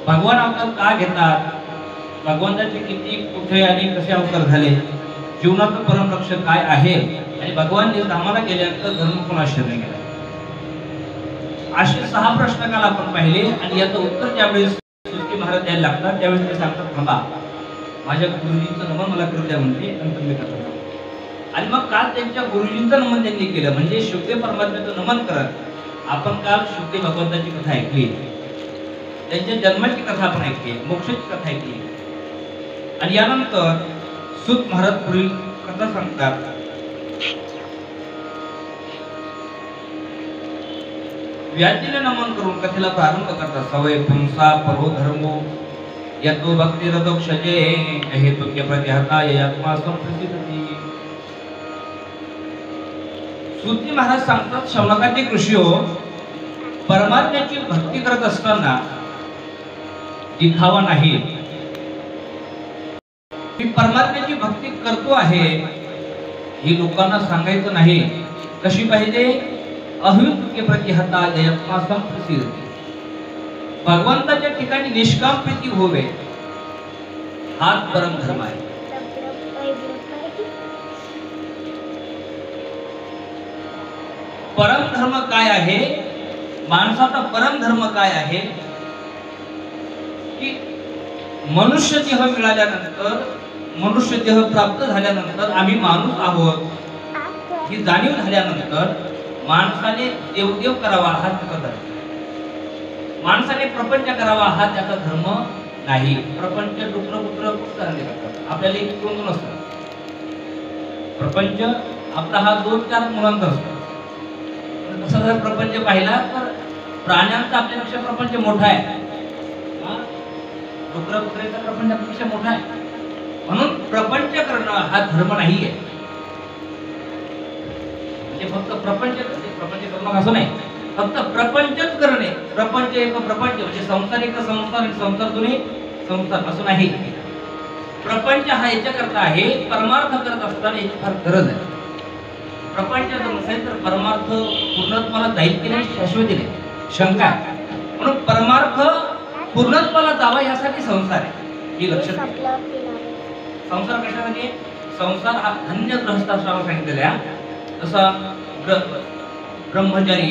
भगवान अवतार का घेतात, भगवंताचे किती कुठे आणि कसे अवतार झाले, जीवनाचं परम लक्ष्य काय आहे आणि भगवान जे धामाला गेल्यानंतर धर्म कोण आश्रय गेला, असे 6 प्रश्न काल आपण पाहिले. आणि याचं उत्तर ज्यावेळेस सुखी महाराज द्यायला लागतात त्यावेळेस ते सांगतात, थांबा माझ्या गुरुजींचं नमन मला करू द्या म्हणते, नंतर मी करतो. आणि मग काल त्यांच्या गुरुजींचं नमन त्यांनी केलं, म्हणजे शुद्ध परमात्म्याचं नमन करत आपण काल शुद्ध भगवंताची कथा ऐकली, त्यांच्या जन्माची कथा आपण ऐकली, मोक्षाची कथा ऐकली. आणि यानंतर सूत महाराज पुढील कथा सांगतात. व्याजीने नमन करून कथेला प्रारंभ करतात. सवय पुंसा परो धर्मो यतो भक्ती रदोक्षजे हेतुक्य प्रतिहता आत्मा संप्रसिद्धती. सूत महाराज सांगतात, शौनकाचे ऋषी हो, परमात्म्याची भक्ती करत असताना दिखावा नाही, मी परमात्म्याची भक्ती करतो आहे ही लोकांना सांगायचं नाही. कशी पाहिजे? अहितुके प्रतिहता आत्मा संप्रसिद्धती. भगवंताच्या ठिकाणी निष्काम प्रीती होवे, हाच परम धर्म आहे. परम धर्म काय आहे? माणसाचा परम धर्म काय आहे की मनुष्य देह मिळाल्यानंतर, मनुष्य देह प्राप्त झाल्यानंतर, आम्ही माणूस आहोत ही जाणीव झाल्यानंतर माणसाने देवदेव करावा हा त्याचा धर्म, माणसाने प्रपंच करावा हा त्याचा धर्म नाही. प्रपंच डुकर पुत्र करतात, आपल्याला एक दोन असतं. प्रपंच आपला हा 2-4 मुलांचा असतो. तसा जर प्रपंच पाहिला तर प्राण्यांचा आपल्यापेक्षा प्रपंच मोठा आहे, डुकर पुत्रेचा प्रपंच आपल्यापेक्षा मोठा आहे. म्हणून प्रपंच करणं हा धर्म नाहीये. म्हणजे फक्त प्रपंच करणं असं नाही, फक्त प्रपंचच करणे. प्रपंच एक प्रपंच म्हणजे संसार एक संसार आणि संसार दोन्ही संसार असं नाही. प्रपंच हा याच्याकरता आहे, परमार्थ करत असताना याची फार गरज आहे. प्रपंच जर नसेल तर परमार्थ पूर्णत्वाला जाईल की नाही शाश्वती नाही, शंका आहे. म्हणून परमार्थ पूर्णत्वाला जावा यासाठी संसार आहे, ही लक्षात घ्या. संसार कशासाठी? संसार हा धन्य गृहस्थाश्रम सांगितलेला आहे. जसा ब्रह्मचारी,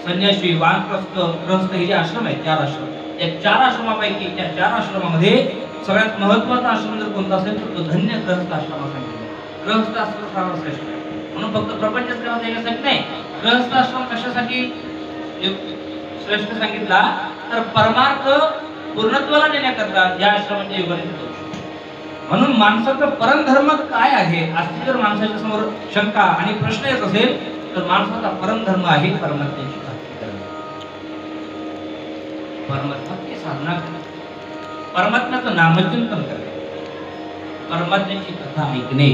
संन्यासी, वानप्रस्थ, गृहस्थ हे जे आश्रम आहेत 4 आश्रम, या 4 आश्रमापैकी त्या 4 आश्रमामध्ये सगळ्यात महत्त्वाचा आश्रम जर कोणता असेल तर तो धन्य गृहस्थ आश्रम सांगितलेला. गृहस्थ आश्रम फार श्रेष्ठ आहे. म्हणून फक्त प्रपंचच करायचं यासाठी नाही, गृहस्थ आश्रम कशासाठी श्रेष्ठ सांगितला तर परमार्थ पूर्णत्वाला नेण्याकरता या आश्रमाच्या योगाने होतो. म्हणून माणसाचा परमधर्म काय आहे अशी जर माणसाच्या समोर शंका आणि प्रश्न येत असेल तर माणसाचा परमधर्म आहे परमात्म्याची भक्ती करणे, परमात्म्याची साधना करणे, परमात्म्याचं नामचिंतन करणे, परमात्म्याची कथा ऐकणे.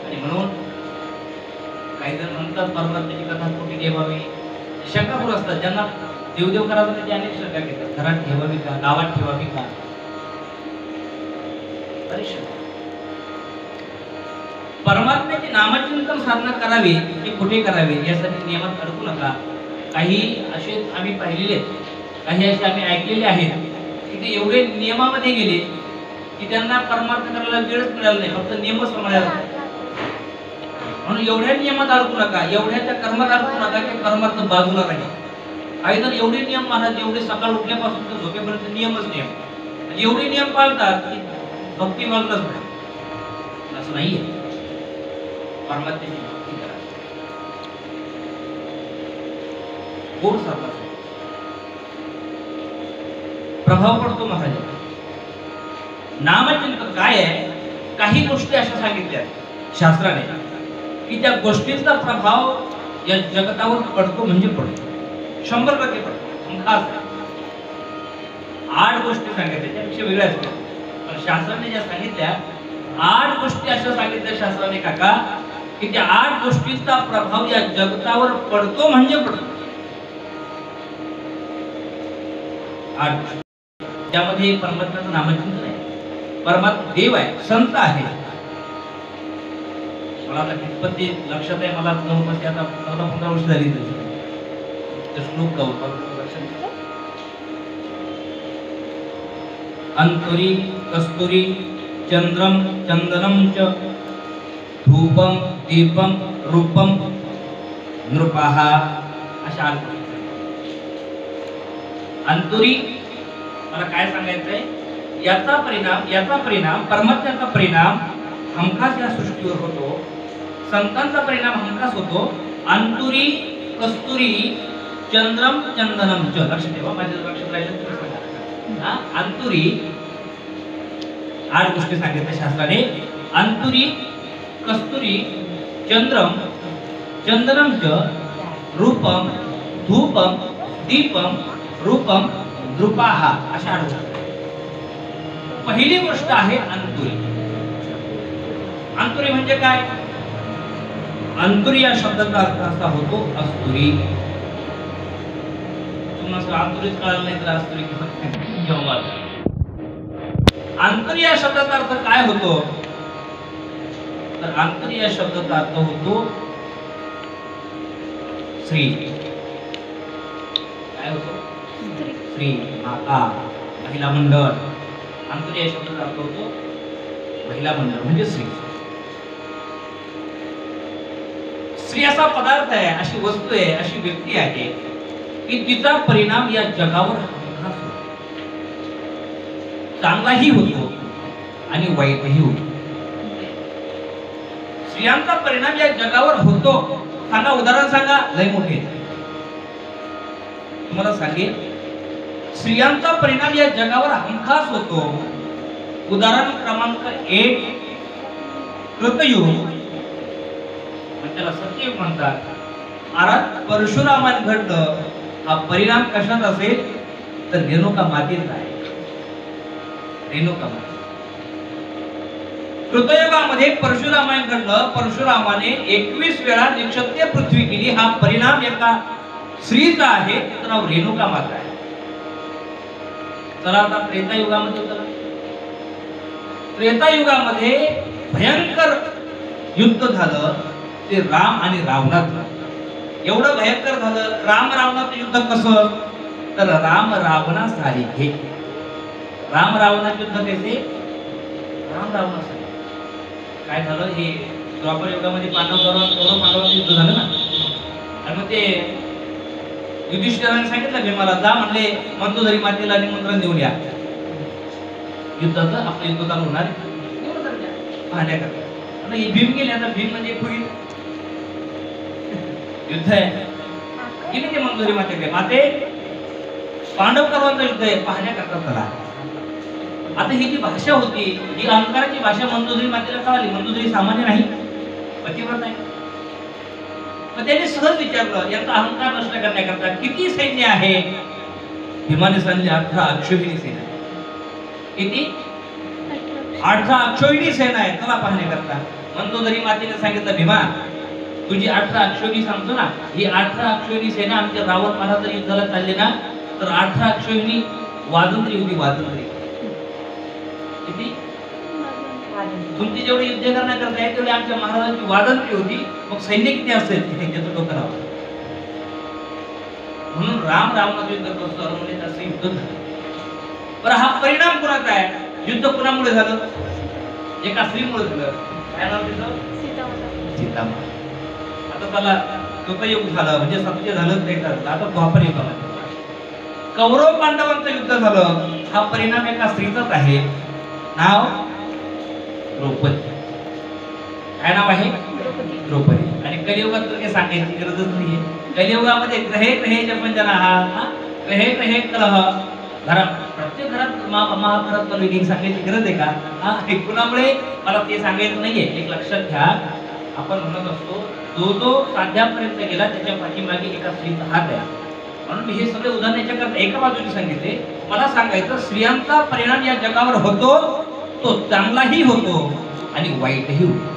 आणि म्हणून काही जण म्हणतात परमात्म्याची कथा कुठे ठेवावी, शंकापूर असतात. ज्यांना देवदेव करायचं त्याची अनेक शंका घेतात. घरात ठेवावी का, गावात ठेवावी का, परमात्म्याचे नामचिंतन साधना करावी ते कुठे करावे यासाठी नियमात अडकू नका. काही असे आम्ही पाहिलेले आहेत, काही असे आम्ही ऐकलेले आहेत की ते एवढे नियमामध्ये गेले की त्यांना परमार्थ करायला वेळच मिळाला नाही, फक्त नियमच म्हणायला. म्हणून एवढ्या नियमात अडकू नका, एवढ्या त्या कर्मात अडकू नका की परमार्थ बाजूला राहील. काही जण एवढे नियम महाराज, एवढे सकाळ उठल्यापासून तर झोपेपर्यंत नियमच नियम, एवढे नियम पाळतात की भक्ती बाजूलाच राहील. असं नाहीये. परमात्म्याची भक्ती करा, गोड साधना, प्रभाव पडतो महाराज. नामचिंतन काय आहे? काही गोष्टी अशा सांगितल्या शास्त्राने की त्या गोष्टींचा प्रभाव या जगतावर पडतो म्हणजे पडतो, 100% पडतो. खास 8 गोष्टी सांगितल्या, त्यापेक्षा वेगळ्या असतात. पण शास्त्राने ज्या सांगितल्या 8 गोष्टी अशा सांगितल्या शास्त्राने काका की त्या 8 गोष्टींचा प्रभाव या जगतावर पडतो म्हणजे पडतो. 8 त्यामध्ये परमात्म्याचं नामचिंतन आहे, परमात्मा देव आहे, संत आहे. मला आता कितपत ते लक्षात आहे, मला जवळपास आता 14-15 वर्ष झाली. श्लोक लक्षात अंतुरी कस्तुरी चंद्रम चंदनम च धूपम दीपम रूपम नृपाः अशा अर्थ. अंतुरी मला काय सांगायचंय, याचा परिणाम परमात्म्याचा परिणाम हमखास या सृष्टीवर होतो. संतांचा परिणाम हमखास होतो. अंतुरी कस्तुरी चंद्रम चंदनम च. लक्ष ठेवा, माझ्या लक्षात राहिलं तुम्ही सांगा. अंतुरी 8 गोष्टी सांगितल्या शास्त्राने. अंतुरी कस्तुरी चंद्रम चंदनम च रूपम धूपम दीपम रूपम नृपाः अशा 8 गोष्टी. पहिली गोष्ट आहे अंतुरी. अंतुरी म्हणजे काय? अंतुरी या शब्दाचा अर्थ असा होतो अस्तुरी. तुम्हाला अंतुरीच कळलं नाही तर अस्तुरी किंवा अंतुरी या शब्दाचा अर्थ काय होतो? तर अंतुरी या शब्दाचा अर्थ होतो श्री. काय होतो? श्री, माता, महिला मंडळ. अंतुरी या शब्दाचा अर्थ होतो महिला मंडळ म्हणजे स्त्री. स्त्री असा पदार्थ आहे, अशी वस्तू आहे, अशी व्यक्ती आहे की तिचा परिणाम या जगावर हमखास होतो. चांगलाही होतो आणि वाईटही होतो. स्त्रियांचा परिणाम या जगावर होतो. सांगा, उदाहरण सांगा, लय मोठे तुम्हाला सांगेन. स्त्रियांचा परिणाम या जगावर हमखास होतो. उदाहरण क्रमांक 1 कृतयुग, त्याला सत्ययुग म्हणतात. महाराज परशुरामान घडलं. हा परिणाम कशात असेल तर रेणुका मातेचा आहे. रेणुका माते. कृतयुगामध्ये परशुरामान घडलं. परशुरामाने 21 वेळा निक्षत्रिय पृथ्वी केली. हा परिणाम एका स्त्रीचा आहे, त्याचं नाव रेणुका माता आहे. चला आता त्रेतायुगामध्ये उतरा. त्रेतायुगामध्ये भयंकर युद्ध झालं. ते राम आणि रावणाचं. एवढं भयंकर झालं. राम रावणाचं युद्ध कसं? तर राम रावणासारखे. राम रावणाचं युद्ध कसे? राम रावणासारखे. काय झालं? हे द्वापर युगामध्ये पांडवांचं युद्ध झालं ना. आणि मग ते युधिष्ठिराने सांगितलं भीमाला, जा म्हणले मंदोदरी मातेला निमंत्रण देऊन या. युद्धाचं आपलं युद्ध चालू होणार पाहण्याकरता. भीम गेले. आता भीम म्हणजे पुढील युद्ध आहे. गेले ते मंदोदरी मातेकडे. माते पांडव कौरवांचं युद्ध आहे, पाहण्याकरता चला. आता ही जी भाषा होती, ही अहंकाराची भाषा मंदोदरी मातेला कळाली. मंदोदरी सामान्य नाही, पतिव्रत आहे. मग त्याने सहज विचारलं, याचा अहंकार नष्ट करण्याकरता किती सैन्य आहे? भीमाने सांगितले 18 अक्षोहिणी सेना. किती? 18 अक्षोहिणी सेना आहे, चला पाहण्याकरता. मंदोदरी मातेने सांगितलं, भीमा तुझी 18 अक्षोहिणी सांगतो ना, ही 18 अक्षोहिणी सेना आमच्या रावण महाराज युद्धाला चालले ना, तर 18 अक्षोहिणी वाजंत्री होती. वाजंत्री किती? तुमची जेवढी युद्ध करण्याकरता आहे तेवढी आमच्या महाराजांची वाजंत्री होती. मग सैन्य किती असेल त्याचं डोकं राहावं. म्हणून राम रावणाचं युद्ध कसं म्हणजे असं युद्ध झालं. बरं, हा परिणाम कोणाचा आहे? युद्ध कोणामुळे झालं? एका स्त्रीमुळे झालं. काय नाव तिचं? सीतामाता. आता त्याला कृतयुग झालं म्हणजे सत्य झालं ते झालं. आता द्वापर युगामध्ये कौरव पांडवांचं युद्ध झालं. हा परिणाम एका स्त्रीचाच आहे. नाव द्रौपदी. काय नाव आहे? द्रौपदी. आणि कलियुगात तर काही सांगायची गरजच नाहीये. कलियुगामध्ये ग्रहे ग्रहे जपंजना हा ग्रहे ग्रहे कलह. प्रत्येक घरात महाभारत पर्व सांगायची गरज आहे का? हा कुणामुळे मला ते सांगायचं नाहीये. एक लक्षात घ्या, आपण म्हणत असतो जो साध्यापर्यंत गेला त्याच्या पाठीमागे एका स्त्रीचा हात आहे. म्हणून मी हे सगळे उदाहरण याच्याकरता एका बाजूने सांगितले. मला सांगायचं स्त्रियांचा परिणाम या जगावर होतो, तो चांगलाही होतो आणि वाईटही होतो.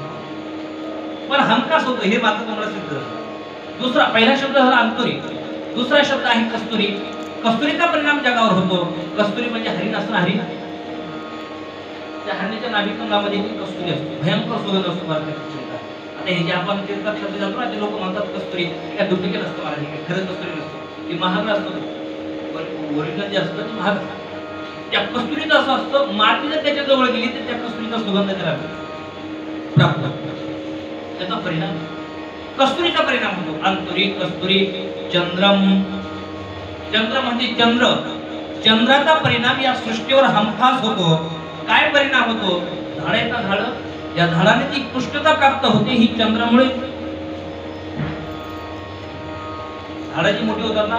पण हमखास होतो हे मात्र तुम्हाला सिद्ध झालं. दुसरा, पहिला शब्द झाला अंतुरी. दुसरा शब्द आहे कस्तुरी. कस्तुरीचा परिणाम जगावर होतो. कस्तुरी म्हणजे हरिण असतं ना, हरिण. त्या हरिणाच्या नाभिकंडामध्ये कस्तुरी असतो. भयंकर सुगंध असतो. आता हे जे आपण तीर्थक्षेत्री जातो ना, ते लोक म्हणतात कस्तुरी काय डुप्लिकेट असतं. मला खरं कस्तुरी नसतं, ते महाग असतं. ओरिजिनल जे असतं ते महाग असतं. त्या कस्तुरीचं असं असतं, माती जर त्याच्या जवळ गेली तर त्या कस्तुरीचा सुगंध त्याला प्राप्त होतो. त्याचा परिणाम कस्तुरीचा परिणाम होतो. अंतुरी कस्तुरी चंद्रम, चंद्र म्हणजे चंद्र, चंद्राचा परिणाम या सृष्टीवर हमखास होतो. काय परिणाम होतो? झाडाचा झाड, या झाडाने जी पुष्टता प्राप्त होते ही चंद्रामुळे. झाडाची मोठी होतात ना,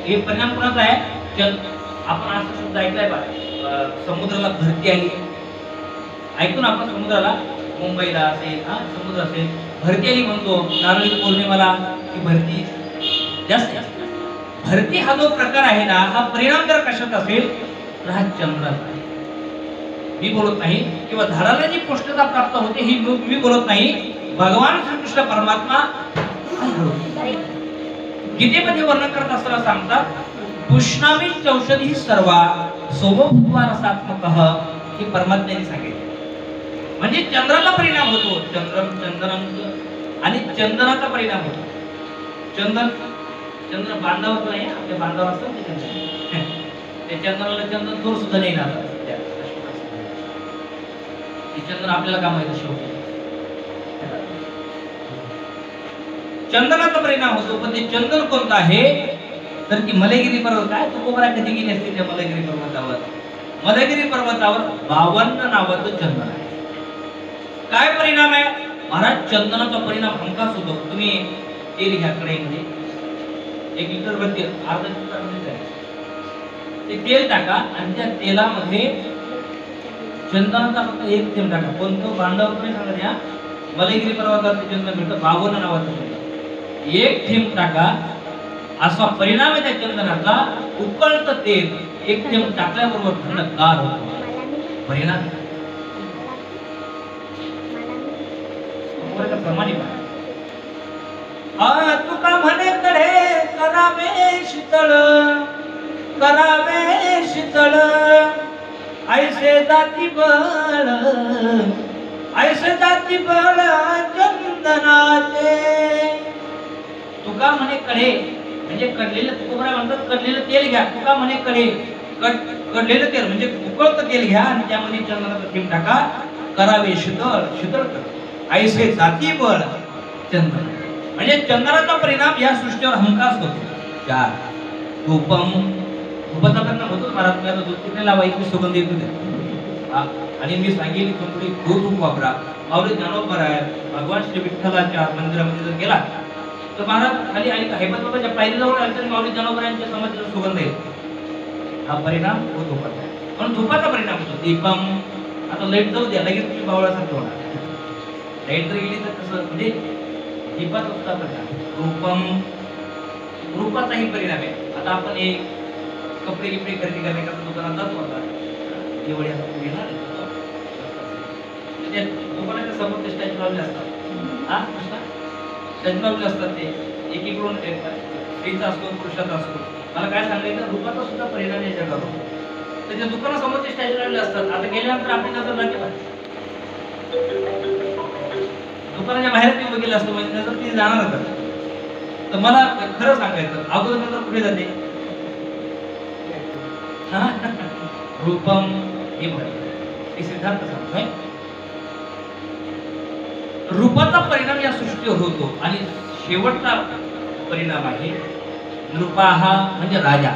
हे परिणाम कोणाचा आहे? आपण असा शब्द ऐकलाय बा, समुद्राला भरती आली. ऐकून आपण समुद्राला, मुंबईला असेल, समुद्र असेल, भरती आली म्हणतो. नारळी पौर्णिमेला की भरती जास्त. भरती हा जो प्रकार आहे ना, हा परिणाम जर कशात असेल तर हा चंद्राचा आहे. मी बोलत नाही. किंवा झाडाला जी पुष्टता प्राप्त होते ही मी बोलत नाही, भगवान श्रीकृष्ण परमात्मा गीतेमध्ये वर्णन करत असताना सांगतात, पुष्णामी चौषधी सर्वा सोमभूत्वा रसात्मकः, हे परमात्म्याने सांगितले. म्हणजे चंद्राला परिणाम होतो. चंद्रम आणि चंदनाचा परिणाम होतो. चंद्र बांधावर नाही, आपल्या बांधावर असतात ते चंद्राला चंदन दूर सुद्धा नाही ना. चंदन आपल्याला का माहिती शेवटी चंदनाचा परिणाम होतो. पण ते चंदन कोणतं आहे तर की मलयगिरी पर्वत. काय तू कोबरा कधी गेली असते त्या मलयगिरी पर्वतावर? मलयगिरी पर्वतावर 52 नावाचं चंदन आहे. काय परिणाम आहे महाराज? चंदनाचा परिणाम हमखास होतो. तुम्ही तेल घ्या कढईमध्ये, 1 लिटर भर तेल, अर्धा लिटर ते तेल टाका आणि त्या तेलामध्ये चंदनाचा फक्त 1 थेंब टाका. कोणतं भांडावर तुम्ही सांगा द्या, मलयगिरी पर्वतावर चंदन मिळतं 52 नावाचं. 1 थेंब टाका. असा परिणाम आहे त्या चंदनाचा. उकळतं तेल 1 थेंब टाकल्याबरोबर थंडगार होतो. परिणाम प्रमाणे तुका म्हणे कडे करावे शीतळ, करावे शीतळ, ऐसे जाती बळ, ऐसे जाती बळ चंदनाचे. तुका म्हणे कडे म्हणजे कडलेलं, तुकोबरा म्हणतात कडलेलं तेल घ्या. तुका म्हणे कडे, कडलेलं तेल म्हणजे उकळतं तेल घ्या आणि त्यामध्ये चंदनाचा थेंब टाका. करावे शीतळ, शीतळ कर, ऐसे जाती बळ चंदन. म्हणजे चंदनाचा परिणाम या सृष्टीवर हमखास होतो. 4 धूपम, धूपाचा परिणाम होतो. महाराज दूध कुठे लावायची सुगंध येतो आणि मी सांगेन थोडी धूप वापरा. माऊली ज्ञानोबा आहे, भगवान श्री विठ्ठलाच्या मंदिरामध्ये जर गेला तर महाराज खाली आणि हैबत बाबाच्या पायरीजवळ आले तर माऊली ज्ञानोबा यांच्या समाधीचा सुगंध येतो. हा परिणाम होतो धूपाचा. पण धूपाचा परिणाम होतो. दीपम, आता लाईट जाऊ द्या, लगेच तुम्ही बावळासारखं होणार. लाईट जर गेली तर कसं, म्हणजे दीपाचा सुद्धा परिणाम. रूपम, रूपाचाही परिणाम आहे. आता आपण एक कपडे गिपडे खरेदी करण्याकरता दुकानात जातो. आता दिवाळी येणार त्या दुकानाच्या समोर ते स्टॅच्यू लावले असतात. स्टॅच्यू लावले असतात. ते एकीकडून स्त्रीचा असतो, पुरुषाचा असतो. मला काय सांगायचं, रूपाचा सुद्धा परिणाम या जगावर होतो. त्याच्या दुकानासमोर ते स्टॅच्यू लावले असतात. आता गेल्यानंतर आपली नजर लागते, दुकानाच्या बाहेर ती बघितलं असतं म्हणजे नजर ती जाणार. तर मला खरं सांगायचं, अगोदर नजर कुठे जाते? रूपम हे म्हणे सिद्धांत सांगतोय. रूपाचा परिणाम या सृष्टीवर होतो. आणि शेवटचा परिणाम आहे नृपाहा, म्हणजे राजा.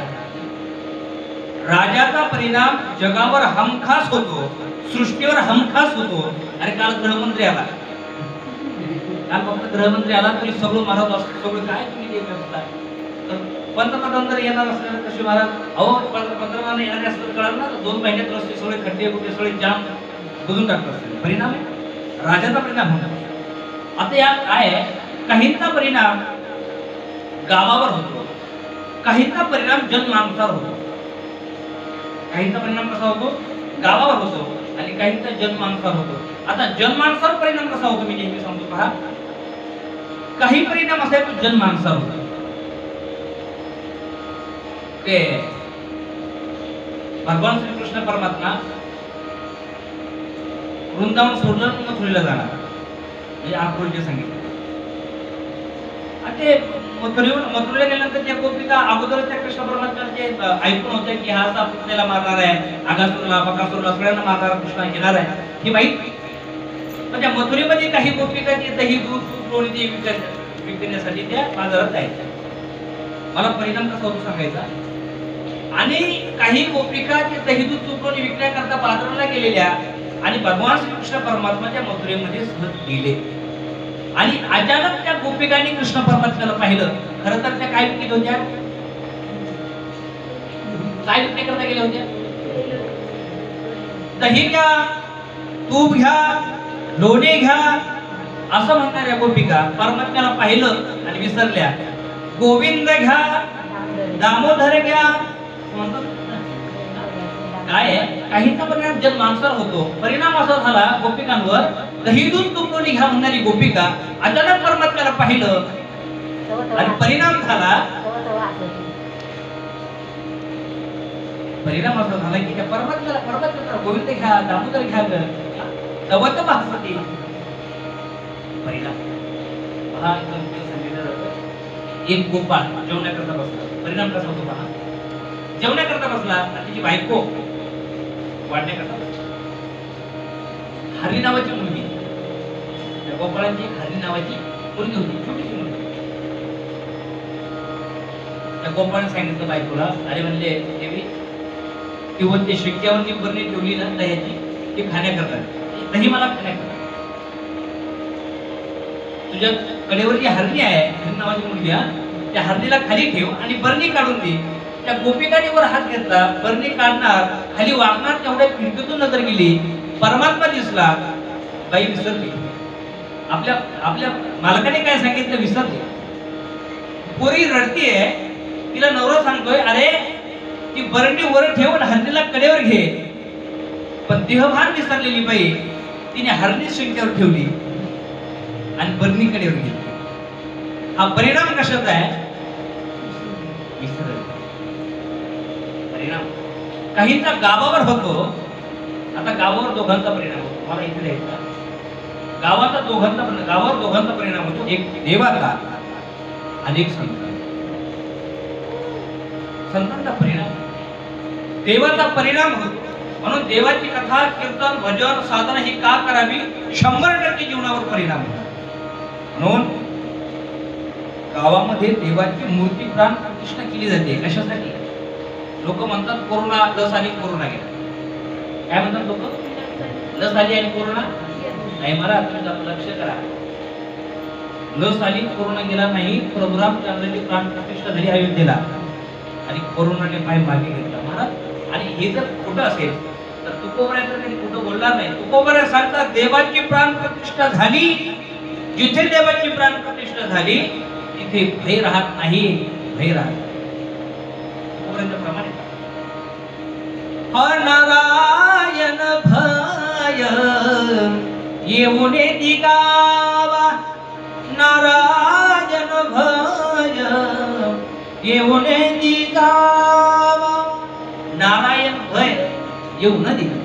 राजाचा परिणाम जगावर हमखास होतो, सृष्टीवर हमखास होतो. आणि काल गृहमंत्री आला, काल फक्त गृहमंत्री आला तरी सगळं महाराज असतो. सगळं काय तुम्ही देत असता? तर पंतप्रधान जर येणार असले कसे महाराज, अहो पंतप्रधान येणारे असं कळणार ना, 2 महिन्यात रस्ते सगळे खड्डे कुठे सगळे जाम बुजून टाकत असतील. परिणाम आहे राजाचा परिणाम होणार. आता या काय आहे, काहींचा परिणाम गावावर होतो, काहींचा परिणाम जनमानसावर होतो. काहींचा परिणाम कसा होतो? गावावर होतो आणि काहींचा जनमानसावर होतो. आता जनमानसावर परिणाम कसा होतो मी नेहमी सांगतो पहा. काही परिणाम असा तो जनमानसावर होतो. ते भगवान श्रीकृष्ण परमात्मा वृंदावन सोडलं मथुरेला जाणार, म्हणजे आकुलचे सांगितले. ते मथुरेला गेल्यानंतर त्या गोपिका अगोदरच त्या कृष्ण परमात्म्याचे ऐकून होते की हा असा पुतण्याला मारणार आहे, आगासुरला बकासुरला सगळ्यांना मारणार कृष्ण येणार आहे ही माहिती. पण त्या मथुरेमध्ये काही गोपिका ते दही दूध तूप लोणी ते विकण्यासाठी त्या बाजारात जायच्या. मला परिणाम कसा होतो सांगायचा. आणि काही गोपिका ते दही दूध तूप लोणी विकण्याकरता बाजाराला गेलेल्या आणि भगवान श्रीकृष्ण परमात्माच्या मथुरेमध्ये सहज गेले आणि अचानक त्या गोपिकांनी कृष्ण परमात्म्याला पाहिलं. खरं तर त्या काय विकत होत्या, काय विकण्याकरता गेल्या होत्या? दही घ्या, तूप घ्या, लोणी घ्या असं म्हणणाऱ्या गोपिका परमात्म्याला पाहिलं आणि विसरल्या. गोविंद घ्या, दामोदर घ्या म्हणतात. काय आहे काहींचा परिणाम जन माणसावर होतो. परिणाम असा झाला गोपिकांवर, दही दूध तूप लोणी घ्या म्हणणारी गोपिका अचानक परमात्म्याला पाहिलं आणि परिणाम झाला. परिणाम असा झाला की त्या परमात्म्याला गोविंद घ्या, दामोदर घ्या तवत भागवती. परिणाम पहा सांगितलं जातं. एक गोपाळ जेवण्याकरता बसला. परिणाम कसा होतो पहा. जेवण्याकरता बसला आणि तिची बायको वाढण्याकरता बसला. हरी नावाची मुलगी, त्या गोपाळांची हरी नावाची मुलगी होती, छोटीशी मुलगी. त्या गोपाळाने सांगितलं बायकोला, अरे म्हणले देवी किंवा ते शिक्क्यावरची बरणी ठेवली ना दह्याची ती खाण्याकरता, दही मला खाण्याकरता. तुझ्या कडेवर जी हरणी आहे, हरणी नावाची मुलगी, त्या हरणीला खाली ठेव आणि बरणी काढून दे. त्या गोपिकाने वर हात घेतला, बरणी काढणार, खाली वागणार, तेवढ्या खिडकीतून नजर गेली, परमात्मा दिसला. बाई विसरली. आपल्या मालकाने काय सांगितलं विसरली. पोरी रडतीये, तिला नवरा सांगतोय अरे ती बरणी वर ठेवून हरणीला कडेवर घे. पण देहभान विसरलेली बाई तिने हरणी शिंक्यावर ठेवली आणि बरणी कडेवर घेतली. हा परिणाम कशाचा आहे? विसर परिणाम. काहींचा गावावर होतो. आता गावावर दोघांचा परिणाम होतो. मला इथे द्यायचा गावावर दोघांचा परिणाम होतो. एक देवाचा आणि एक संतांचा परिणाम. देवाचा परिणाम होतो. म्हणून देवाची कथा कीर्तन भजन साधना ही का करावी? 100% जीवनावर परिणाम होतो. म्हणून गावामध्ये देवाची मूर्ती प्राण प्रतिष्ठा केली जाते. कशासाठी? लोक म्हणतात कोरोना लस आली, कोरोना गेला. काय म्हणतात लोक? लस आली आणि कोरोना नाही. मला लक्ष करा, लस आली कोरोना गेला नाही. प्रभू रामचंद्राची प्राण प्रतिष्ठा झाली अयोध्येला आणि कोरोनाने पाय मागे घेतला महाराज. आणि हे जर खोटं असेल तर तुकोबऱ्याचं काही खोटं बोलणार नाही. तुकोबऱ्या सांगतात देवाची प्राण प्रतिष्ठा झाली. जिथे देवाची प्राण प्रतिष्ठा झाली तिथे भय राहत नाही. भय राहत प्रमाणे नारायण भय येऊन दिगावा. नारायण भय येऊन दिगावा. नारायण भय येऊ न दिगा.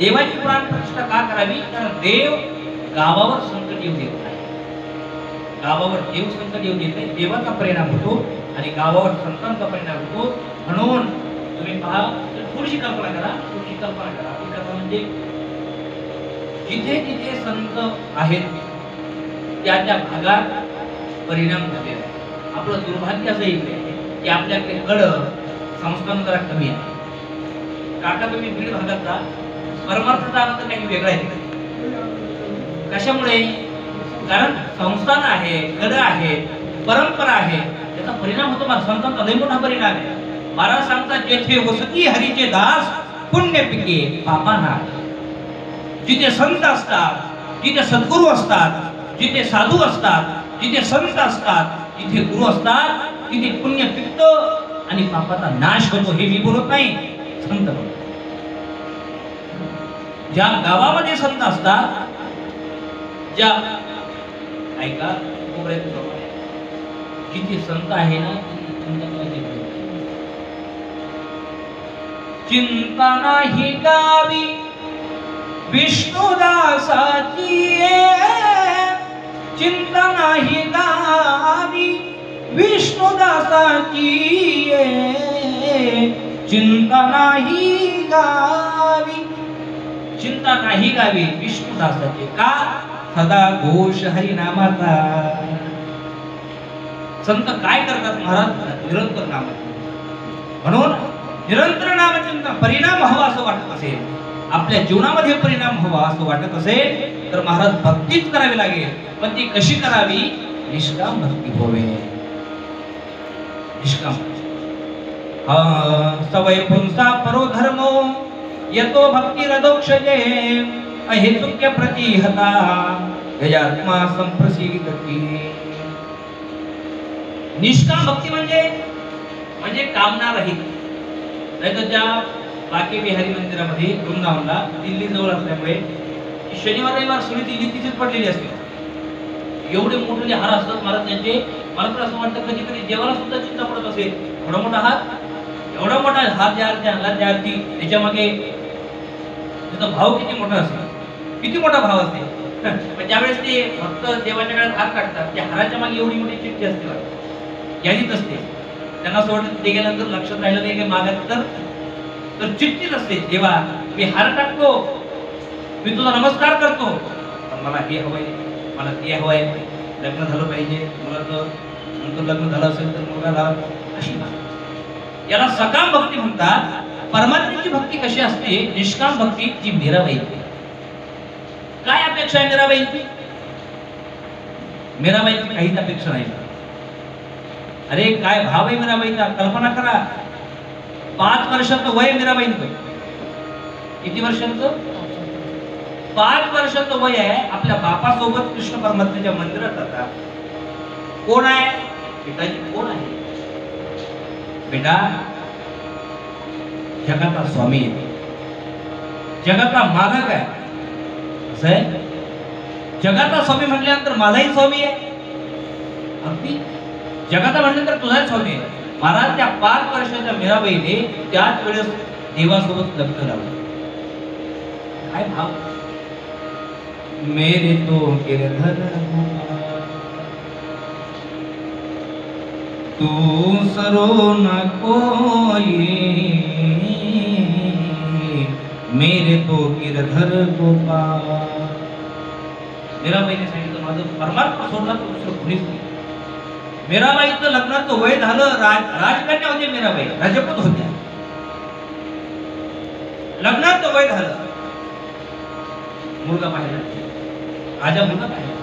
देवाची प्राण प्रतिष्ठा का करावी? कारण देव गावावर संकट येऊ देत नाही. गावावर देव संकट येऊ देत नाही. देवाचा परिणाम होतो आणि गावावर संतांचा परिणाम होतो. म्हणून तुम्ही पहा, थोडीशी कल्पना करा. ही कथा म्हणजे जिथे जिथे संत आहेत त्या त्या भागात परिणाम झाले. आपलं दुर्भाग्य असं इकडे की आपल्याकडे संस्थान जरा कमी आहे. काका तुम्ही बीड भागात जा, परमार्थाचा आनंद काही वेगळा आहे. कशामुळे? कारण संस्थान आहे, गड आहे, परंपरा आहे, त्याचा परिणाम होतो. संतांचा लय मोठा परिणाम आहे. महाराज सांगतात जेथे वसती हरीचे दास पुण्य पिके पापाना. जिथे संत असतात, जिथे सद्गुरू असतात, जिथे साधू असतात, जिथे संत असतात, जिथे गुरु असतात, तिथे पुण्य पिकतं आणि पापाचा नाश होतो. हे मी बोलत नाही, संत बोलतात. ज्या गावामध्ये संत असतात, ज्या ऐका जिथे संत आहे ना चिंता नाही गावी विष्णुदासाची. चिंता नाही गावी विष्णुदासाची चिंता नाही गावी, चिंता नाही गावी विष्णुदासाची, का सदा घोष हरिनामाचा. संत काय करतात महाराज, निरंतर नाम, म्हणून निरंतर नामचिंतन. परिणाम हवा असं वाटत असेल, आपल्या जीवनामध्ये परिणाम हवा असं वाटत असेल तर महाराज भक्तीच करावी लागेल. पण ती कशी करावी, निष्काम भक्ती होवे. निष्काम सवय पुंसा परो धर्मो यतो भक्ती रदोक्षजे अहेतुक्य प्रतिहता गजात्मा संप्रसिद्धती. निष्काम भक्ती म्हणजे कामना रहित. नाही तर त्या बाकी बिहारी मंदिरामध्ये वृंदावनला दिल्ली जवळ असल्यामुळे शनिवार रविवार सगळी दिल्ली तिथेच पडलेली असते. एवढे मोठे हार असतात महाराज त्यांचे. मला तर असं वाटतं कधी कधी देवाला सुद्धा चिंता पडत असेल, एवढा मोठा हात, एवढा मोठा हात ज्या आरती आणला त्या आरती, त्याच्या मागे त्याचा भाव किती मोठा असेल, किती मोठा भाव असेल. पण ज्यावेळेस ते भक्त देवाच्या काळात हात काढतात त्या हाराच्या मागे एवढी मोठी चिठ्ठी असते, यादीच असते. त्यांना असं वाटतं ते गेल्यानंतर लक्षात राहिलं नाही काही मागत तर चिठ्ठीच असते, देवा मी हार टाकतो, मी तुझा नमस्कार करतो, पण मला हे हवंय, मला ते हवंय, लग्न झालं पाहिजे, मला तर नंतर लग्न झालं असेल तर मुलाला, अशी याला सकाम भक्ती म्हणतात. परमात्म्याची भक्ती कशी असते, निष्काम भक्ती जी मीराबाई. काय अपेक्षा आहे मीराबाईची? मीराबाईची काहीच अपेक्षा नाही. अरे काय भाव आहे मीराबाईचा, कल्पना करा. 5 वर्षाचं वय मीराबाईंचं. किती वर्षांचं? 5 वर्षाचं वय आहे. आपल्या बापासोबत कृष्ण परमात्म्याच्या मंदिरात जातात. कोण आहे पिताजी? कोण आहे बेटा? जगाचा स्वामी आहे, जगाचा मालक आहे. असं आहे, जगाचा स्वामी म्हटल्यानंतर माझाही स्वामी आहे. अगदी जगाचा म्हटल्यानंतर तुझाही स्वामी आहे. महाराज त्या 5 वर्षाच्या मीराबाईने त्याच वेळेस देवासोबत लग्न लावलं. काय भाव, मेरे तो गिरधर तू सरो न कोई, मेरे तो गिरधर गोपाल. मीराबाईने सांगितलं माझं परमात्मा सोडला तर दुसरं कोणीच नाही. मीराबाईचं लग्नाचं वय झालं. राजकन्या होते मीराबाई, राजपूत होत्या. लग्नाचं वय झालं, मुलगा पाहिला, राजा मुलगा पाहिला.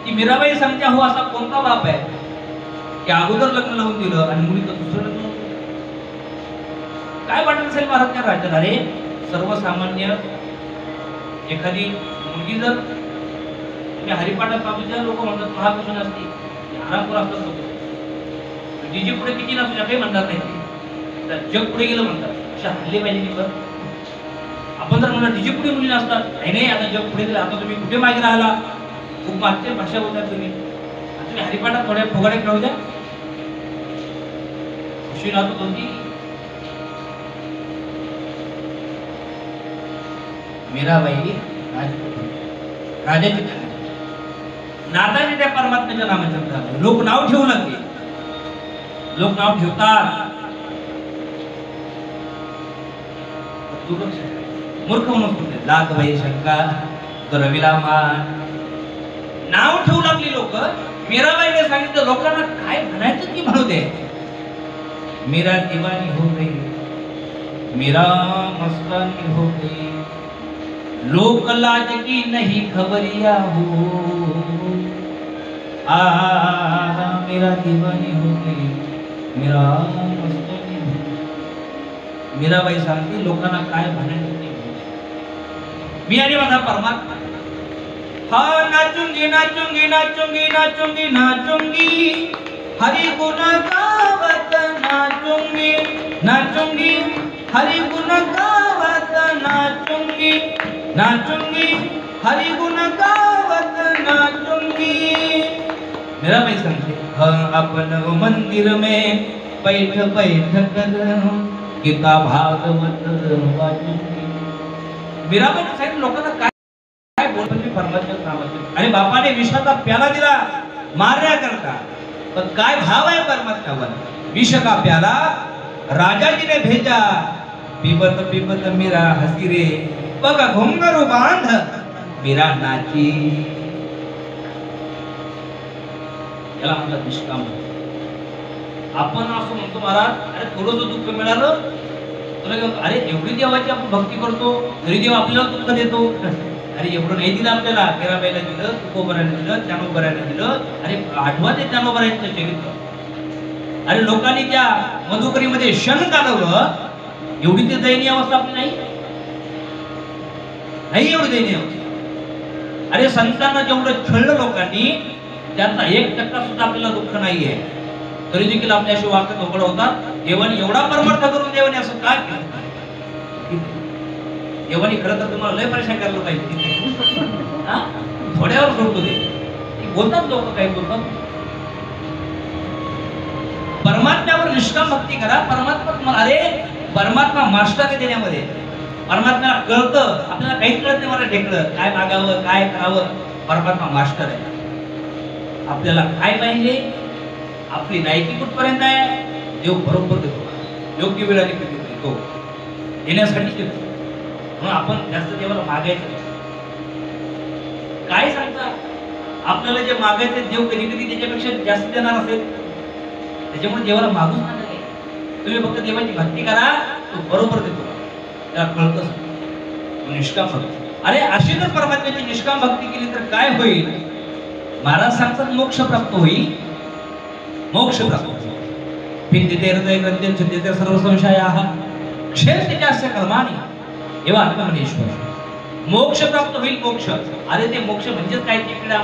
ती मीराबाई सांगते हो असा कोणता बाप आहे की अगोदर लग्न लावून दिलं आणि मुलीचं दुसरं लग्न. काय वाटत असेल महाराज त्या राजाला? अरे सर्वसामान्य एखादी मुलगी जर तुम्ही हरिपाठात बाजूच्या लोक म्हणतात महाकृष्ण असते, आरामपूर असतात लोक, डीजे पुढे किती ना तुझ्या काही म्हणतात नाही, तर जग पुढे गेलं म्हणतात. अशा हल्ले पाहिजे की बरं. आपण जर म्हणा डीजे पुढे मुली नसतात, नाही आता जग पुढे गेलं, आता तुम्ही कुठे मागे राहिला, खूप मागच्या भाषा बोलतात तुम्ही. तुम्ही हरिपाठात थोड्या फुगाडे खेळू द्या, खुशी राहतो दोन. मीराबाई राजाची नाताची त्या परमात्म्याच्या नामाचं लोक नाव ठेवू लागले. लोक नाव ठेवतात, मूर्ख म्हणून बोलते लाख बाई शंका रविला मान नाव ठेवू लागली लोक. मीराबाईने सांगितलं लोकांना काय म्हणायचं की म्हणू दे. मीरा दिवानी हो गई, मीरा मस्तानी हो गई, लोक लाज की नहीं खबरिया हो, मेरा दीवानी हो गई, मेरा मस्तानी हो. मीराबाई सांगते लोकांना काय म्हणायचं ते. मी आणि माझा परमात्मा हा नाचूंगी नाचूंगी नाचूंगी नाचूंगी नाचूंगी, हरि गुण गावत नाचूंगी नाचूंगी, हरि गुण गावत नाचूंगी नाचूंगी, हरि गुण गावत नाचूंगी. मीराबाई सांगते अपन मंदिर में बैठ बैठ कर गीता भागवत वाचूंगी. मीराबाईने सांगितलं लोकांना काय काय बोलतो मी परमात्म्याच्या नामाचे. आणि बापाने विषाचा प्याला दिला मारण्याकरता. पण काय भाव आहे परमात्म्यावर? विष का प्याला राजाजी ने भेजा, पिबत पिबत मीरा हसी रे, बघा घुंगरू बांध मीरा नाची. याला म्हणतात निष्काम. आपण असं म्हणतो महाराज, अरे थोडंसं दुःख मिळालं तुला, अरे एवढी देवाची आपण भक्ती करतो तरी देव आपल्याला दुःख देतो. अरे एवढं नाही दिलं आपल्याला, मीराबाईला दिलं, तुकोबराला दिलं, ज्ञानोबराला दिलं. अरे आठवा ते ज्ञानोबराचं चरित्र. अरे लोकांनी त्या मधुकरीमध्ये क्षण घालवलं, एवढी ती दयनीय अवस्था आपली नाही एवढी दयनीय अवस्था. अरे संतांना जेवढं छळलं लोकांनी, त्यातला 1% सुद्धा आपल्याला दुःख नाहीये, तरी देखील आपल्याशी वागत उघड होतात. देवानी एवढा परमार्थ करून देवानी असं काय केलं? देवानी खरं तर तुम्हाला लय परेशान करायला पाहिजे. थोड्यावर सोडतो ते बोलतात लोक, काही बोलतात. परमात्म्यावर निष्काम भक्ती करा. परमात्मा तुम्हाला, अरे परमात्मा मास्टर आहे देण्यामध्ये. परमात्म्याला कळतं, आपल्याला काहीच कळत नाही. मला ढेकलं काय मागावं काय करावं, परमात्मा मास्टर आहे. आपल्याला काय पाहिजे, आपली लायकी कुठपर्यंत आहे, देव बरोबर देतो. योग्य वेळाने देतो, देण्यासाठी देतो. म्हणून आपण जास्त देवाला मागायचं. काय सांगता, आपल्याला जे मागायचं देव कधी कधी त्याच्यापेक्षा जास्त देणार असेल, त्याच्यामुळे देवाला मागूच नाही. तुम्ही फक्त देवाची भक्ती करा, तो बरोबर देतो. त्याला कळतच निष्काम भक्ती. अरे अशी जर परमात्म्याची निष्काम भक्ती केली तर काय होईल? महाराज सांगतात मोक्ष प्राप्त होईल. मोक्ष प्राप्त होईल. भिंदिते हृदय ग्रंथी छिद्यते सर्व संशयाः क्षेत्रे चास्य कर्माणि एव आत्मनेश्वर. मोक्ष प्राप्त होईल. मोक्ष, अरे ते मोक्ष म्हणजे काय? तिकडे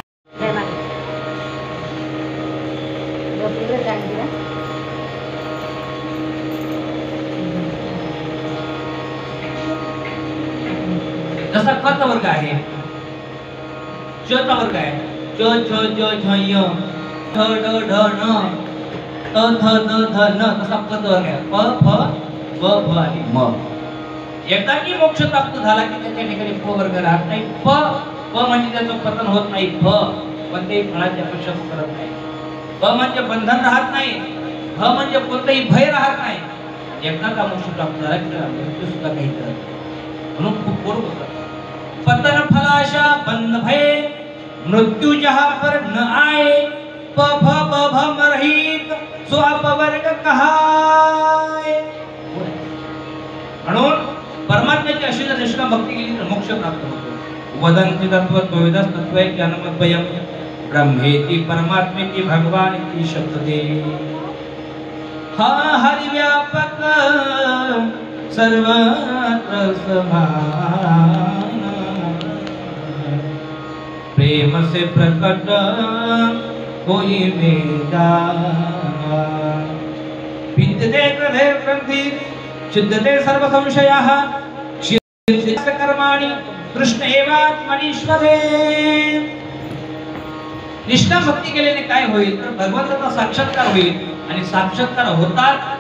जसा कचा वर्ग आहे, चचा वर्ग आहे, च छ ज झ य ठ ड ढ न त थ द ध न, तसा कचा वर्ग आहे. प फ ब भ आणि म. एकदा की मोक्ष प्राप्त झाला की त्याच्या ठिकाणी प वर्ग राहत नाही. प म्हणजे त्याचं पतन होत नाही. फ कोणत्याही फळाची अपेक्षा करत नाही. ब म्हणजे बंधन राहत नाही. ह म्हणजे कोणताही भय राहत नाही. एकदा का मोक्ष प्राप्त झाला की मृत्यू सुद्धा काही करत नाही. म्हणून खूप गोड होतात. पतन फलाशा बंध भय मृत्यू जहा पर न आए, प फ ब भ मरहित सो अपवर्ग कहाय. म्हणून परमात्म्याची अशी जर निष्काम भक्ती केली तर मोक्ष प्राप्त होतो. वदंती तत्व द्वैदस तत्व ज्ञानमद्वयम् ब्रह्मेति परमात्मेति भगवानिति शब्दते. हा हरि व्यापक सर्वत्र समान, प्रेम से प्रकट कोई मेरा. भिद्यते हृदय ग्रंथि छिद्यते सर्व संशयाः क्षेत्रे कर्माणि कृष्ण एवात्मनीश्वरे. निष्काम भक्ती केल्याने काय होईल तर भगवंताचा साक्षात्कार होईल. आणि साक्षात्कार होतात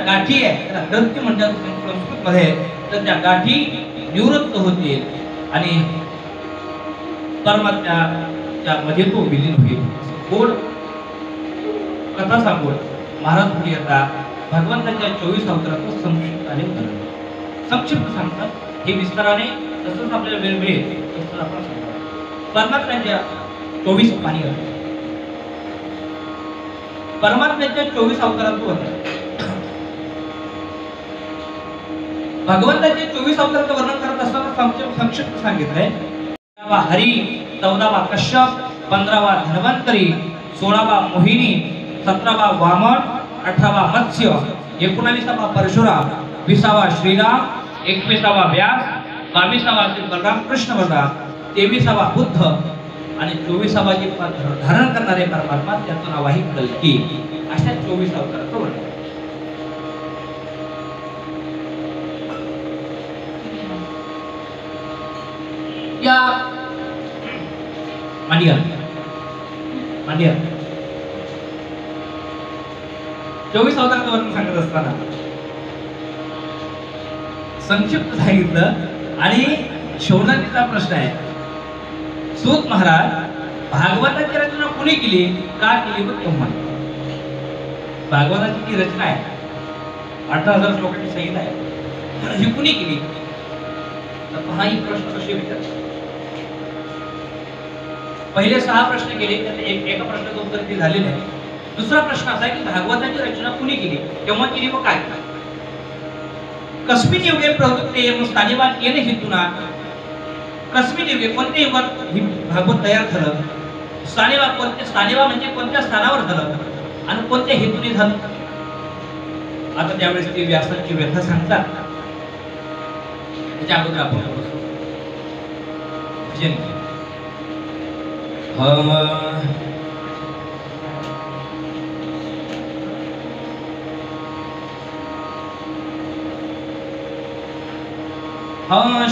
गाठी आहे, त्याला ग्रंथी म्हणतात संस्कृत मध्ये. तर त्या गाठी निवृत्त होतील आणि परमात्म्याच्या मध्ये तो विलीन होईल. गोड कथा सांगून महाराज पुढे येतात. भगवंताच्या 24 अवताराचं संक्षिप्ताने वर्णन, संक्षिप्त सांगतात. हे विस्ताराने तसंच आपल्याला वेळ मिळेल तसं आपण सांगतो. परमात्म्याच्या 24 पाणी आहे. परमात्म्याच्या 24 अवताराचं वर्णन. भगवंताचे 24 अवताराचं वर्णन करत असताना संक्षिप्त सांगितलंय. हरी, 14वा कश्यप, 15वा धन्वंतरी, 16वा मोहिनी, 17वा वामन, 18वा मत्स्य, 19वा परशुराम, 20वा श्रीराम, 21वा व्यास, 22वा बलराम कृष्ण बलराम, 23वा बुद्ध आणि 24वा जे धारण करणारे परमात्मा त्याचं नाव आहे कल्की. अशा 24 अवताराचं वर्णन. या मांडिया 24 अवताराचं वर्णन सांगत असताना संक्षिप्त सांगितलं. आणि शौनकीचा प्रश्न आहे. सूत महाराज भागवताची रचना कुणी केली, का केली व केव्हा? भागवताची जी रचना आहे 18,000 श्लोकांची संहिता आहे, ही कुणी केली? तर पहा ही प्रश्न कसे विचारतात. पहिले 6 प्रश्न केले, त्यातले एका प्रश्नाचं उत्तर ते झालेलं आहे. दुसरा प्रश्न असा आहे की भागवताची रचना कुणी केली, केव्हा केली व काय? कस्मिन युगे प्रवृत्ते स्थानिवाद येणे हेतुना. कस्मिन युगे कोणत्या युगात ही भागवत तयार झालं? स्थानिवा म्हणजे कोणत्या स्थानावर झालं आणि कोणत्या हेतूने झालं? आता त्यावेळेस ते व्यासाची व्यथा सांगतात. त्याच्या अगोदर आपण भजन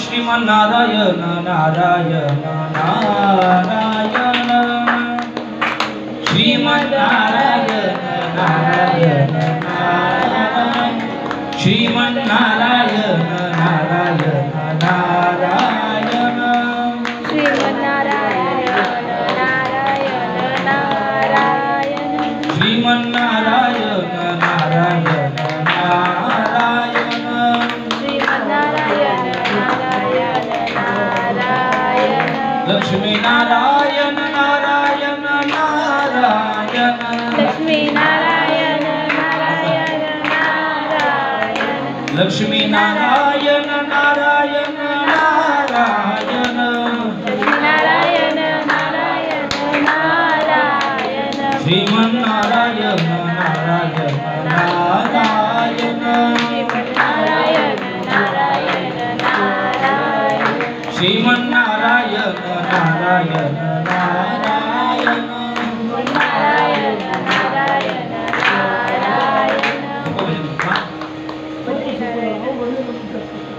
श्रीमन्नारायण नारायण नारायण श्रीमन्नारायण नारायण नारायण श्रीमन्नारायण नारायण नारायण श्रीमन्नारायण नारायण नारायण श्रीमन्नारायण नारायण नारायण श्रीमन्नारायण नारायण नारायण लक्ष्मी नारायण नारायण नारायण लक्ष्मी नारायण नारायण नारायण लक्ष्मी नारायण नारायण नारायण लक्ष्मी नारायण नारायण नारायण श्रीमन्नारायण नारायण नारायण श्रीमन्नारायण नारायण नारायण श्रीमन्नारायण नारायण नारायण नारायण नारायण नारायण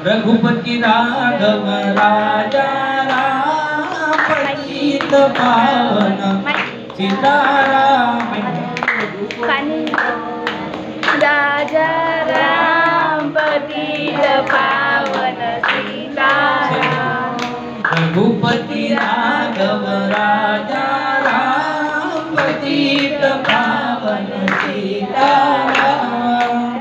रघुपति राघव राजा राम पतित पावन सीताराम राजा राम पतित पावन सीताराम रघुपति राघव राजा राम पतित पावन सीताराम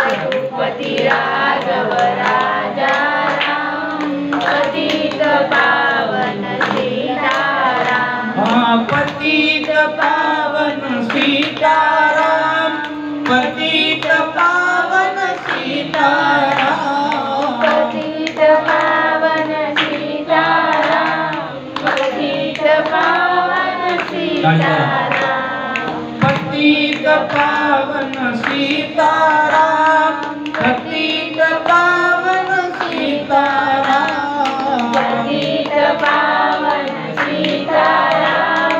रघुपति राघव राजा राम पतित पावन सीताराम पतित पावन सीताराम पतित पावन सीताराम पतित पावन सीताराम पतित पावन सीताराम पतित पावन सीताराम पतित पावन सीताराम पतित पावन सीताराम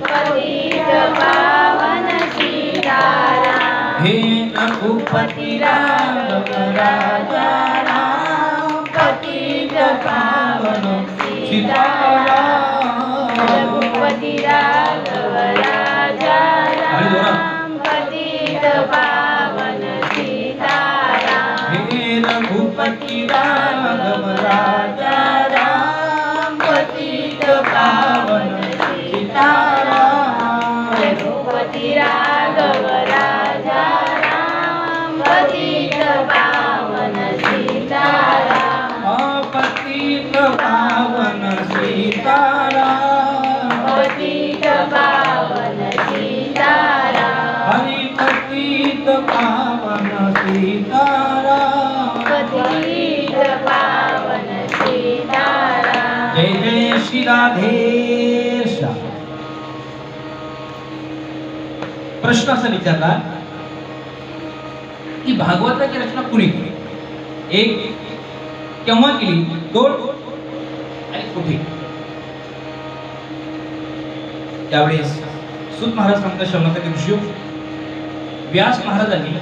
पतित पावन सीताराम हे रघुपति राघव राजा राम पतित पावन सीताराम रघुपति राघव राजा राम पतित पावन सीताराम हे रघुपति राघव राजा राम पतित पावन सीताराम रघुपति राघव राजा राम पतित पावन सीताराम पतित पावन सीताराम पतित पावन सीताराम हरि पतित पावन सीताराम पतित पावन सीताराम जय जय श्री राधेश. प्रश्न असा विचारला की भागवताची रचना कुणी केली? एक, केव्हा केली? दोन, आणि कुठे? त्यावेळेस सूत महाराज सांगतात शौनकादी ऋषी, व्यास महाराजांनी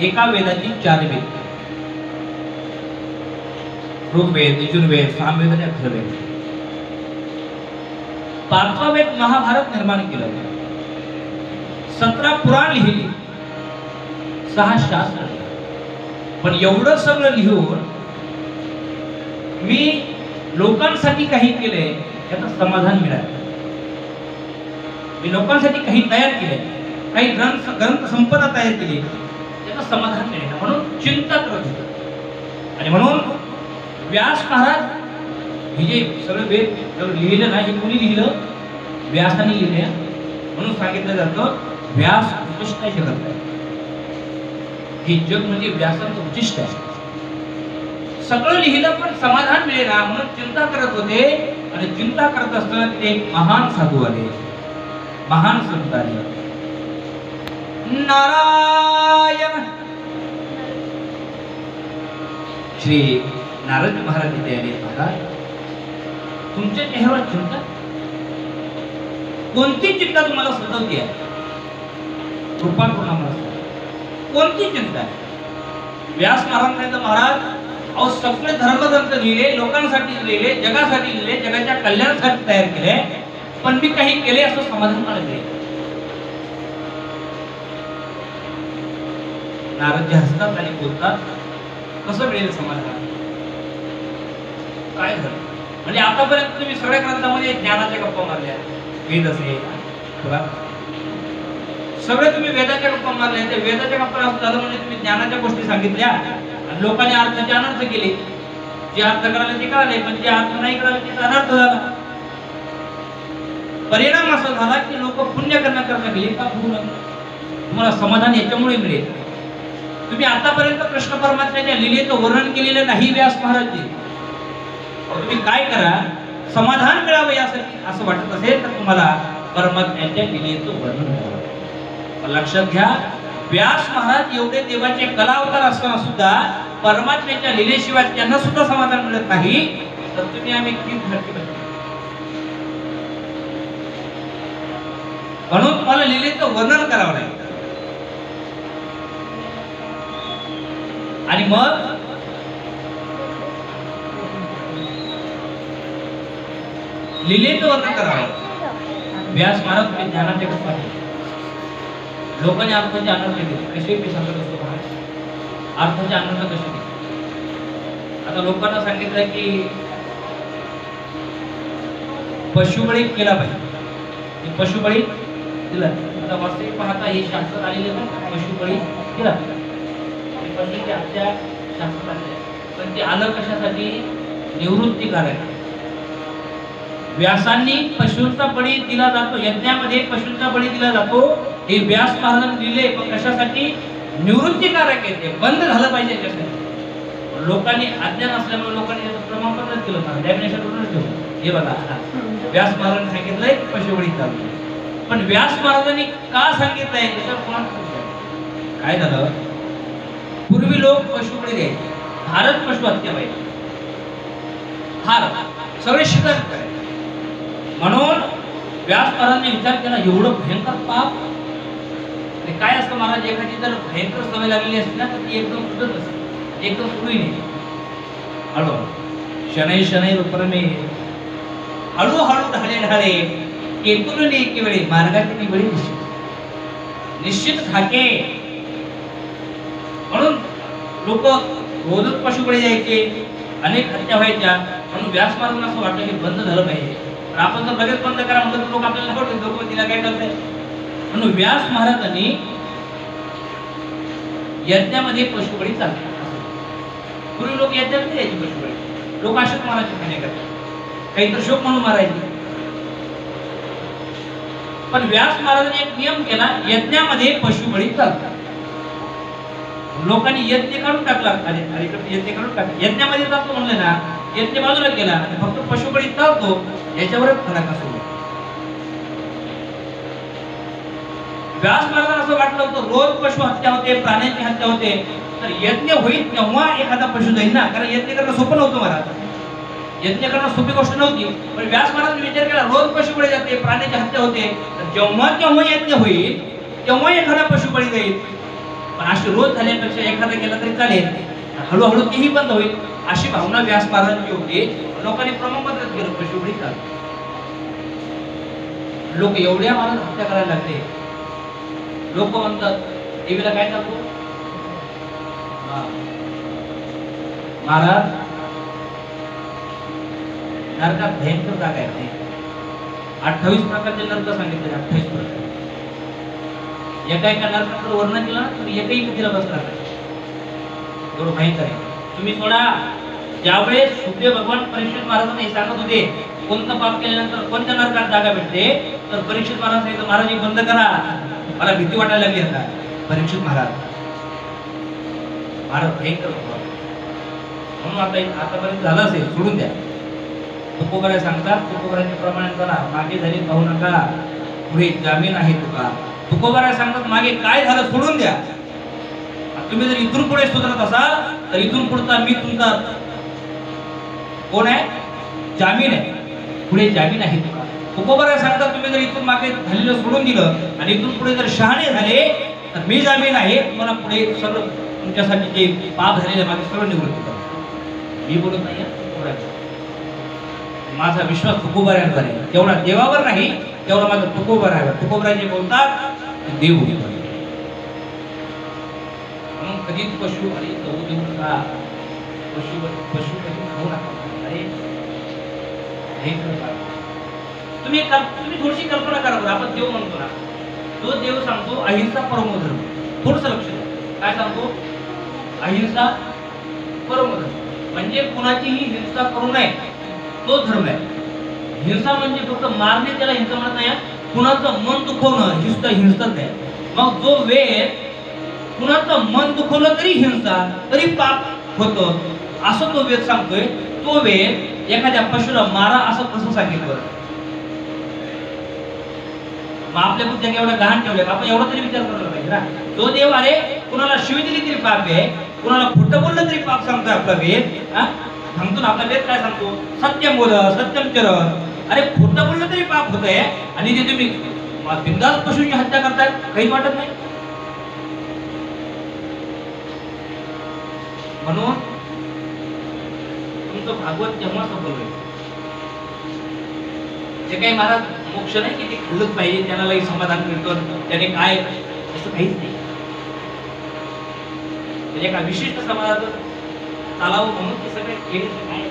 एका वेदाची 4 वेद, ऋग्वेद, यजुर्वेद, सामवेद आणि अथर्ववेद, 5वा वेद महाभारत निर्माण केलं, 17 पुराण लिहिली, 6 शास्त्र. पण एवढं सगळं लिहून मी लोकांसाठी काही केलंय याचं समाधान मिळालं. मी लोकांसाठी काही तयार केले, काही ग्रंथ संपदा तयार केली, त्याचं समाधान मिळेल म्हणून चिंता करत होतो. आणि म्हणून व्यास महाराज हे जे सगळं वेद लिहिलं ना, हे कोणी लिहिलं? व्यासाने लिहिलं. म्हणून सांगितलं जातं व्यास उच्चिष्ट जगत आहे. हे जग म्हणजे व्यासाचं उच्चिष्ट आहे. सगळं लिहिलं पण समाधान मिळेना म्हणून चिंता करत होते. आणि चिंता करत असताना ते एक महान साधू आले, महान संत आले. नारायण श्री नारद महाराज इथे आले. महाराज तुमच्या चेहऱ्यावर चिंता, कोणती चिंता तुम्हाला सतावते आहे? कृपा करून आम्हाला सांगा, कोणती चिंता आहे? व्यास महाराज सांगितलं, महाराज अहो सगळे धर्मग्रंथ लिहिले, लोकांसाठी लिहिले, जगासाठी लिहिले, जगाच्या कल्याणासाठी तयार केले, पण मी काही केले असं समाधान मला मिळेल. नारदजी हसतात आणि बोलतात, कसं मिळेल समाधान? काय झालं? म्हणजे आतापर्यंत तुम्ही सगळ्या ग्रंथामध्ये ज्ञानाच्या गप्पा मारल्या, वेद असेल सगळे तुम्ही वेदाच्या गप्पा मारल्या, त्या वेदाच्या गप्पा असं झालं म्हणजे तुम्ही ज्ञानाच्या गोष्टी सांगितल्या आणि लोकांनी अर्थाचे अनर्थ केले. जे अर्थ करायला ते कळाले, पण जे अर्थ नाही कळाले त्याचा अनर्थ झाला. परिणाम असा झाला की लोक पुण्य करण्याकरता गेले का भूल. तुम्हाला समाधान याच्यामुळे मिळेल. तुम्ही आतापर्यंत कृष्ण परमात्म्याच्या लीलेचं वर्णन केलेलं नाही व्यास महाराजजी. तुम्ही काय करा, समाधान मिळावं यासाठी असं वाटत असेल तर तुम्हाला परमात्म्याच्या लीलेचं वर्णन करावं. लक्षात घ्या, व्यास महाराज एवढे देवाचे कला अवतार असताना सुद्धा परमात्म्याच्या लीलेशिवाय त्यांना सुद्धा समाधान मिळत नाही. तर तुम्ही आम्ही म्हणून तुम्हाला लीलेचं वर्णन करावं लागेल. आणि मग लीलेचं वर्णन करावं. व्यास महाराज तुम्ही ज्ञानाचे गप्पा केले, लोकांनी अर्थाचे अनर्थ केले. कसे मी सांगत असतो महाराज, अर्थाचे अनर्थ कसे केले? आता लोकांना सांगितलं की पशुबळी केला पाहिजे, पशुबळी दिला. आता वास्तविक पाहता हे शास्त्रात आलेले पण पशुबळी केला पाहिजे, आपल्या शास्त्रात आलेले. पण ते आलं कशासाठी? निवृत्तीकारक. व्यासांनी पशूंचा बळी दिला जातो, यज्ञामध्ये पशूंचा बळी दिला जातो, हे व्यास महाराजांनी दिले. पण कशासाठी? निवृत्तीकारक आहे, ते बंद झालं पाहिजे त्यासाठी. लोकांनी अज्ञान असल्यामुळे लोकांनी याचं प्रमाणपत्रच केलं ना, डॅमिनेशन ठेवलं. हे बघा, व्यास महाराजांनी सांगितलंय पशुबळी चालू. पण व्यास महाराजांनी का सांगितलंय त्याच्यावर कोणाला काय झालं? पूर्वी लोक पशुबळी द्यायचे, भारत पशु हत्या पाहिजे, हार सगळे शिकार करायचे. म्हणून व्यास महाराजांनी विचार केला, एवढं भयंकर पाप ते काय असतं महाराज? एखादी जर भयंकर सवय लागलेली असते ना तर ती एकदम सुटत असते, एकदम सुरू नाही. हळूहळू शनै शनै उपरमे हळूहळू ढाले ढाले केतुल एके वेळी मार्गाची निवडी निश्चित खाके. म्हणून लोक रोजच पशुबळी द्यायचे, अनेक हत्या व्हायच्या. म्हणून व्यास महाराजांना असं वाटलं की बंद झालं पाहिजे. आपण जर लगेच बंद करा म्हणलं तर लोक आपल्याला आवडतील, लोक तिला काय करताय. म्हणून व्यास महाराजांनी यज्ञामध्ये पशुबळी चालतात. पूर्वी लोक यज्ञामध्ये द्यायची पशुबळी, लोक अशाच मारायचे खाणे करतात, काही तर शोक म्हणून मारायचे. पण व्यास महाराजांनी एक नियम केला, यज्ञामध्ये पशुबळी चालतात. लोकांनी यज्ञ काढून टाकला, यज्ञ काढून टाकला, यज्ञामध्ये जातो म्हणलं ना, यज्ञ बाजूला केला आणि फक्त पशुबळी चालतो, याच्यावरच फरक असतो. व्यास महाराजांना असं वाटलं होतं रोज पशु हत्या होते, प्राण्यांची हत्या होते, तर यज्ञ होईल तेव्हा एखादा पशु जाईल ना, कारण यज्ञ करणं सोपं नव्हतं महाराज. यज्ञ करणं सोपी गोष्ट नव्हती. पण व्यास महाराजांनी विचार केला, रोज पशुबळी जाते, प्राण्याची हत्या होते, तर जेव्हा केव्हा यज्ञ होईल तेव्हा एखादा पशुबळी जाईल. पण अशी रोज झाल्यापेक्षा एखादा गेला तरी चालेल, हळूहळू तेही बंद होईल, अशी भावना व्यास महाराजांची होती. लोकांनी प्रमाणपत्र केलं पशुबळी चाल. लोक एवढ्या महाराज हत्या करायला लागले. लोक म्हणतात टीव्हीला काय टाकू महाराज, नरकात भयंकर जागा आहे. 28 प्रकारचे नरक सांगितले, 28 एका एका नरकाचं वर्णन केलं ना तुम्ही एकही कधीला बसणार नाही, एवढं भयंकर आहे. तुम्ही थोडा ज्यावेळेस सुखदेव भगवान परीक्षित महाराजांना हे सांगत होते कोणतं पाप केल्यानंतर कोणत्या नरकात जागा भेटते, तर परीक्षित महाराज सांगितलं महाराज हे बंद करा, मला भीती वाटायला लागली आता. परीक्षित महाराज भयंकर होता म्हणून आतापर्यंत झालं असेल सोडून द्या. तुकोबाराय सांगतात तुकोबाराच्या प्रमाणे करा, मागे झाले पाहू नका, पुढे जामीन आहे तुका. तुकोबाराय सांगतात मागे काय झालं सोडून द्या. तुम्ही जर इथून पुढे सुधारत असाल तर इथून पुढचा मी तुमचा कोण आहे, जामीन आहे, पुढे जामीन आहे तुका. तुकोबाराय सांगतात तुम्ही जर इथून मागे झालेलं सोडून दिलं आणि इथून पुढे जर शहाणे झाले तर मी जामीन आहे, तुम्हाला पुढे सगळं तुमच्यासाठी जे पाप झालेले मागे सगळं निवृत्त करा. मी बोलत नाही माझा विश्वास तुकोबारायांवर आहे, तेवढा देवावर नाही तेवढा माझा तुकोबारायांवर. तुकोबाराय जे बोलतात ते देव बोलतात. म्हणून कधीच पशु आणि गहू देऊ नका, पशु कधी खाऊ नका. अरे हे तुम्ही थोडीशी कल्पना करा बरं. आपण देव म्हणतो ना, तो देव सांगतो अहिंसा परमो धर्म. थोडस लक्ष द्या काय सांगतो, अहिंसा परमो धर्म म्हणजे कुणाचीही हिंसा करू नये, तो धर्म आहे. हिंसा म्हणजे फक्त मारणे त्याला हिंसा म्हणत नाही, कुणाचं मन दुखवणं हिंसाच आहे. मग जो वेळ कुणाचं मन दुखवलं तरी हिंसा तरी पाप होतं असं तो वेद सांगतोय. तो वेद एखाद्या पशुला मारा असं कसं सांगितलं. मग आपल्या बुद्ध्या एवढ्या गहाण ठेवल्या आपण एवढा तरी विचार करायला पाहिजे ना. तो देव अरे कुणाला शिवी दिली तरी पाप आहे, कुणाला खोटं बोललं तरी पाप सांगतोय आपला वेद. सांगतो ना आपला वेद काय सांगतो, सत्यम बोल सत्यम चर. अरे खोटं बोललं तरी पाप होत आहे आणि जे तुम्ही बिनधास्त पशूची हत्या करताय काही वाटत नाही. म्हणून तुमचं भागवत जेव्हा सफल होईल, जे काही महाराज मोक्ष नाही की ते खाल्लंच पाहिजे त्याला समाधान मिळतं त्याने काय, असं काहीच नाही. एका विशिष्ट समाजाचं चालावं म्हणून ते सगळे केले काय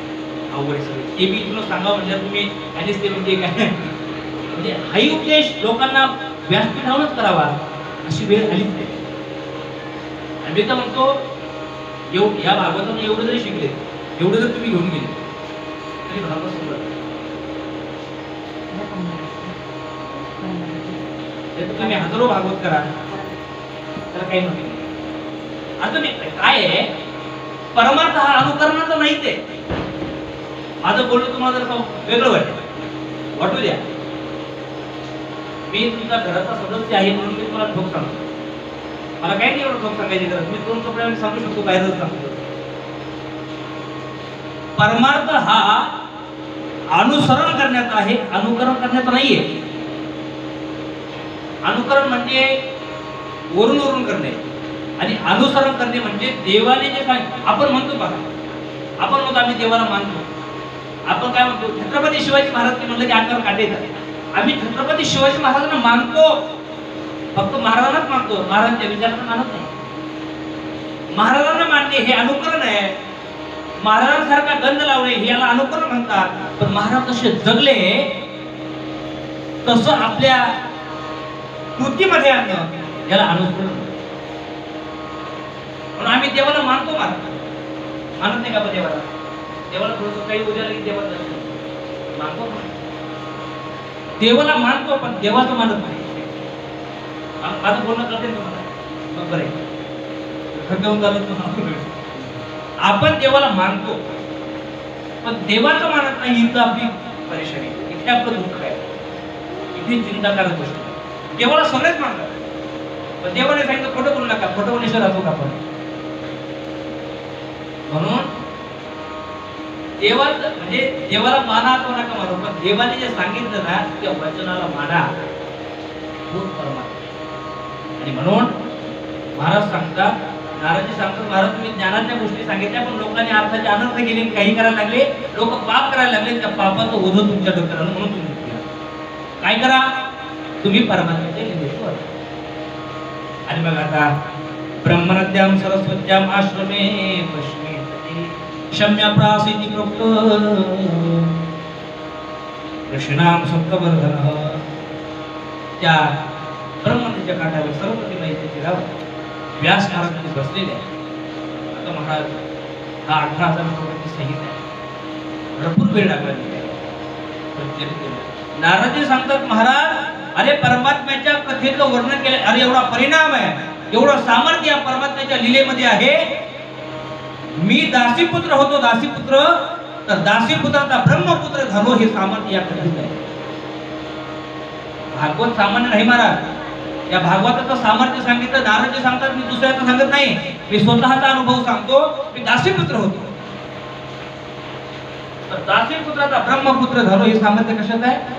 अवघड सगळे ते मी तुला सांगावं म्हणजे तुम्ही त्यानेच ते म्हणजे काय म्हणजे हाही उपदेश लोकांना व्यासपीठावरच करावा अशी वेळ आलीच नाही. आणि मी तर म्हणतो या भागवतातून एवढं जरी शिकले, एवढं जर तुम्ही घेऊन गेले तरी भागवत समजा. तुम्ही हजारो भागवत करा त्याला काही म्हणते नाही. आता मी काय आहे परमार्थ हा अनुकरणाचा नाहीच आहे. माझं बोलणं तुम्हाला जर वेगळं वाटू द्या. मी तुमचा घराचा सदस्य आहे म्हणून मी तुम्हाला ठोक सांगतो. मला काही नाही एवढं ठोक सांगायची गरज, मी दोन कपड्यावर सांगू शकतो बाहेरच सांगतो. परमार्थ हा अनुसरण करण्याचा आहे, अनुकरण करण्याचा नाहीये. अनुकरण म्हणजे वरून वरून करणे आणि अनुसरण करणे म्हणजे देवाने जे सांगितले. आपण म्हणतो बघा, आपण म्हणतो आम्ही देवाला मानतो. आपण काय म्हणतो, छत्रपती शिवाजी महाराज म्हणलं की अंगावर काटे येतात. आम्ही छत्रपती शिवाजी महाराजांना मानतो, फक्त महाराजांनाच मानतो, महाराजांच्या विचारांना मानत नाही. महाराजांना मानणे हे अनुकरण आहे. महाराजांसारखा गंध लावणे हे याला अनुकरण म्हणतात. पण महाराज जसे जगले तसं आपल्या कृतीमध्ये आणणं याला अनुसरण. म्हणून आम्ही देवाला मानतो, मानत नाही का आपण देवाला. देवाला थोडस काही उद्याला की देवाला मानतो, देवाला मानतो पण देवाचं मानत नाही. माझं बोलणं कळते तुम्हाला बरं आहे. आपण देवाला मानतो पण देवाचं मानत नाही, ही तर आपली परेशानी. इथे आपलं दुःख आहे, इथे चिंताकारक गोष्ट. देवाला सगळेच मानतात पण देवाने सांगितलं खोटं बोलू नका, खोटं बोलण्याशिवाय राहतो का आपण. म्हणून देवाचं म्हणजे देवाला माना तो नका मानू, पण देवाने जे सांगितलं ना त्या वचनाला माना, तोच परमार्थ. आणि म्हणून महाराज सांगतात, नाराजी सांगतात, महाराज तुम्ही ज्ञानाच्या गोष्टी सांगितल्या पण लोकांनी अर्थाचे अनर्थ केले, काही करायला लागले, लोक पाप करायला लागले. त्या पापाचं ओझं तुमच्या डोक्याला म्हणून तुम्ही काय करा, तुम्ही परमात्म्याच्या निमित्त व्हा. आणि मग आता ब्रह्मनद्याम सरस्वत्याम आश्रमे पश्चिमे क्षम्या प्रासिती प्रोक्त ऋषीणाम सप्तवर्धन. त्या ब्रह्मनदीच्या काठावर सर्वप्रथम इथे फिरावं. व्यास महाराज तिथे बसलेले आहे. आता महाराज हा 18,000 लोकांची सहित आहे. भरपूर वेळ लागला. नारदजी सांगतात महाराज, अरे परमात्म्याच्या कथेचं वर्णन केलं. अरे एवढा परिणाम आहे, एवढं सामर्थ्य या परमात्म्याच्या लीलेमध्ये आहे. मी दासीपुत्र होतो, दासीपुत्र, तर दासीपुत्राचा ब्रह्मपुत्र झालो, हे सामर्थ्य या कथेत आहे. भागवत सामान्य नाही महाराज. या भागवताचं सामर्थ्य सांगितलं. नारदजी सांगतात मी दुसऱ्याचं सांगत नाही, मी स्वतःचा अनुभव सांगतो. मी दासीपुत्र होतो, तर दासीपुत्राचा ब्रह्मपुत्र झालो, हे सामर्थ्य कशात आहे?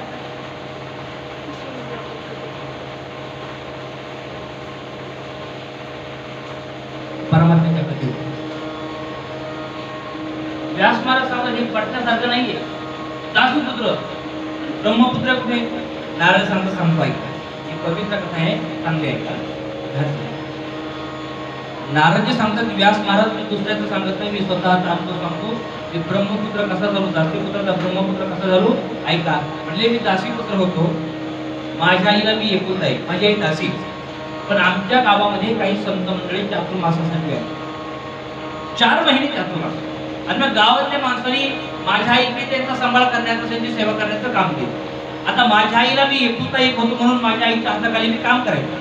परमात्म्याच्या कथेत. व्यास महाराज सांगतात हे पटण्यासारखं नाहीये. दासीपुत्र ब्रह्मपुत्र कुठे? नारद सांगतो ऐका, ही पवित्र कथा आहे, चांगली ऐका. नारदजी सांगतात व्यास महाराज मी दुसऱ्याचं सांगत नाही, मी स्वतःचा अनुभव सांगतो. मी ब्रह्मपुत्र कसा झालो, दासीपुत्राचा ब्रह्मपुत्र कसा झालो ऐका. म्हणजे मी दासीपुत्र होतो. माझ्या आईला मी एकूण आहे, माझी आई दासी. पण आमच्या गावामध्ये काही संत मंडळी चातुर्मासासाठी आहे. 4 महिने चातुर्मास. आणि मग गावातल्या माणसांनी माझ्या आईकडे त्यांचा सांभाळ करण्याचं, त्यांची सेवा करण्याचं काम केलं. आता माझ्या आईला मी एकुलता एक होतो म्हणून माझ्या आईच्या हाताखाली मी काम करायचो.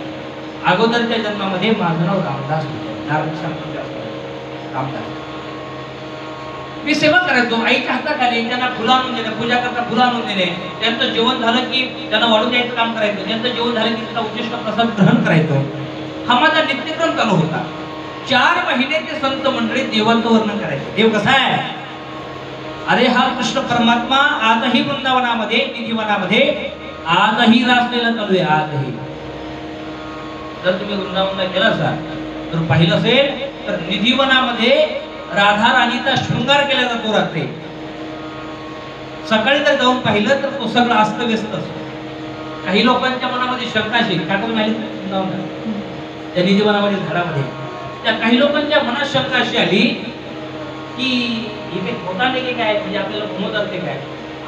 अगोदरच्या जन्मामध्ये माझं नाव रामदास होतं. रामदास. मी सेवा करायचो आईच्या हाताखाली. त्यांना फुलं आणून देणे, पूजा करता फुलं आणून देणे, त्यांचं जेवण झालं की त्यांना वाढून द्यायचं काम करायचं, त्यांचं जेवण झालं की त्यांचा उच्चिष्ट प्रसाद ग्रहण करायचो. हा माझा नित्यक्रम चालू होता. 4 महिने ते संत मंडळी देवाचं वर्णन करायचे. देव कसा आहे? अरे हा कृष्ण परमात्मा आजही वृंदावनामध्ये, निधिवनामध्ये आजही रासलेला चालू आहे. आजही जर तुम्ही वृंदावनला गेला असाल तर पाहिलं असेल तर निधिवनामध्ये राधा राणीचा शृंगार केला जातो. रात्री सकाळी जर जाऊन पाहिलं तर तो सगळं अस्तव्यस्त असतो. काही लोकांच्या मनामध्ये शंका अशी त्या निधिवनामध्ये झाडामध्ये, त्या काही लोकांच्या मनात शंका अशी आली की हे खोटाने की काय, म्हणजे आपल्याला घुमवतात ते काय.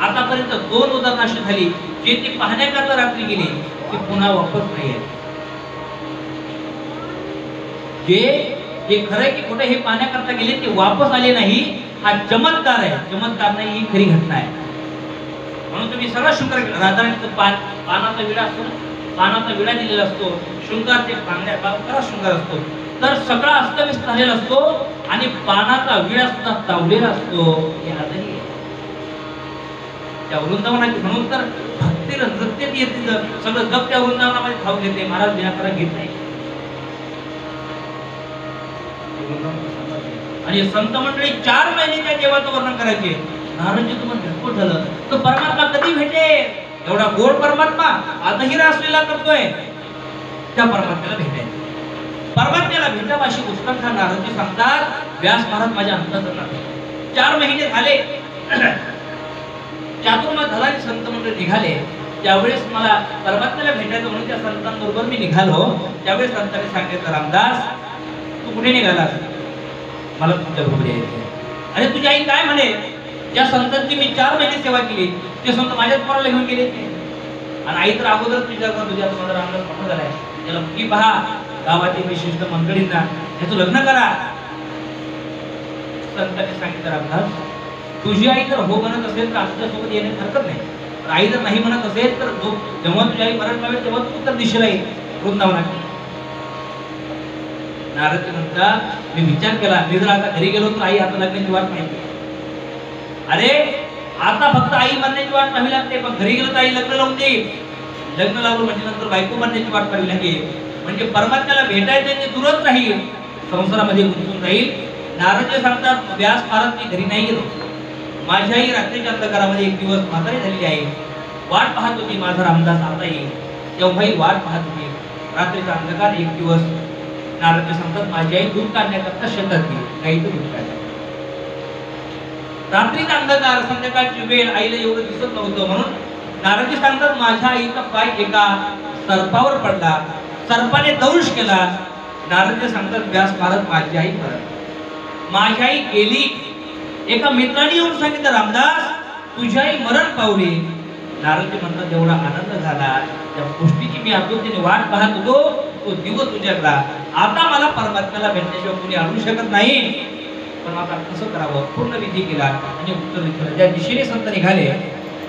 आतापर्यंत 2 उदाहरणं अशी झाली जे ती पाहण्याकरता रात्री गेली ती पुन्हा वापस नाही आहे. जे खरं की कुठे हे पाहण्याकरता गेले ते वापस आले नाही, हा चमत्कार आहे. चमत्कार नाही, ही खरी घटना आहे. म्हणून तुम्ही सगळा शृंगार राधाराणीचं पानाचा विडा असतो, पानाचा विडा दिलेला असतो, शृंगार ते पाण्याचा शृंगार असतो, तर सगळा अस्तव्यस्त झालेला असतो आणि पानाचा विडा सुद्धा चावलेला असतो. हे आजही आहे त्या वृंदावनाची. म्हणून तर भक्ती नृत्य येते, सगळं जप त्या वृंदावनामध्ये खाऊ घेते. महाराज विनाकारा घेत नाही. आणि संत मंडळी 4 महिने त्या देवाचं वर्णन करायचे. नारदजी तुम्हाला घटस्फोट झालं, तो परमात्मा कधी भेटेल? एवढा गोड परमात्मा आजही रासलीला करतोय. त्या परमात्म्याला भेटायचं, परमात्म्याला भेटावं अशी उत्कंठा नारदजी सांगतात. व्यास महाराज माझ्या अंतःकरणात 4 महिने झाले, चातुर्मास झाला आणि संत मंडळी निघाले. त्यावेळेस मला परमात्म्याला भेटायचं म्हणून त्या संतांबरोबर मी निघालो. त्यावेळेस संतांनी सांगितलं रामदास तू कुठे निघालास? मला तुमच्या बरोबर यायचं. अरे तुझी आई काय म्हणे? ज्या संतांची मी 4 महिने सेवा केली ते संत माझ्याच पोराला घेऊन गेले. आणि आई तर अगोदर तुझ्या तुम्हाला रामदास मोठा झालाय, त्याला मुलगी पहा, गावातील विशिष्ट मंडळींना त्याचं लग्न करा. संतांनी सांगितलं रामदास तुझी आई जर हो म्हणत असेल तर आमच्यासोबत येण्यास हरकत नाही. आई जर नाही म्हणत असेल तर जेव्हा तुझी आई मरण पावेल तेव्हा तू उत्तर दिशेला येईल वृंदावनात. नारद म्हणतात मी विचार केला, मी जर आता घरी गेलो तर आई आता लग्नाची वाट नाही. अरे आता फक्त आई मरण्याची वाट पाहावी लागते, पण घरी गेलो तर आई लग्न लावून देईल. लग्न लावलं म्हणजे नंतर बायको मरण्याची वाट पाहावी लागेल. म्हणजे परमात्म्याला भेटायचं ते दूरच राहील, संसारामध्ये गुंतून राहील. नारद सांगतात व्यास महाराज मी घरी नाही गेलो. माझी आई रात्रीच्या अंधकारामध्ये एक दिवस म्हातारी झालेली आहे, वाट पाहत होती माझा रामदास आता येईल. तेव्हाही वाट पाहत होती. रात्रीचा अंधकार एक दिवस नारद सांगतात माझी आई दूध काढण्याकरता शेतात गेली, गाईचं दूध काढण्याकरता. रात्रीचा अंधकार, संध्याकाळची वेळ, आईला एवढं दिसत नव्हतं. म्हणून नारद सांगतात माझ्या आईचा पाय एका सर्पावर पडला, सर्पाने दंश केला. नारद सांगतात व्यास महाराज माझी आई मरण, माझी आई गेली. एका मित्राने येऊन सांगितलं रामदास तुझी आई मरण पावली. नारद म्हणतात एवढा आनंद झाला, त्या गोष्टीची मी आतुरतेने वाट पाहत होतो तो दिवस उजाडला. आता मला परमात्म्याला भेटण्याशिवाय कोणी आणू शकत नाही. पण आता कसं करावं? पूर्ण विधी केला आणि उत्तर दिलं. ज्या दिशेने संत निघाले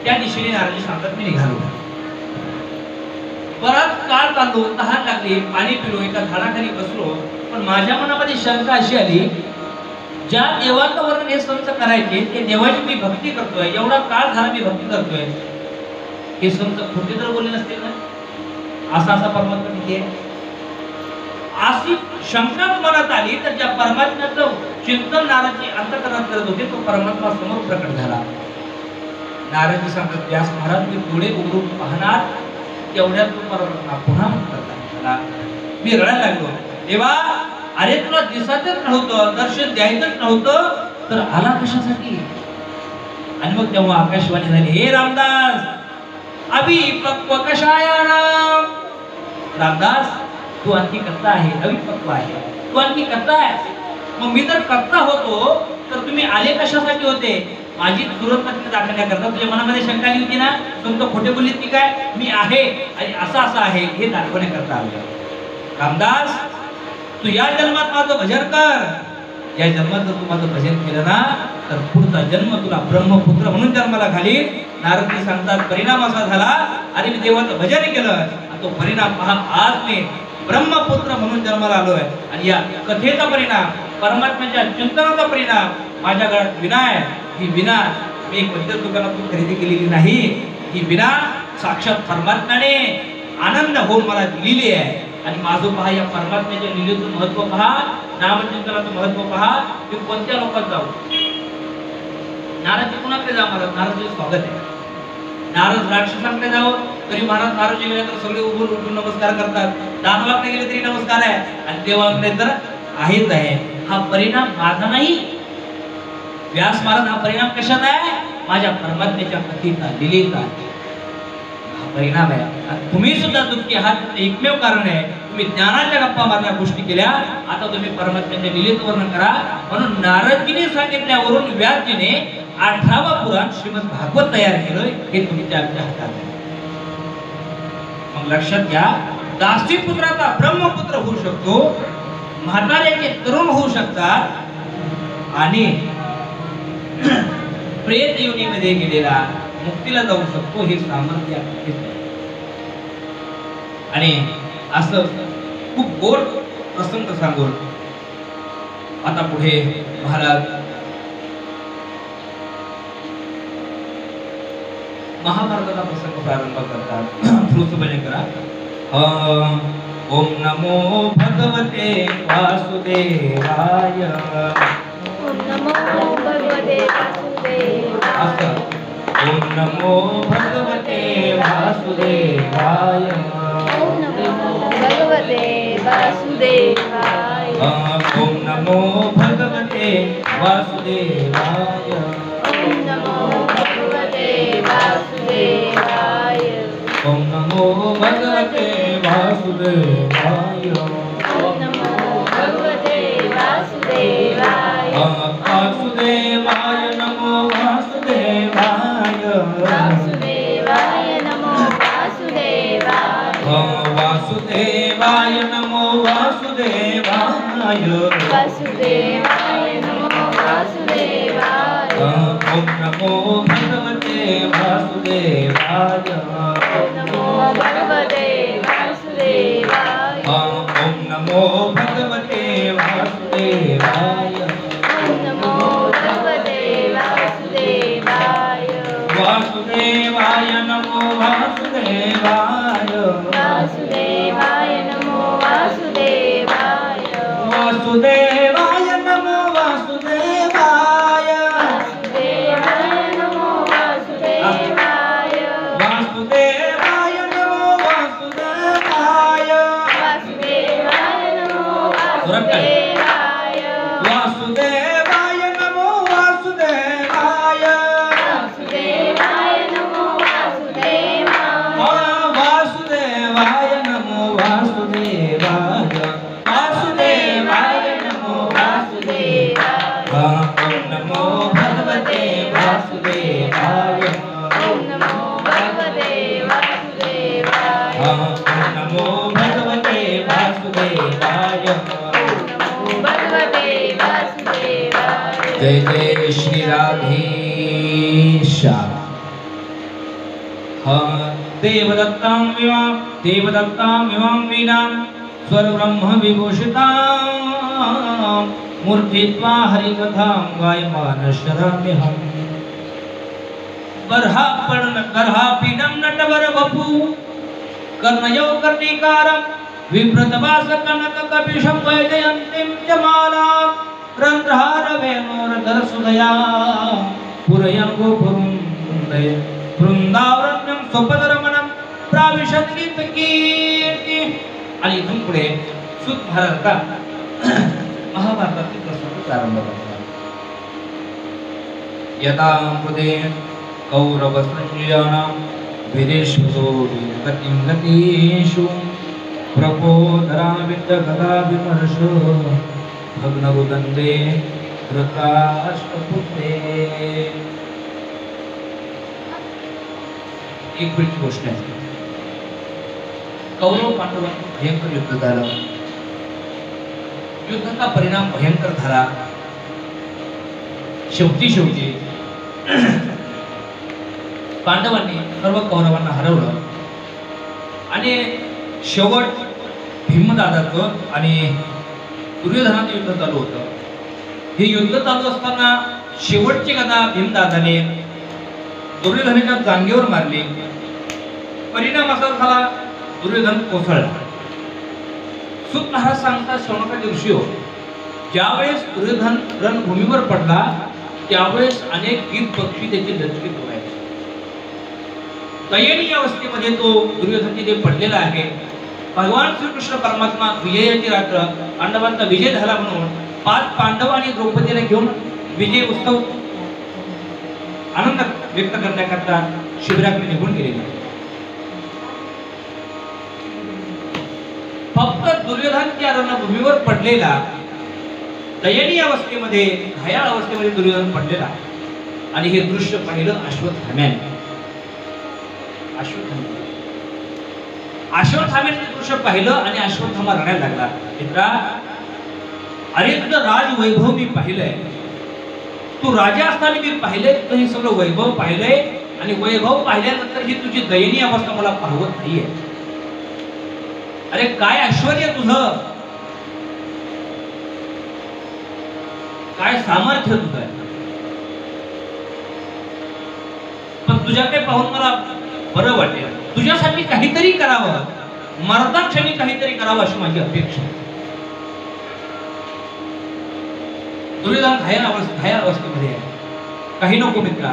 त्या दिशेने नारदजी सांगतात मी निघालो. बराच काळ चाललो, तहान लागली, पाणी पिलो, एका झाडाखाली बसलो. पण माझ्या मनामध्ये शंका अशी आली, ज्या देवाचं वर्णन हे संत करायचे ते देवाची मी भक्ती करतोय, एवढा काळ झाला मी भक्ती करतोय, हे संत खोटे तर बोलले नसतील ना? असा परमात्मा किती आहे? अशी शंका मनात आली. तर ज्या परमात्म्याचं चिंतन नारदजी अंतःकरणात करत होते तो परमात्मा समोर प्रकट झाला. नारदजी सांगतात व्यास महाराज मी डोळे उघडून पाहणार तेवढ्यात तो परमात्मा पुन्हा म्हणतात मी रडायला लागलो. देवा अरे तुला दिसायचंच नव्हतं, दर्शन द्यायचंच नव्हतं, तर आला कशासाठी? आणि मग तेव्हा आकाशवाणी झाली, हे रामदास अभिपक्व कशायाणाम. रामदास तू आणखी कच्चा आहे, अभिपक्व आहे, तू आणखी कच्चा आहे. मग मी जर कच्चा होतो तर तुम्ही आले कशासाठी होते? माझी सुरत दाखवण्याकरता. तुझ्या मनामध्ये शंका आली होती ना, तुमचं खोटे बोललीत की काय? मी आहे आणि असं आहे हे दाखवण्याकरता आलो. रामदास तू या जन्मात माझं भजन कर. या जन्मात जर तू माझं भजन केलं ना तर पुढचा जन्म तुला ब्रह्मपुत्र म्हणून जन्माला घालील. नारदजी सांगतात परिणाम असा झाला, अरे मी देवाचं भजन केलं आणि तो परिणाम पहा आज मी ब्रह्मपुत्र म्हणून जन्माला आलोय. आणि या कथेचा परिणाम, परमात्म्याच्या चिंतनाचा परिणाम माझ्या घरात विना आहे. ही विना मी एक वैद्य दुकानातून खरेदी केलेली नाही. ही विना साक्षात परमात्म्याने आनंद होऊन मला दिलेली आहे. आणि माझं पहा या परमात्म्याच्या लीलेचं महत्व पहा, नामचिंतनाचं महत्व पहा. मी कोणत्या लोकात जाऊ? नारदजी कुणाकडे जा महाराज? नारदजीचं स्वागत आहे. नारद राक्षसांकडे जावं तरी महाराज नारदजी गेले तर सगळे उठून नमस्कार करतात. दानवाकडे गेले तरी नमस्कार आहे आणि देवाकडे तर आहेच आहे. हा परिणाम माझा नाही. व्यास महाराज हा परिणाम कशाचा आहे? माझ्या परमात्म्याच्या कथेचा, लीलेचा हा परिणाम आहे. आणि तुम्ही सुद्धा दुःखी आहात, एकमेव कारण आहे तुम्ही ज्ञानाच्या गप्पा मारल्या गोष्टी केल्या. आता तुम्ही परमात्म्याच्या लीलेचं वर्णन करा. म्हणून नारदजीने सांगितल्यावरून व्यासजीने 18वा पुराण श्रीमद भागवत तयार केलं. हे तुमच्या हातात आहे. मग लक्षात घ्या, दासी पुत्राचा ब्रह्मपुत्र होऊ शकतो, म्हाताऱ्याचे तरुण होऊ शकतात आणि प्रेत योनीमध्ये गेलेला मुक्तीला जाऊ शकतो. हे सामर्थ्य आहे. आणि असं खूप गोड प्रसंग सांगून आता पुढे महाराज महाभारताचा प्रसंग प्रारंभ करतात. फ्लूचं भजन करा. ओम नमो भगवते वासुदेवाय. ओम नमो भगवते वासुदेवाय. ओम नमो भगवते वासुदेवाय. ओम नमो भगवते वासुदेवाय. ओम नमो भगवते वासुदेवाय. ओम नमो भगवते वासुदेवाय. ओम नमो भगवते वासुदेवाय. ओम नमो भगवते वासुदेवाय. वासुदेवाय नमो वासुदेवाय. वासुदेवाय नमो वासुदेवाय. वासुदेवाय नमो वासुदेवाय. वासुदेवाय नमो वासुदेवाय. ओम नमो भगवते वासुदेवाय. ओम नमो भगवते वासुदेवाय. ओम नमो भगवते वासुदेवाय. ओम नमो भगवते वासुदेवाय. वासुदेवाय नमो वासुदेवाय. वासुदेवाय नमो वासुदेवाय. वासुदेवाय नमो वासुदेवाय. वासुदेवाय नमो वासुदेवाय. वासुदेवाय नमो वासुदेवाय. वासुदेवाय नमो वासुदेवाय. वासुदेवाय नमो वासुदेवाय. वासुदेवाय नमो वासुदेवाय. वासुदेवाय नमो वासुदेवाय. वासुदेवाय नमो वासुदेवाय. ओम नमो भगवते वासुदेवाय. ओम नमो भगवते वासुदेवाय. ओम जय जय श्री राधेश्याम। देवदत्तां विवां वीणां स्वरब्रह्म विभूषितां मूर्तित्वा हरिकथां गायमानश्चराम्यहम्। गर्हापीडं नटवर वपु कर्णयो कर्णिकारं विभ्रतवासकनककपिशं वैजयन्तीं च मालां रन्ध्रहारवेणोरधरसुधया पुरयन् गोपुरुन्दय वृंदावरण्यं स्वपदरमणं प्राविशत् गीतकीर्ती। आणि इथून पुढे सूत महाराज महाभारतातील प्रसंग प्रारंभ करतात। यदा मृदे कौरवसंजयानां वीरेषु गतिं गतीषु प्रपोधराविद्यगदा विमर्श भग्नरुदन्ते धृतराष्ट्रपुत्रे। एक वेळची गोष्ट आहे। कौरव पांडवांचं भयंकर युद्ध झालं। युद्धाचा परिणाम भयंकर झाला। शेवटी पांडवांनी सर्व कौरवांना हरवलं आणि शेवट भीमदादाचं आणि दुर्योधनाचं युद्ध चालू होतं। हे युद्ध चालू असताना शेवटची गदा भीमदादाने दुर्योधनाच्या जांघेवर मारली। परिणाम असा झाला दुर्योधन कोसळला। सूत महाराज सांगतात शौनकादी ऋषी हो, ज्यावेळेस दुर्योधन रणभूमीवर पडला त्यावेळेस अनेक गीत पक्षी त्याचे लचकीत उडायचे। दयनीय अवस्थेमध्ये तो दुर्योधन तिथे पडलेला आहे। भगवान श्रीकृष्ण परमात्मा विजयाची रात्र पांडवांचा विजय झाला म्हणून 5 पांडव आणि द्रौपदीला घेऊन विजय उत्सव आनंद व्यक्त करण्याकरता शिबिराकडे निघून गेलेले। फक्त दुर्योधन त्या रणभूमीवर पडलेला दयनीय अवस्थेमध्ये घायाळ अवस्थेमध्ये दुर्योधन पडलेला आणि हे दृश्य पाहिलं अश्वत्थाम्याने। अश्वत्थाम्याने दृश्य पाहिलं आणि अश्वत्थामा रडायला लागला। मित्रा, अरे तुझं राजवैभव मी पाहिलंय, तू राजा असताना मी पाहिलंय, तुझं हे सगळं वैभव पाहिलंय आणि वैभव पाहिल्यानंतर ही तुझी दयनीय अवस्था मला पाहवत नाहीये। अरे काय ऐश्वर्य तुझं, काय सामर्थ्य तुझं, पण तुझ्याकडे पाहून मला बरं वाटेल। तुझ्यासाठी काहीतरी करावं, मरणाक्षणी काहीतरी करावं अशी माझी अपेक्षा। दुर्योधन घायल अवस्थेमध्ये आहे, काही नको मित्रा।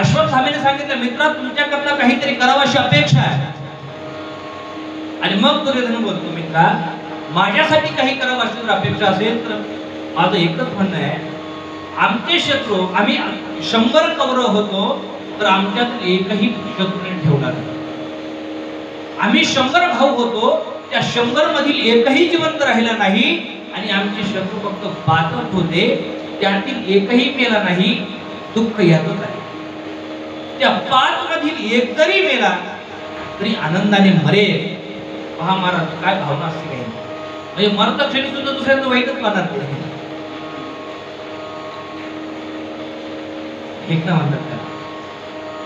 अश्वत्थाम्याने सांगितलं मित्रा तुमच्याकडनं काहीतरी करावं अशी अपेक्षा आहे। आणि मग दुर्योधन बोलतो मित्रा माझ्यासाठी काही करावं अशी जर अपेक्षा असेल तर माझं एकच म्हणणं आहे, आमचे शत्रू आम्ही 100 कौरव होतो तर आमच्यात एकही शत्रूने ठेवला नाही। आम्ही 100 भाऊ होतो, त्या 100 मधील एकही जिवंत राहिला नाही आणि आमचे शत्रू फक्त 5 होते, त्यातील एकही मेला नाही। दुःख यातच आहे, त्या 5 मधील एक जरी मेला तरी आनंदाने मरेल। पहा महाराज काय भावना असते काही, म्हणजे मरणाक्षणी सुद्धा दुसऱ्यांचं वाईटच मानत नाही। एक ना म्हणतात त्याला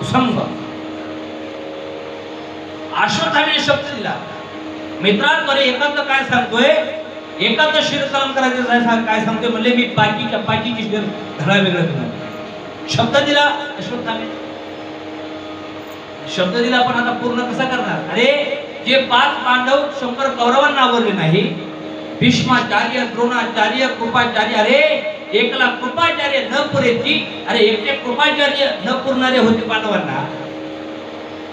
संग। अश्वत्थाम्याने शब्द दिला मित्रांकडे एकांत काय सांगतोय, एकांत शिरसलाम करायचं काय सांगतोय म्हणले मी पाचीची शिर धडा वेगळं करणार। शब्द दिला अश्वत्थाम्याने, शब्द दिला पण आता पूर्ण कसा करणार। अरे जे 5 पांडव 100 कौरवांना आवरले नाही, भीष्माचार्य द्रोणाचार्य कृपाचार्य, अरे एकला कृपाचार्य न पुरेची, अरे एकटे कृपाचार्य न पुरणारे होते पांडवांना।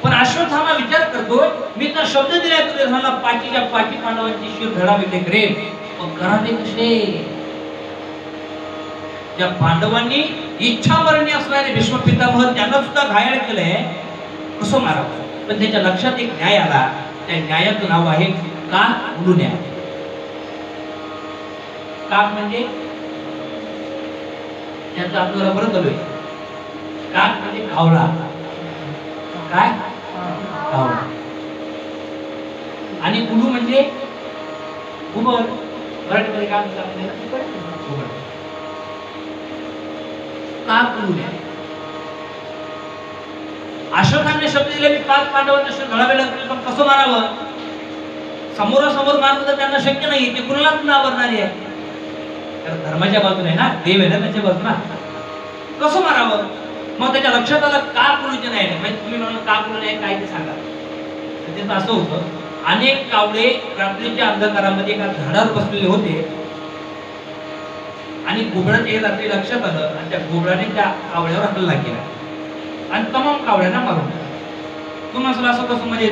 पण अश्वत्थामा विचार करतो मी तर शब्द दिलाय दुर्योधनाला पाचीच्या 5 पांडवांची शिर धडा वेगळे करेल, पण करावे कसे। त्या पांडवांनी इच्छामरणी असणारे भीष्म पितामह त्यांना सुद्धा घायल केलंय, कसं मारावं। पण त्याच्या लक्षात एक न्याय आला, त्या न्यायाचं नाव आहे काक उलू न्याय। काक म्हणजे त्याचा आपल्याला बरं चालू आहे। काक म्हणजे कावळा, काय कावळा, आणि उलू म्हणजे उबर। मराठीमध्ये काय म्हणतात आपल्याला? घुबड. का करू नये? अशोकाने शब्द दिले की 5 पांडवांना लढावे लागले, पण कसं मारावं? समोरासमोर मारणं तर त्यांना शक्य नाही, ते कुणालाच नावरणारी आहे. कारण धर्माच्या बाजूने आहे ना, देव आहे ना त्याच्या बाजूला. कसं मारावं? मग त्याच्या लक्षात आलं का कुणाचे नाही. म्हणजे तुम्ही म्हणून का कुणा नाही काय ते सांगा. त्याचं असं होतं, अनेक कावळे रात्रीच्या अंधकारामध्ये एका झाडावर बसलेले होते आणि घुबडाच्या हे रात्री लक्षात आलं आणि त्या घुबडाने त्या कावळ्यावर हल्ला केला आणि तमाम कावळ्यांना मारून टाकलं. तुम्हाला असं कसं म्हणजे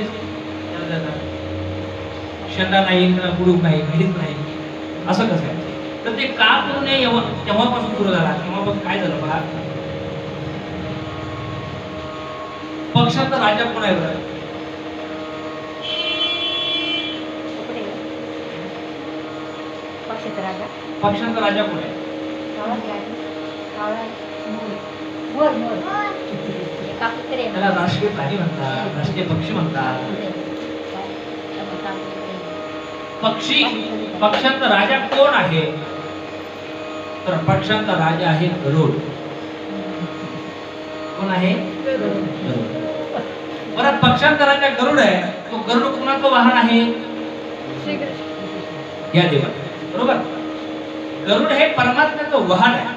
शेंडा नाही, बुडूक नाही, काहीच नाही, असं कसं आहे? तर ते का करू नये तेव्हापासून सुरू झाला. तेव्हापासून काय झालं बघा, पक्षाचा राजा कोण आहे बरं? पक्षाचा राजा कोण आहे? त्याला राष्ट्रीय प्राणी म्हणतात, राष्ट्रीय पक्षी म्हणतात. पक्षाचा राजा कोण आहे? तर पक्षाचा राजा आहे गरुड. कोण आहे? गरुड. बरं, पक्षाचा राजा गरुड आहे. तो गरुड कोणाचं वाहन आहे? या देवा, बरोबर. गरुड हे परमात्म्याचं वाहन आहे.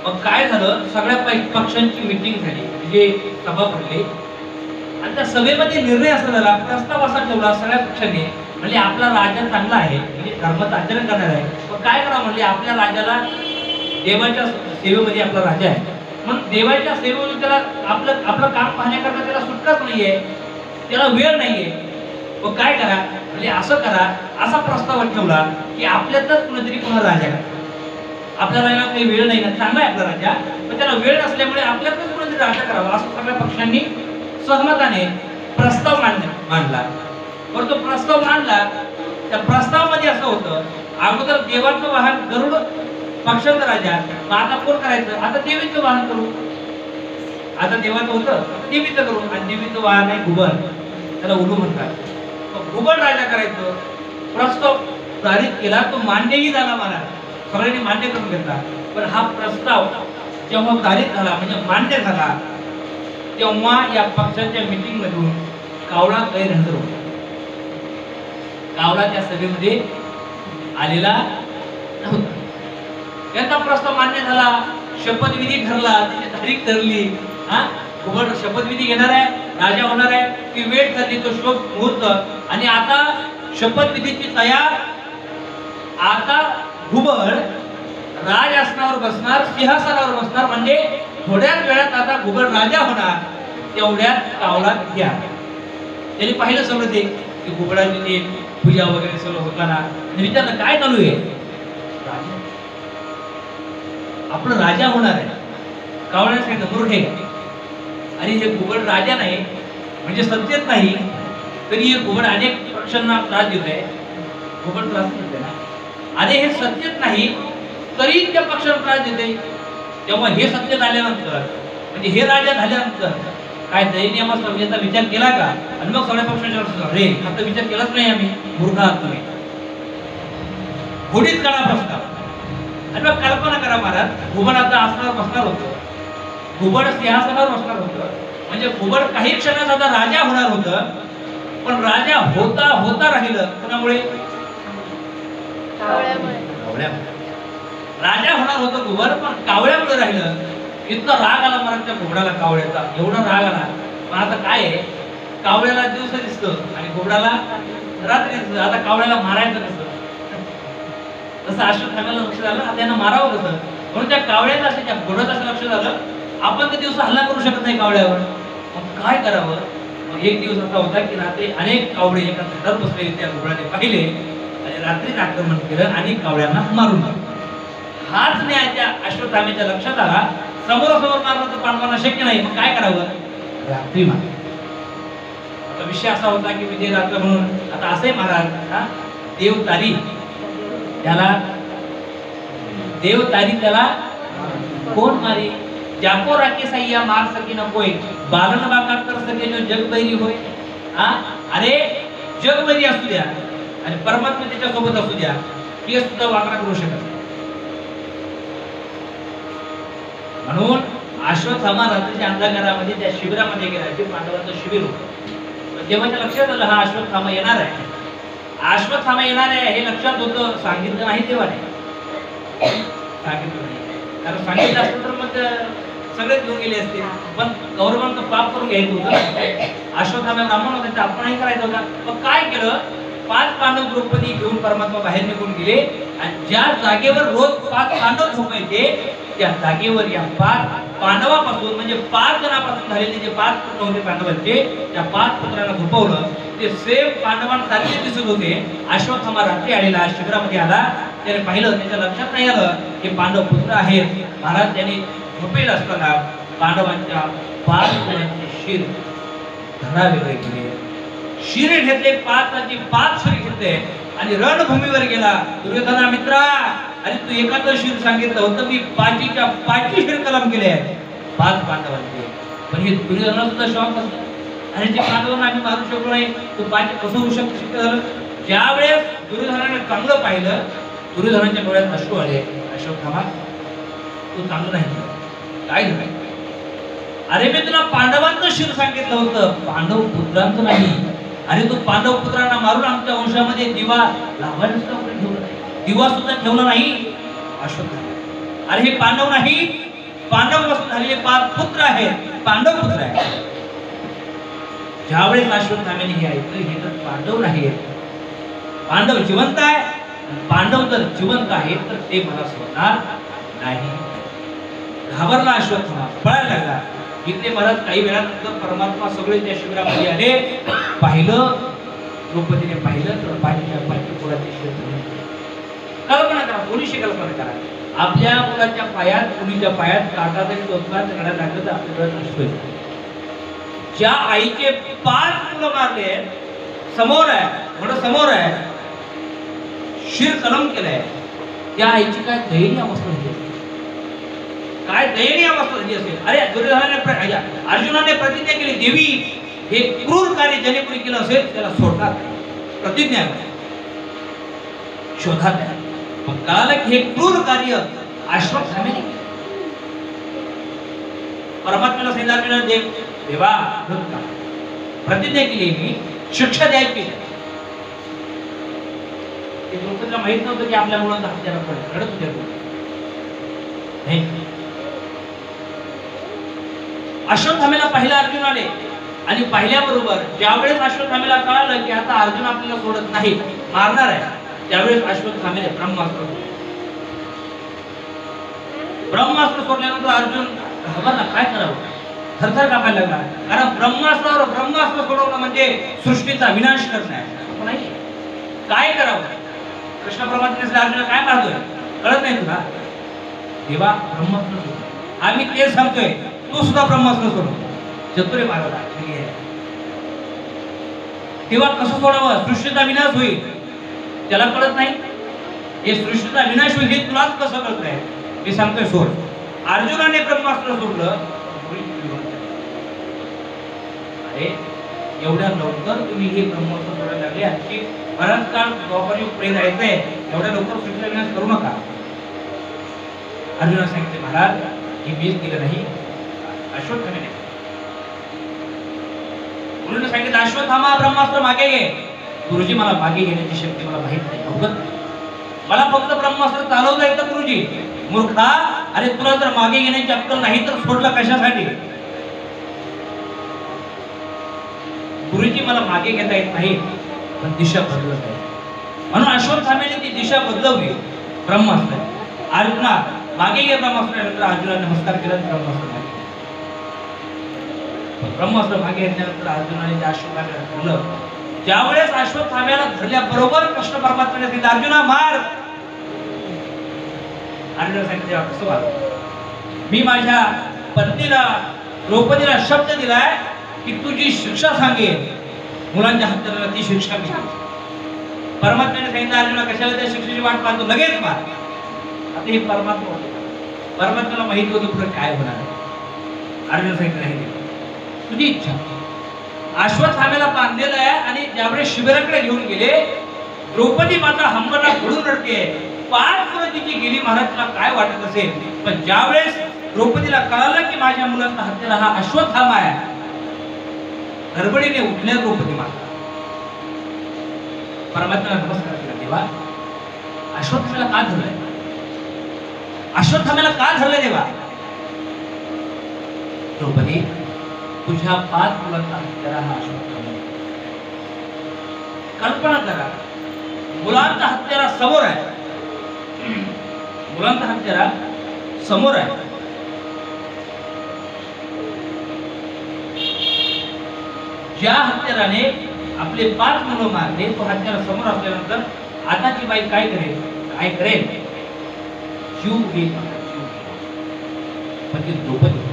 मग काय झालं, सगळ्या पक्षांची मीटिंग झाली, म्हणजे सभा भरली आणि त्या सभेमध्ये निर्णय असा झाला, प्रस्ताव असा ठेवला सगळ्या पक्षांनी, म्हणजे आपला राजा चांगला आहे, म्हणजे धर्माचं आचरण करणार आहे. मग काय करा म्हणजे आपल्या राजाला देवाच्या सेवेमध्ये आपला राजा आहे, मग देवाच्या सेवेमध्ये त्याला आपलं काम पाहण्याकरता त्याला सुटकाच नाहीये, त्याला वेळ नाहीये. मग काय करा म्हणजे असं करा, असा प्रस्ताव ठेवला की आपल्यातच कुणीतरी पुन्हा राजा करा. आपल्या राजाला काही वेळ नाही ना, चांगला आहे आपला राजा, पण त्याला वेळ नसल्यामुळे आपल्यातच कुणीतरी राजा करावा, असं सगळ्या पक्षांनी सहमताने प्रस्ताव मांडला. पण तो प्रस्ताव मांडला, त्या प्रस्तावामध्ये असं होतं, अगोदर देवाचं वाहन गरुड, पक्षाचा राजा, मग आता कोण करायचं? आता देवीचं वाहन करू. आता देवाचं होतं, आता देवीचं करू. आणि देवीचं वाहन आहे घुबड, त्याला उलू म्हणतात. घुबड राजा करायचं प्रस्ताव जाहीर केला, तो मान्यही झाला, मला सगळ्यांनी मान्य करून घेतला. पण हा प्रस्ताव जेव्हा जाहीर झाला, म्हणजे मान्य झाला, तेव्हा या पक्षाच्या मीटिंग मधून कावळा गैरहजर होता. कावळा त्या सभेमध्ये आलेला नव्हता. याचा प्रस्ताव मान्य झाला, शपथविधी ठरला, त्याची तारीख ठरली. घुबड शपथविधी घेणार आहे, राजा होणार आहे, ती वेळ ठरली, तो शुभ मुहूर्त. आणि आता शपथविधीची तयार. आता घुबड राज आसनावर बसणार, सिंहासनावर बसणार, म्हणजे थोड्याच वेळात आता घुबड राजा होणार. तेवढ्यात कावळा तिथे आला. त्यांनी पाहिलं सगळं ते की घुबडाची ते पूजा वगैरे सगळं होताना, विचारलं काय चालू आहे? आपण राजा होणार आहे. कावळ्याने सांगितलं, मूर्खे, आणि हे घुबड राजा नाही म्हणजे सत्तेत नाही, तरी हे घुबड अनेक पक्षांना त्रास देत आहे. घुबड त्रास देते ना, आणि हे सत्तेत नाही तरी त्या पक्षाला त्रास देते. तेव्हा हे सत्तेत आल्यानंतर, म्हणजे हे राजा झाल्यानंतर काय दैनियम संहितेचा विचार केला का? आणि मग सगळ्या पक्षांच्या रे आता विचार केलाच नाही आम्ही, मूर्ख आहात तुम्ही. घोडीत काढा प्रस्ताव. आणि मग कल्पना करा महाराज, घुबड आता आसनावर बसणार होतं, घुबड सिंहासनावर बसणार होतं, म्हणजे घुबड काही क्षणात आता राजा होणार होतं. पण राजा होता होता राहिलं कोणामुळे? कावळ्यामुळे. राजा होणार होतं घुबड, पण कावळ्यामुळे राहिलं. इतका राग आला मला त्या घुबडाला, कावळ्याचा एवढा राग आला. पण आता काय आहे, कावळ्याला दिवस दिसतं आणि घुबडाला रात्री दिसतं. आता कावळ्याला मारायचं कसं? तसं अश्वत्थाम्याला लक्ष झालं, आता त्यांना मारावं कसं? म्हणून त्या कावळ्याला असं, त्या घोड्याचं असं लक्ष झालं, आपण तर दिवस हल्ला करू शकत नाही कावळ्यावर, मग काय करावं? मग एक दिवस असा होता की रात्री अनेक कावळे एका झाडावर बसलेले त्या घोड्याने पाहिले आणि रात्रीच आक्रमण केलं आणि कावळ्यांना मारून टाकलं. हाच न्याय त्या अश्वत्थाम्याच्या लक्षात आला. समोरासमोर मारणं तर पांडवांना शक्य नाही, मग काय करावं? रात्री मार. आता विषय असा होता की विजय रात्र म्हणून आता असंही महाराज, देव तारी त्याला कोण मारी? जाको राखे सैया मार सके न कोई, बालन बाका कर सके जो जगबैरी होय. अरे जगबैरी असू द्या आणि परमात्मा त्याच्या सोबत असू द्या, केस सुद्धा वाकडा करू शकत नाही. म्हणून अश्वत्थामा रात्रीच्या अंधकारामध्ये त्या शिबिरामध्ये गेला. ते पांडवांचं शिबिर होतं. तेव्हा त्या लक्षात आलं हा अश्वत्थामा येणार आहे. अश्वत्थामा येणार आहे हे लक्षात होतं. सांगितलं नाही तेव्हा नाही सांगितलं नाही. कारण सांगितलं असतं तर मग सगळेच घेऊन गेले असते. पण कौरवांचं पाप करून घ्यायचं होतं. अश्वत्थामा ब्राह्मण होते तर आपणही करायचं होता. मग काय केलं? 5 पांडव द्रौपदी घेऊन परमात्मा बाहेर निघून गेले आणि ज्या जागेवर रोज 5 पांडव झोपायचे त्या जागेवर या 5 पांडवापासून म्हणजे 5 जणांपासून झालेले जे 5 पुत्र होते पांडवांचे त्या 5 पुत्रांना झोपवलं. ते सेम पांडवांसारखे दिसत होते. अश्वत्थामा रात्री आलेला शिबिरामध्ये आला. त्याने पाहिलं. त्याच्या लक्षात नाही आलं हे पांडव पुत्र आहेत. महाराज त्यांनी झोपेल असताना पांडवांच्या 5 मुलांचे शिर धडा वेगळे केले. शिरे घेतले 5 शिर घेतले आणि रणभूमीवर गेला. दुर्योधना मित्रा अरे तू एकाच शिर सांगितलं होतं मी 5 शिर कलम केले 5 पांडवांचे. पण हे दुर्योधना सुद्धा शॉक असतो. आणि जे पांडवांना आम्ही मारू शकलो नाही तू 5 कसं होऊ शक्य झालं. ज्यावेळेस दुर्योधनाने चांगलं पाहिलं दुर्योधनाच्या डोळ्यात अश्रू आले. अश्वत्थामा तू चांगलं नाही काय झालं? अरे मी तुला पांडवांचं शिर सांगितलं होतं पांडव पुत्रांचं नाही. अरे तू पांडव पुत्रांना मारून आमच्या वंशामध्ये दिवा लावायला सुद्धा ठेवला नाही. दिवा सुद्धा ठेवला नाही. अश्वत्थामा अरे हे पांडव नाही पांडव पासून झालेले 5 पुत्र आहेत. पांडव पुत्र आहेत. ज्यावेळेस अश्वत्थाम्याने हे ऐकलं हे तर पांडव नाही पांडव जिवंत आहे. पांडव जर जिवंत आहे तर ते मला सोडणार नाही. घाबरला अश्वत्थामा पळायला लागला. इथे महाराज काही वेळानंतर परमात्मा सगळे त्या शिबिरामध्ये आले. पाहिलं द्रौपदीने पाहिलं तर पाठीच्या पोराचे शिर. कल्पना करा थोडीशी कल्पना करा. आपल्या मुलाच्या पायात मुलीच्या पायात काटा तरी टोचला तर लागलं तर आपल्याला नसतोय. ज्या आईचे 5 मुलं मारले समोर आहे थोडं समोर आहे शिर कलम केलंय त्या आईची काय दयनीय अवस्था झाली असेल. काय दयनीय अवस्था झाली असेल. अरे दुर्योधनाने अर्जुनाने प्रतिज्ञा केली देवी हे क्रूर कार्य ज्याने कोणी केलं असेल त्याला सोडणार प्रतिज्ञा शोधात आहे. मग कळालं की हे क्रूर कार्य अश्वत्थाम्याने केलं. परमात्म्याला सांगितलं देवा प्रतिज्ञा केली मी शिक्षा द्यायची. द्रौपदीला माहित नव्हतं की आपल्या मुलांचा हत्यारा पडेल. रडत होत्या नाही. अश्वत्थाम्याला पाहिलं अर्जुनाने आणि पाहिल्याबरोबर ज्यावेळेस अश्वत्थाम्याला कळालं की आता अर्जुन आपल्याला सोडत नाही मारणार आहे त्यावेळेस अश्वत्थाम्याने ब्रह्मास्त्र सोडल्यानंतर अर्जुन घाबरला. काय करावं थरथर कापायला लागला. कारण ब्रह्मास्त्र सोडवणं म्हणजे सृष्टीचा विनाश करणं आहे. काय करावं कृष्ण परमात्म्याने अर्जुन काय मारतोय कळत नाही तुला. देवा ब्रह्मास्त्र सोड. आम्ही तेच सांगतोय तू सुद्धा ब्रह्मास्त्र सोडव. चतुरे मारला तेव्हा कसं सोडावं सृष्टीचा विनाश होईल त्याला कळत नाही. हे सृष्टीचा विनाश होईल हे तुलाच कसं कळत आहे. मी सांगतोय सोड. अर्जुनाने ब्रह्मास्त्र सोडलं. अरे एवढ्या लवकर तुम्ही हे ब्रह्मास्त्र सोडायला लागले. आणखी बराच काळ द्वापरयुग प्रेम राहायचंय. एवढ्या लवकर सृष्टीचा विनाश करू नका. अर्जुना सांगितले महाराज हे मीच केलं नाही अश्वत्थाम्याने. म्हणून सांगितलं अश्वत्थामा ब्रह्मास्त्र मागे घे. गुरुजी मला मागे घेण्याची शक्ती मला माहित नाही. अवगत मला फक्त ब्रह्मास्त्र चालवता येतं गुरुजी. मूर्खा अरे तुला जर मागे घेण्याची अक्कल नाही तर सोडलं कशासाठी. गुरुजी मला मागे घेता येत नाही पण दिशा बदलत आहे. म्हणून अश्वत्थाम्याने ती दिशा बदलवली ब्रह्मास्त्र. अर्जुना मागे घे ब्रह्मास्त्रानंतर अर्जुनाने नमस्कार केला. ब्रह्मास्त्र मागे घेतल्यानंतर अर्जुनाने त्या अश्वत्थाम्याला धरलं. ज्यावेळेस अश्वत्थाम्याला धरल्याबरोबर कृष्ण परमात्म्याने सांगितलं अर्जुना मार. अर्जुना सांगितलं कसं मार. मी माझ्या पत्नीला द्रौपदीला शब्द दिलाय की तुझी शिक्षा सांगेल मुलांच्या हत्याराला ती शिक्षा मी. परमात्म्याने सांगितलं अर्जुना कशाला त्या शिक्षेची वाट पाहतो लगेच मार. आता हे परमात्मा होते. परमात्म्याला माहिती होतं पुढे काय होणार. अर्जुन सांगितलं नाही तुझी इच्छा. अश्वत्थाम्याला बांधलेलं आहे आणि ज्यावेळेस शिबिराकडे घेऊन गेले द्रौपदी माता हंबरला पडून रडते. 5 मुलं तिची गेली. महाराजला काय वाटत असेल, पण ज्यावेळेस द्रौपदीला कळालं की माझ्या मुलाचा हत्यारा हा अश्वत्थामा आहे, गडबडीने उठल्या द्रौपदी माता. परमात्म्याला नमस्कार केला. देवा, अश्वत्थाम्याला का धरलंय? अश्वत्थाम्याला का धरलंय देवा? द्रौपदी, तुझ्या 5 मुलांचा हत्यारा हा अश्वत्थामा. कल्पना करा, मुलांचा हत्यारा समोर आहे, मुलांचा हत्यारा समोर आहे. ज्या हत्याराने आपले 5 मुलं मारले, तो हत्यारा समोर असल्यानंतर आताची बाई काय करेल? काय करेल? जीव घेईल. पण ती द्रौपदी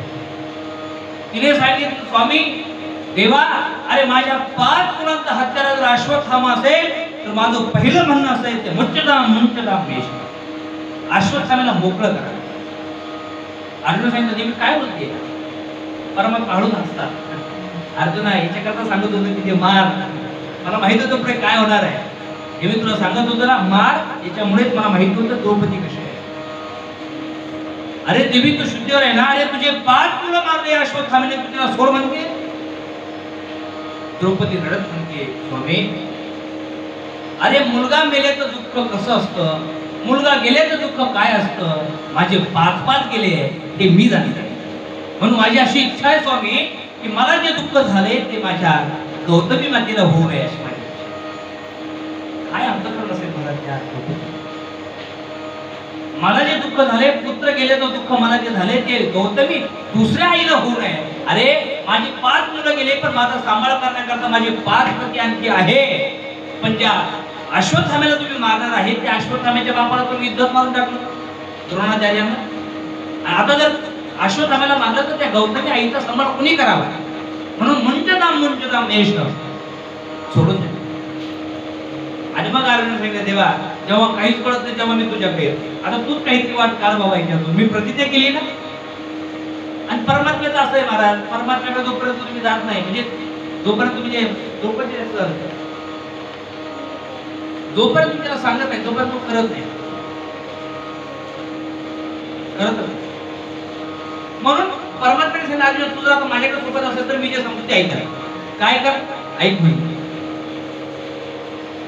तिने सांगितलं, स्वामी देवा, अरे माझ्या 5 मुलांचा हत्यारा जर अश्वत्थामा असेल तर माझं पहिलं म्हणणं असेल ते मुच्यताम मेष. अश्वत्थाम्याला मोकळं करा. अर्जुन सांगितलं, मी काय बोलते? परमात्मा हळूच हसतात. अर्जुना, याच्याकरता सांगत होतो की ते मार, मला माहित होतं पुढे काय होणार आहे. हे मी तुला सांगत होतो ना, मार. याच्यामुळेच मला माहित होतं द्रौपदी कशी आहे. अरे देवी, तू शुद्धीवर आहे ना? अरे तुझे 5 मुलं मारले अश्वत्थाम्याने, तू तिला सोड म्हणते? द्रौपदी रडत म्हणते, स्वामी, अरे मुलगा मेल्याचं दुःख कसं असतं, मुलगा गेल्याचं दुःख काय असतं, माझे 5 गेले ते मी जाणते. म्हणून माझी अशी इच्छा आहे स्वामी की मला जे दुःख झाले ते माझ्या गौतमी मातेला होऊ नये अशी माझी इच्छा. काय अंतःकरण असेल त्या द्रौपदी? मला जे दुःख झाले, पुत्र गेल्याचं दुःख मला जे झाले ते गौतमी दुसऱ्या आईला होऊ नये. अरे माझी 5 मुलं गेले, पण माझा सांभाळ करण्याकरता माझे 5 पती आणखी आहे. पण ज्या अश्वत्थाम्याला तुम्ही मारणार आहे, त्या अश्वत्थाम्याच्या बापाला तुम्ही युद्धात मारून टाकलं द्रोणाचार्यांना. आता जर अश्वत्थाम्याला मारलं तर त्या गौतमी आईचा सांभाळ कुणी करावा? म्हणून मुंचदाम मेष सोडून दे. आणि मग अर्जुन सांगितलं, देवा, जेव्हा काहीच कळत नाही तेव्हा मी तुझ्याकडे येतो. आता तूच काहीतरी वाट काढ बाबा याच्यातून. मी प्रतिज्ञा केली ना. आणि परमात्म्याचं असं आहे महाराज, परमात्म्याकडे जोपर्यंत तुम्ही जात नाही, म्हणजे जोपर्यंत तुम्ही जोपर्यंत तुम्ही त्याला सांगत नाही तोपर्यंत तो करत नाही, करत नाही. म्हणून परमात्म्याने सांगितलं, अर्जुन, तुझं आता माझ्याकडे सोबत असेल तर मी जे सांगतो ते ऐक. काय कर? ऐक म्हणजे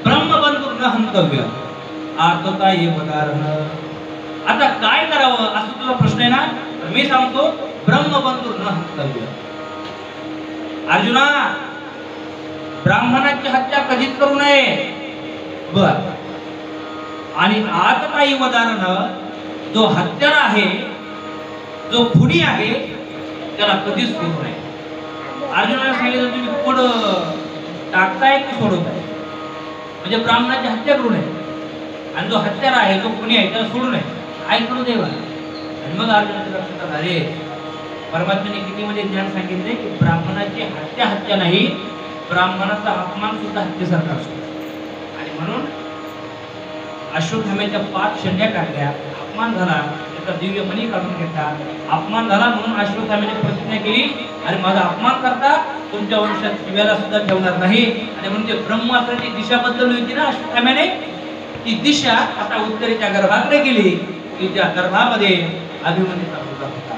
ब्रह्मबंधू न हंतव्य आर्तता ये वदारण. आता काय करावं असं तुझा प्रश्न आहे ना? तर मी सांगतो, ब्रह्मबंधू न हंतव्य. अर्जुना, ब्राह्मणाची हत्या कधीच करू नये. बर. आणि आतताई वदारण, जो हत्यारा आहे, जो खुनी आहे, त्याला कधीच सोडू नये. अर्जुनाने सांगितलं, तुम्ही पुढं टाकताय की सोडवताय? म्हणजे ब्राह्मणाची हत्या करू नये, आणि जो हत्यारा आहे, जो खुनी आहे, त्याला सोडू नये. काय करू देवा? आणि मग अर्जुनाच्या लक्षात आलं, अरे परमात्म्याने किती म्हणजे ज्ञान सांगितले की ब्राह्मणाची हत्या नाही, ब्राह्मणाचा अपमान सुद्धा हत्येसारखा असतो. आणि म्हणून अश्वत्थाम्याच्या 5 शंड्या काढल्या, अपमान झाला, त्याचा दिव्य मणी काढून घेतला, अपमान झाला. म्हणून अश्वत्थाम्याने प्रतिज्ञा केली, अरे माझा अपमान करता तुमच्या वंशात शिव्याला सुद्धा ठेवणार नाही. आणि म्हणून ते ब्रह्मास्त्राची दिशा बदलली होती ना अश्वत्थाम्याने, ती दिशा आता उत्तरेच्या गर्भाकडे गेली, की त्या गर्भामध्ये अभिमन्यूचा मुलगा होता.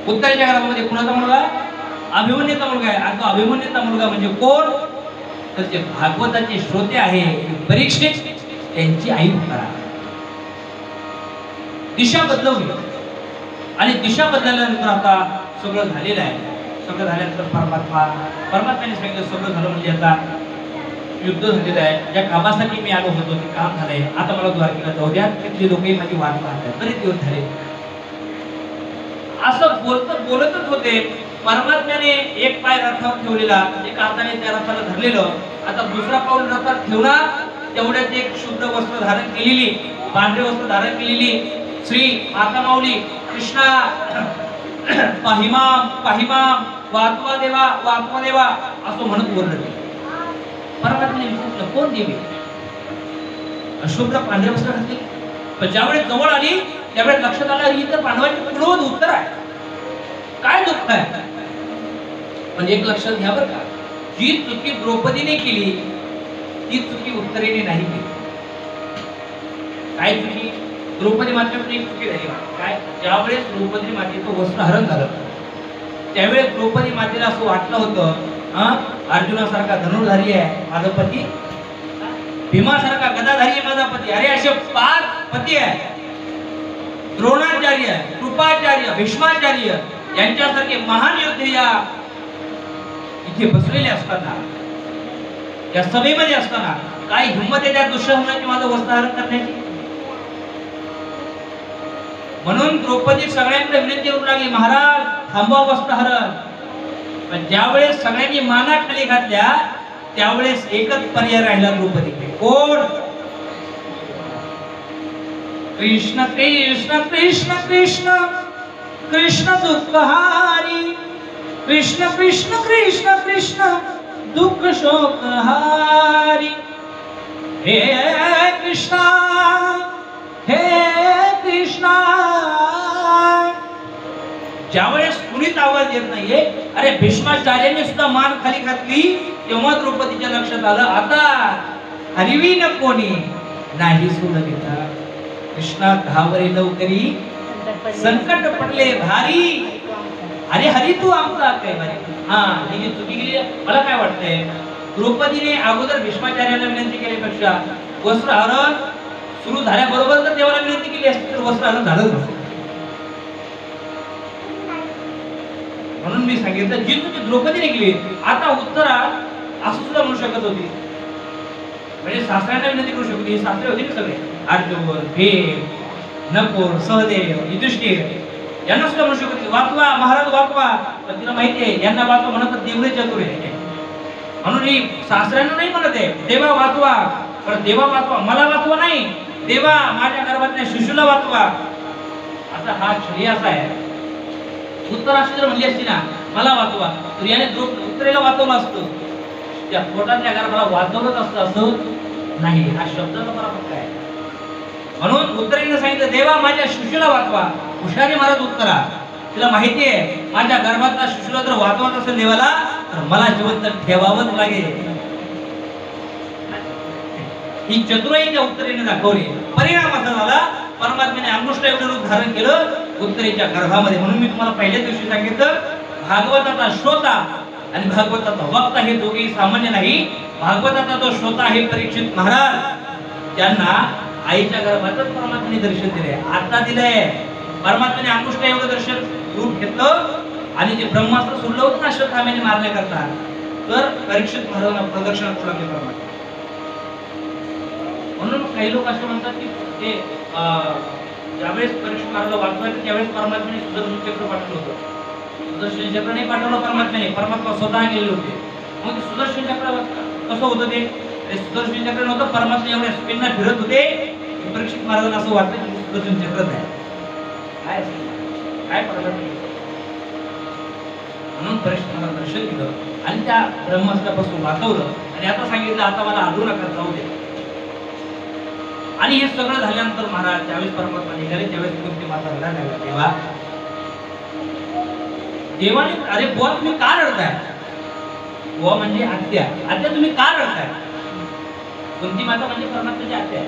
उत्तरेच्या गर्भामध्ये कुणाचा मुलगा? अभिमन्यूचा मुलगा आहे. आणि तो अभिमन्यूचा मुलगा म्हणजे कोण? तर जे भागवताचे श्रोते आहे परीक्षित, त्यांची आई होता. दिशा बदलवली, आणि दिशा बदलल्यानंतर आता सगळं झालेलं आहे. सगळं झाल्यानंतर परमात्म्याने सांगितलं, सगळं झालं म्हणजे आता युद्ध झालेलं आहे. ज्या कामासाठी मी आलो होतो ते काम झालंय, आता मला द्वारकेला जाऊ द्या. तिथले लोकही माझी वाट पाहतात, बरेच दिवस झाले. असं बोलतच होते. परमात्म्याने एक पाय रथावर ठेवलेला, एका हाताने त्या रथाला धरलेलं, आता दुसरा पाऊल रथात ठेवणार, तेवढ्यात एक शुद्ध वस्त्र धारण केलेली, पांढरे वस्त्र धारण केलेली श्री माता माऊली कृष्णा पाहिमाम पाहिमाम वाकवा देवा असं म्हणत ओरडले. परमात्म्याने विचारलं, कोण देवी? अशोकला पांढरे वस्त्र घातले. पण ज्यावेळेस जवळ आली त्यावेळेस लक्षात आलं, ही तर पांडवांची पूर्वज उत्तर आहे. काय दुःख आहे? पण एक लक्षात घ्या बरं का, जी चुकी द्रौपदीने केली ती चुकी उत्तरेने नाही केली. काय चुकी? द्रौपदी मातेमध्ये एक चुकी झाली. काय? ज्यावेळेस द्रौपदी मातेचं वस्त्रहरण झालं त्यावेळेस द्रौपदी मातेला असं वाटलं होतं अर्जुनासारखा धनुर्धारी आहे माझा पती, भीमासारखा गदाधारी आहे माझा पती. अरे असे 5 पती आहे. द्रोणाचार्य, कृपाचार्य, भीष्माचार्य यांच्यासारखे महान योद्धे या इथे बसलेले असताना, या सभेमध्ये असताना काय हिंमत आहे त्या दुःशासनाची माझं वस्त्रहरण करण्याची? म्हणून द्रौपदी सगळ्यांकडे विनंती करू लागली, महाराज थांबवा वस्त्रहरण. पण ज्यावेळेस सगळ्यांनी माना खाली घातल्या त्यावेळेस एकच पर्याय राहिला द्रौपदीकडे. कोण? कृष्ण कृष्ण कृष्ण कृष्ण कृष्ण दुःखहारी, कृष्ण कृष्ण कृष्ण कृष्ण दुःख शोकहारी. हे कृष्णा हे कृष्णा. ज्यावेळेस कुणीच आवाज येत नाहीये, अरे भीष्माचार्यांनी सुद्धा मान खाली घातली, तेव्हा द्रौपदीच्या लक्षात आलं आता हरिवी न कोणी नाही सुलभिता. कृष्णा घावरे लवकरी संकट पडले भारी, अरे हरी तू आमचा काय भारी. हा ही जी चुकी गेली मला काय वाटतंय, द्रौपदीने अगोदर भीष्माचार्याला विनंती केल्यापेक्षा वस्त्रहरण सुरू झाल्याबरोबर जर देवाला विनंती केली असती तर वस्त्रहरण झालंच नसतं. म्हणून मी सांगितलं जी तुझी द्रौपदीने केली आता उत्तरा असं सुद्धा म्हणू शकत होती. म्हणजे सासऱ्यांना विनंती करू शकत होती. सासरे होते ना सगळे, अर्जुन, भीम, नकुल, सहदेव, युधिष्ठिर यांना सुद्धा म्हणू शकत होती वाचवा महाराज वाचवा. पण तिला माहिती आहे यांना वाचवा म्हणत तर देवळे चतुर आहे. म्हणून ही सासऱ्यांना नाही म्हणत आहे देवा वाचवा, पण देवा वाचवा मला वाचवा नाही, देवा माझ्या गर्भातल्या शिशूला वाचवा. आता हा श्रेय असा आहे, उत्तराशी जर म्हणली असती ना मला वाचवा तर याने उत्तरेला वाचवलं असतं, त्या पोटातल्या गर्भाला वाचवलंच असतं असं नाही. हा शब्दाचा मला फक्त आहे. म्हणून उत्तरेने सांगितलं देवा माझ्या शिशूला वाचवा. हुशारी महाराज उत्तरा, तिला माहिती आहे माझ्या गर्भातला शिशूला जर वाचवत असेल देवाला तर मला जिवंत ठेवावंच लागेल. ही चतुराई त्या उत्तरेने दाखवली. परिणाम असा झाला परमात्म्याने अंगुष्ठ एवढं रूप धारण केलं उत्तरेच्या गर्भामध्ये. म्हणून मी तुम्हाला पहिल्या दिवशी सांगितलं भागवताचा श्रोता आणि भागवताचा वक्ता हे दोघेही सामान्य नाही. भागवताचा जो श्रोता आहे परीक्षित महाराज, त्यांना आईच्या गर्भातच परमात्म्याने दर्शन दिले. आता दिलंय परमात्म्याने अंगुष्ठ एवढं दर्शन रूप घेतलं आणि जे ब्रह्मास्त्र सोडलं होतं ना अश्वत्थाम्याने मारण्याकरता, तर परीक्षित महाराजांना प्रदर्शन करू लागले परमात्मा. म्हणून काही लोक असे म्हणतात की ते ज्यावेळेस परीक्षित महाराजाला वाचवायचं त्यावेळेस परमात्म्याने सुदर्शन चक्र पाठवलं होतं. सुदर्शन चक्र नाही पाठवलं परमात्म्याने, परमात्मा स्वतः गेले होते. मग ते सुदर्शन चक्र कसं होतं ते सुदर्शन चक्र नव्हतं, परमात्मा एवढ्या स्पीडनं फिरत होते की परीक्षित महाराजांना असं वाटतं की सुदर्शन चक्रच आहे. काय काय परमात्मा म्हणून परीक्षित महाराज दर्शन दिलं आणि त्या ब्रह्मास्त्रापासून वाचवलं. आणि आता सांगितलं आता मला आढळू नका जाऊ दे. आणि हे सगळं झाल्यानंतर महाराज ज्यावेळेस परमात्मा निघाले त्यावेळेस कुंती माता रडायला तेव्हा देवाने अरे बुवा तुम्ही का रडताय? बुवा म्हणजे आत्या, आत्या तुम्ही का रडताय? कुंती माता म्हणजे परमात्म्याची आत्या आहे.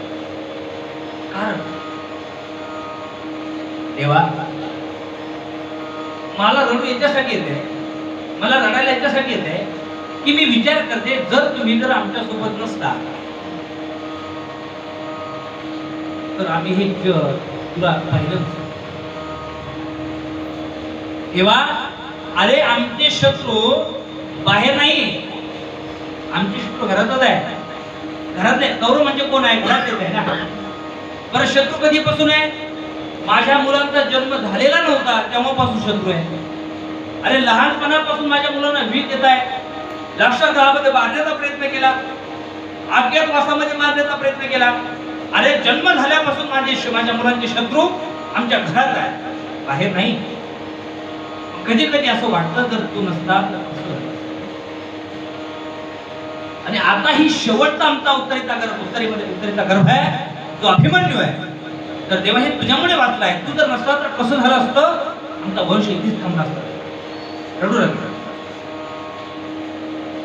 कारण देवा मला रडू याच्यासाठी येते, मला रडायला याच्यासाठी येते की मी विचार करते जर तुम्ही जर आमच्या सोबत नसता तर आम्ही हे जग तुला पाहिलं. तेव्हा अरे आमचे शत्रू बाहेर नाही, आमचे शत्रू घरातच आहे. घरात आहे कौरव म्हणजे कोण आहे? घरात आहे ना. बरं शत्रू कधीपासून आहे? माझ्या मुलांचा जन्म झालेला नव्हता तेव्हापासून शत्रू आहे. अरे लहानपणापासून माझ्या मुलांना वीज देत आहे, लक्षात मारण्याचा प्रयत्न केला, अज्ञातवासामध्ये मारण्याचा प्रयत्न केला. अरे जन्म झाल्यापासून माझ्या मुलांचे शत्रू आमच्या घरात आहे, बाहेर नाही. कधी कधी असं वाटतं जर तू नसता आणि आता ही शेवटचा आमचा उत्तरेचा गर्भ आहे जो अभिमन्यू आहे, तर तेव्हा हे तुझ्यामुळे वाचलाय. तू जर नसता तर कसं झालं असतं? आमचा वंश इथेच थांबला असता. रडू लागला.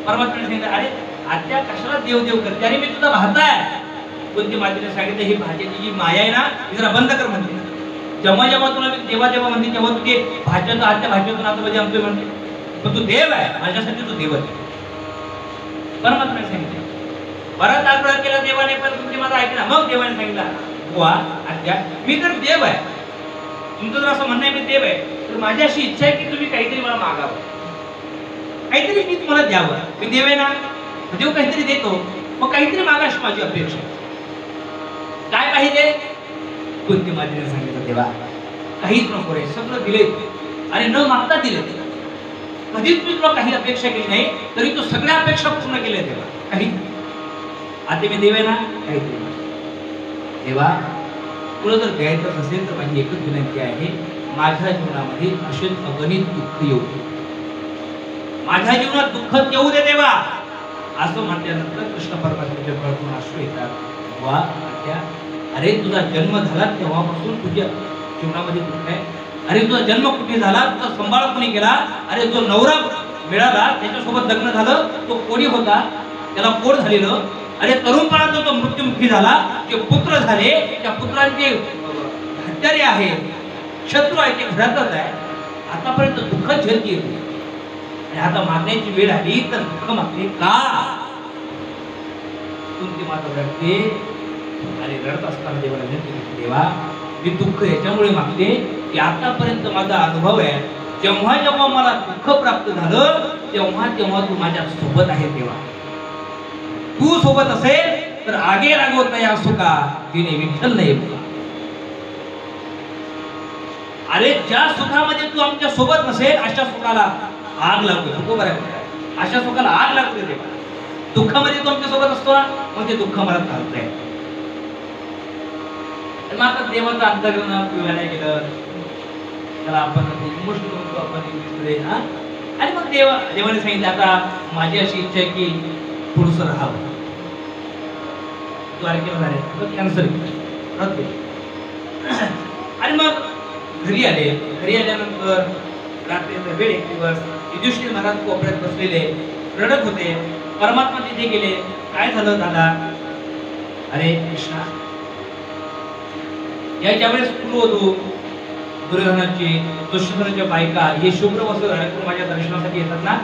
परमात्म्याने सांगितलं अरे आत्या कशाला देव देव करते? अरे मी तुझा भाता आहे. कोणती मातेने सांगितलं ही भाज्याची जी माया आहे ना ती जरा बंद कर म्हणते. जेव्हा जेव्हा तुला मी देवा देवा म्हणते तेव्हा तू ते भाज्याचं आत्या भाज्यातून आता म्हणजे आमचं म्हणते. पण तू देव आहे, माझ्यासाठी तू देव आहे. परमात्म्याने सांगितलं. परत आग्रह केला देवाने, पण तुमची माझा ऐकला. मग देवाने सांगितलं बुवा आत्या मी तर देव आहे, तुमचं जर असं म्हणणं आहे मी देव आहे, तर माझी अशी इच्छा आहे की तुम्ही काहीतरी मला मागावं, काहीतरी मी तुम्हाला द्यावं. मी देव आहे ना, देव काहीतरी देतो, मग काहीतरी मागा अशी माझी अपेक्षा. काय पाहिजे? कोणती मातेने सांगितलं देवा काहीच नको रे, सगळं दिले. अरे न मागता दिले. कधीच मी तुला काही अपेक्षा केली नाही, तरी तू सगळ्या अपेक्षा पूर्ण केल्या देवा. काही आता मी देव आहे ना, काहीतरी देवा तुला जर द्यायचं असेल तर माझी एकच विनंती आहे, माझ्या जीवनामध्ये असे अगणित दुःख येऊ दे, माझ्या जीवनात दुःख येऊ दे देवा. असं म्हटल्यानंतर कृष्ण परमात्म्याच्या डोळ्यातून अश्रू येतात. वा त्या अरे तुझा जन्म झाला तेव्हापासून तुझ्या जीवनामध्ये दुःख आहे. अरे तुझा जन्म कुठे झाला, तुझा सांभाळ कोणी केला? अरे जो नवरा मिळाला त्याच्यासोबत लग्न झालं, तो कोणी होता, त्याला पोट झालेलं. अरे तरुणपणात जो मृत्युमुखी झाला, जे पुत्र झाले त्या पुत्रांचे हत्यारे आहे, शत्रू आहे, ते घरातच आहे. आतापर्यंत दुःख झेलती येते आणि आता मागण्याची वेळ आली तर दुःख मागते का? तुमची माता रडते. आणि रडत असताना देवाला विनंती करते, देवा मी दुःख याच्यामुळे मागते की आतापर्यंत माझा अनुभव आहे, जेव्हा जेव्हा मला दुःख प्राप्त झालं तेव्हा तेव्हा तू माझ्या सोबत आहे. देवा तू सोबत असेल तर आगे रागवत नाही असू का तिने विठ्ठल नाही बोला. अरे ज्या सुखामध्ये तू आमच्या सोबत नसेल अशा सुखाला आग लागते. नको बरं, अशा सुखाला आग लागते देवा. दुःखामध्ये तू आमच्या सोबत असतो ना, मग ते दुःख मला चालतंय. मग आता देवाचा अंतर्गत पिवायला गेलं त्याला आपण इमोशनल म्हणतो आपण इंग्लिशमध्ये ना. आणि मग देवाने सांगितलं आता माझी अशी इच्छा आहे की थोडंसं राहावं. द्वारकेला झाले कॅन्सल आणि मग घरी आले. घरी आल्यानंतर रात्रीचा वेळ एक दिवस युधिष्ठिर महाराज कोपऱ्यात बसलेले रडत होते. परमात्मा तिथे गेले. काय झालं दादा? अरे कृष्णा याच्या वेळेस सुरू होतो दुर्योधनाची दुष्योधनाच्या बायका हे शुभ्र वस्त्र घालून माझ्या दर्शनासाठी येतात ना,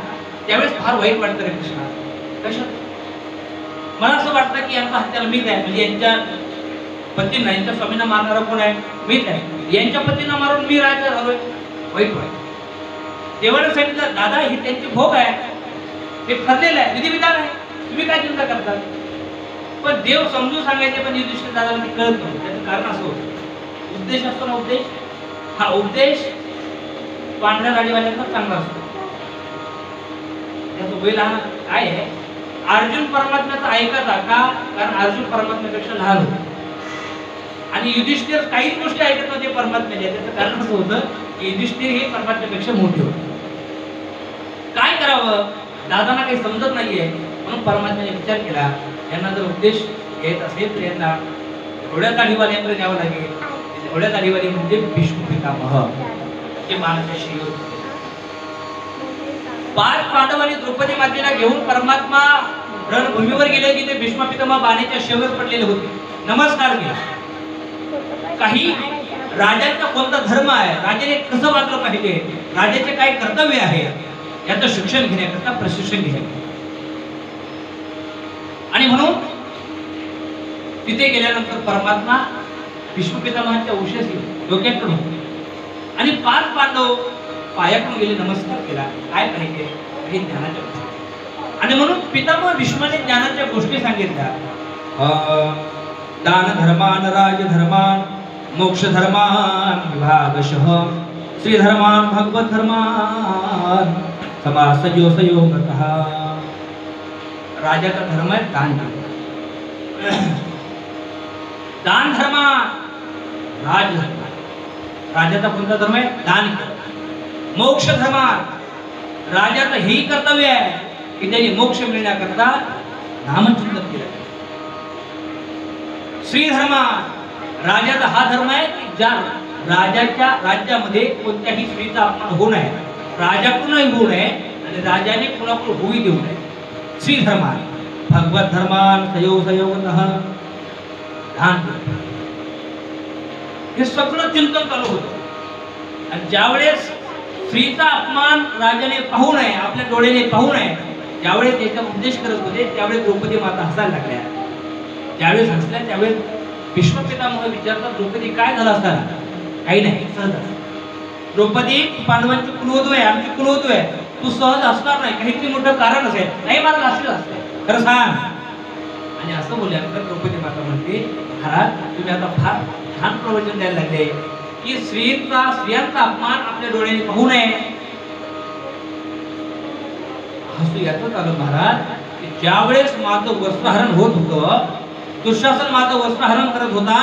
त्यावेळेस फार वाईट वाटतं रे कृष्णा. कशात? मला असं वाटतं की यांचा हत्याला मीच आहे, म्हणजे यांच्या पतींना यांच्या स्वामींना मारणारा कोण आहे? मीच आहे. यांच्या पतींना मारून मी राहायचं झालोय. वाईट वाईट. देवाने सांगितलं दादा ही त्यांची भोग आहे, हे ठरलेलं आहे, विधिविधान आहे, तुम्ही काय चिंता करता? पण देव समजून सांगायचे पण युधिष्ठिर दादाला ते कळत नव्हतं. त्याचं कारण असं होतं, उद्देश असतो ना, उद्देश हा उद्देश पांढऱ्या गाडीवाल्यांचा चांगला असतो. त्याचं वय लहान काय आहे? अर्जुन परमात्म्याचा ऐकायचा का? कारण अर्जुन परमात्म्यापेक्षा लहान होता आणि युधिष्ठिर काहीच गोष्टी ऐकत नव्हते परमात्म्याच्या. त्याचं कारण असं होतं की युधिष्ठिर हे परमात्म्यापेक्षा मोठे होते. काय करावं? दादांना काही समजत नाहीये म्हणून परमात्म्याने विचार केला यांना जर उपदेश घेत असेल तर यांना एवढ्या दाढीवाल्यांकडे न्यावं लागेल. एवढ्या दाढीवाली म्हणजे भीष्म पितामह, जे मानाचे श्री होते. 5 पांडव आणि द्रौपदी मातेला घेऊन परमात्मा रणभूमीवर गेले की ते भीष्म पितामह बाणेच्या शेवर पडलेले होते. नमस्कार केला. काही राजाचा कोणता धर्म आहे, राजाने कसं वागलं पाहिजे, राजाचे काय कर्तव्य आहे याचं शिक्षण घेण्याकरता प्रशिक्षण घेण्याकरता. आणि म्हणून तिथे गेल्यानंतर परमात्मा भीष्म पितामहांच्या उशेशी डोक्याकडून आणि 5 पांडव पायाकडून गेले, नमस्कार केला. काय पाहिजे? हे ज्ञानाच्या गोष्टी. आणि म्हणून पितामह भीष्माने ज्ञानाच्या गोष्टी सांगितल्या. दान धर्मान, राज धर्मान, मोक्ष धर्मान विभागशः, श्री धर्मान, भगवत धर्मान, समासयो संयोगतः. राजाचा धर्म आहे दान. दान धर्म, राज धर्म. राजाचा कोणता धर्म आहे? दान. मोक्ष धर्म, राजाचं हेही कर्तव्य आहे की त्यांनी मोक्ष मिळण्याकरता नामचिंतन केलं. श्री धर्म, राजाचा हा धर्म आहे की ज्या राजाच्या राज्यामध्ये कोणत्याही स्त्रीचा अपमान होऊ नये, राजाकडूनही होऊ नये आणि राजाने कुणाकडून होऊ देऊ नये. श्री धर्म. भगवत धर्मान सयोगतः ध्यान देतो. हे सगळं चिंतन चालू होतं. आणि ज्यावेळेस स्त्रीचा अपमान राजाने पाहू नये, आपल्या डोळ्याने पाहू नये, ज्यावेळेस त्याचा उपदेश करत होते त्यावेळेस द्रौपदी माता हसायला लागल्या. ज्यावेळेस हसल्या त्यावेळेस भीष्मपितामह विचारतात, द्रौपदी काय झालं असणार? काही नाही, सहज. द्रौपदी पांडवांची कुलवधू आहे, आमची कुलवधू आहे, तू सहज असणार नाही, काहीतरी मोठं कारण असेल. नाही, मला असलं असतं, खरं सांग. आणि असं बोलल्यानंतर द्रौपदी माता म्हणते, महाराज तुम्ही आता फार छान प्रवचन द्यायला लागले की स्त्रियांचा अपमान आपल्या डोळ्याने पाहू नये. हसू यातच आलं महाराज की ज्यावेळेस माझं वस्त्रहरण होत होतं, दुःशासन माझं वस्त्रहरण करत होता,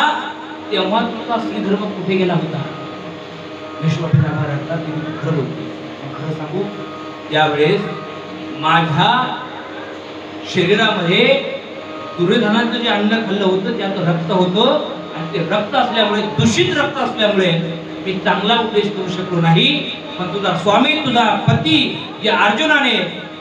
तेव्हा तुझा स्त्रीधर्म कुठे गेला होता? विश्वपितामह म्हणतात की तू खरं बोलते. खरं सांगू, त्यावेळेस माझ्या शरीरामध्ये दुर्योधनाचं जे अन्न खाल्लं होतं त्याचं रक्त होतं, आणि ते रक्त असल्यामुळे, दूषित रक्त असल्यामुळे मी चांगला उपदेश करू शकलो नाही. पण तुझा स्वामी, तुझा पती या अर्जुनाने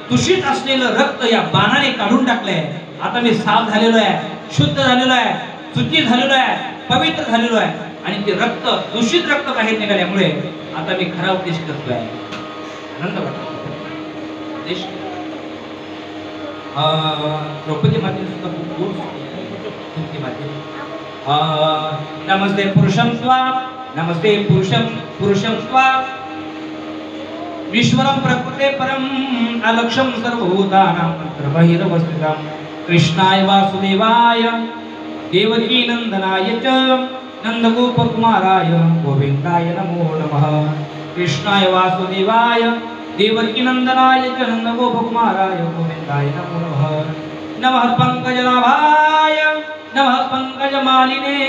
दूषित असलेलं रक्त या बाणाने काढून टाकलंय. आता मी साफ झालेलो आहे, शुद्ध झालेलो आहे, शुची झालेलो आहे, पवित्र झालेलो आहे. आणि ते रक्त, दूषित रक्त बाहेर निघाल्यामुळे आता मी खरा उपदेश करतोय. आनंद वाटतो. उपदेश द्रौपदी मातेने सुद्धा खूप गोड माते. नमस्ते पुरुषं स्वा, नमस्ते पुरुषं स्वा, ईश्वरं प्रकृते परम अलक्ष्यं सर्वभूतानां अंतर्बहिरवस्थितं कृष्णाय वासुदेवाय देवकी नंदनाय च नंदगोपकुमाराय गोविंदाय नमो नमः. कृष्णाय वासुदेवाय देवकी नंदनाय च नंदगोपकुमाराय गोविंदाय नमो नमः. नमः पंकजनाभाय, नमः पंकजमालिने,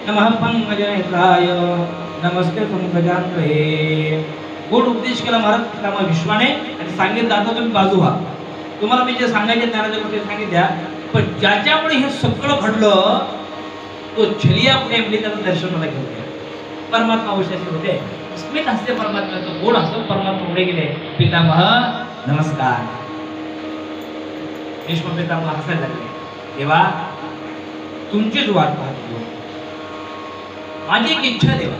नमः पंकजनेत्राय, नमस्ते पंकजान्वये. गोड उपदेश केला महाराज पितामह विश्वाने आणि सांगितलं आता तुम्ही बाजू व्हा. तुम्हाला मी जे सांगायचे ज्ञानाच्या गोष्टी सांगितल्या, पण ज्याच्यामुळे हे सगळं घडलं तो छलिया पुढे म्हणजे त्याचं दर्शन मला घेऊन गेला. परमात्मा अवश्याशी होते, स्मित हस्ते परमात्म्याचं गोड हसत परमात्मा पुढे गेले. पितामह नमस्कार. भीष्म पितामह हसायला लागले. देवा तुमचीच वाट पाहतो, माझी एक इच्छा देवा,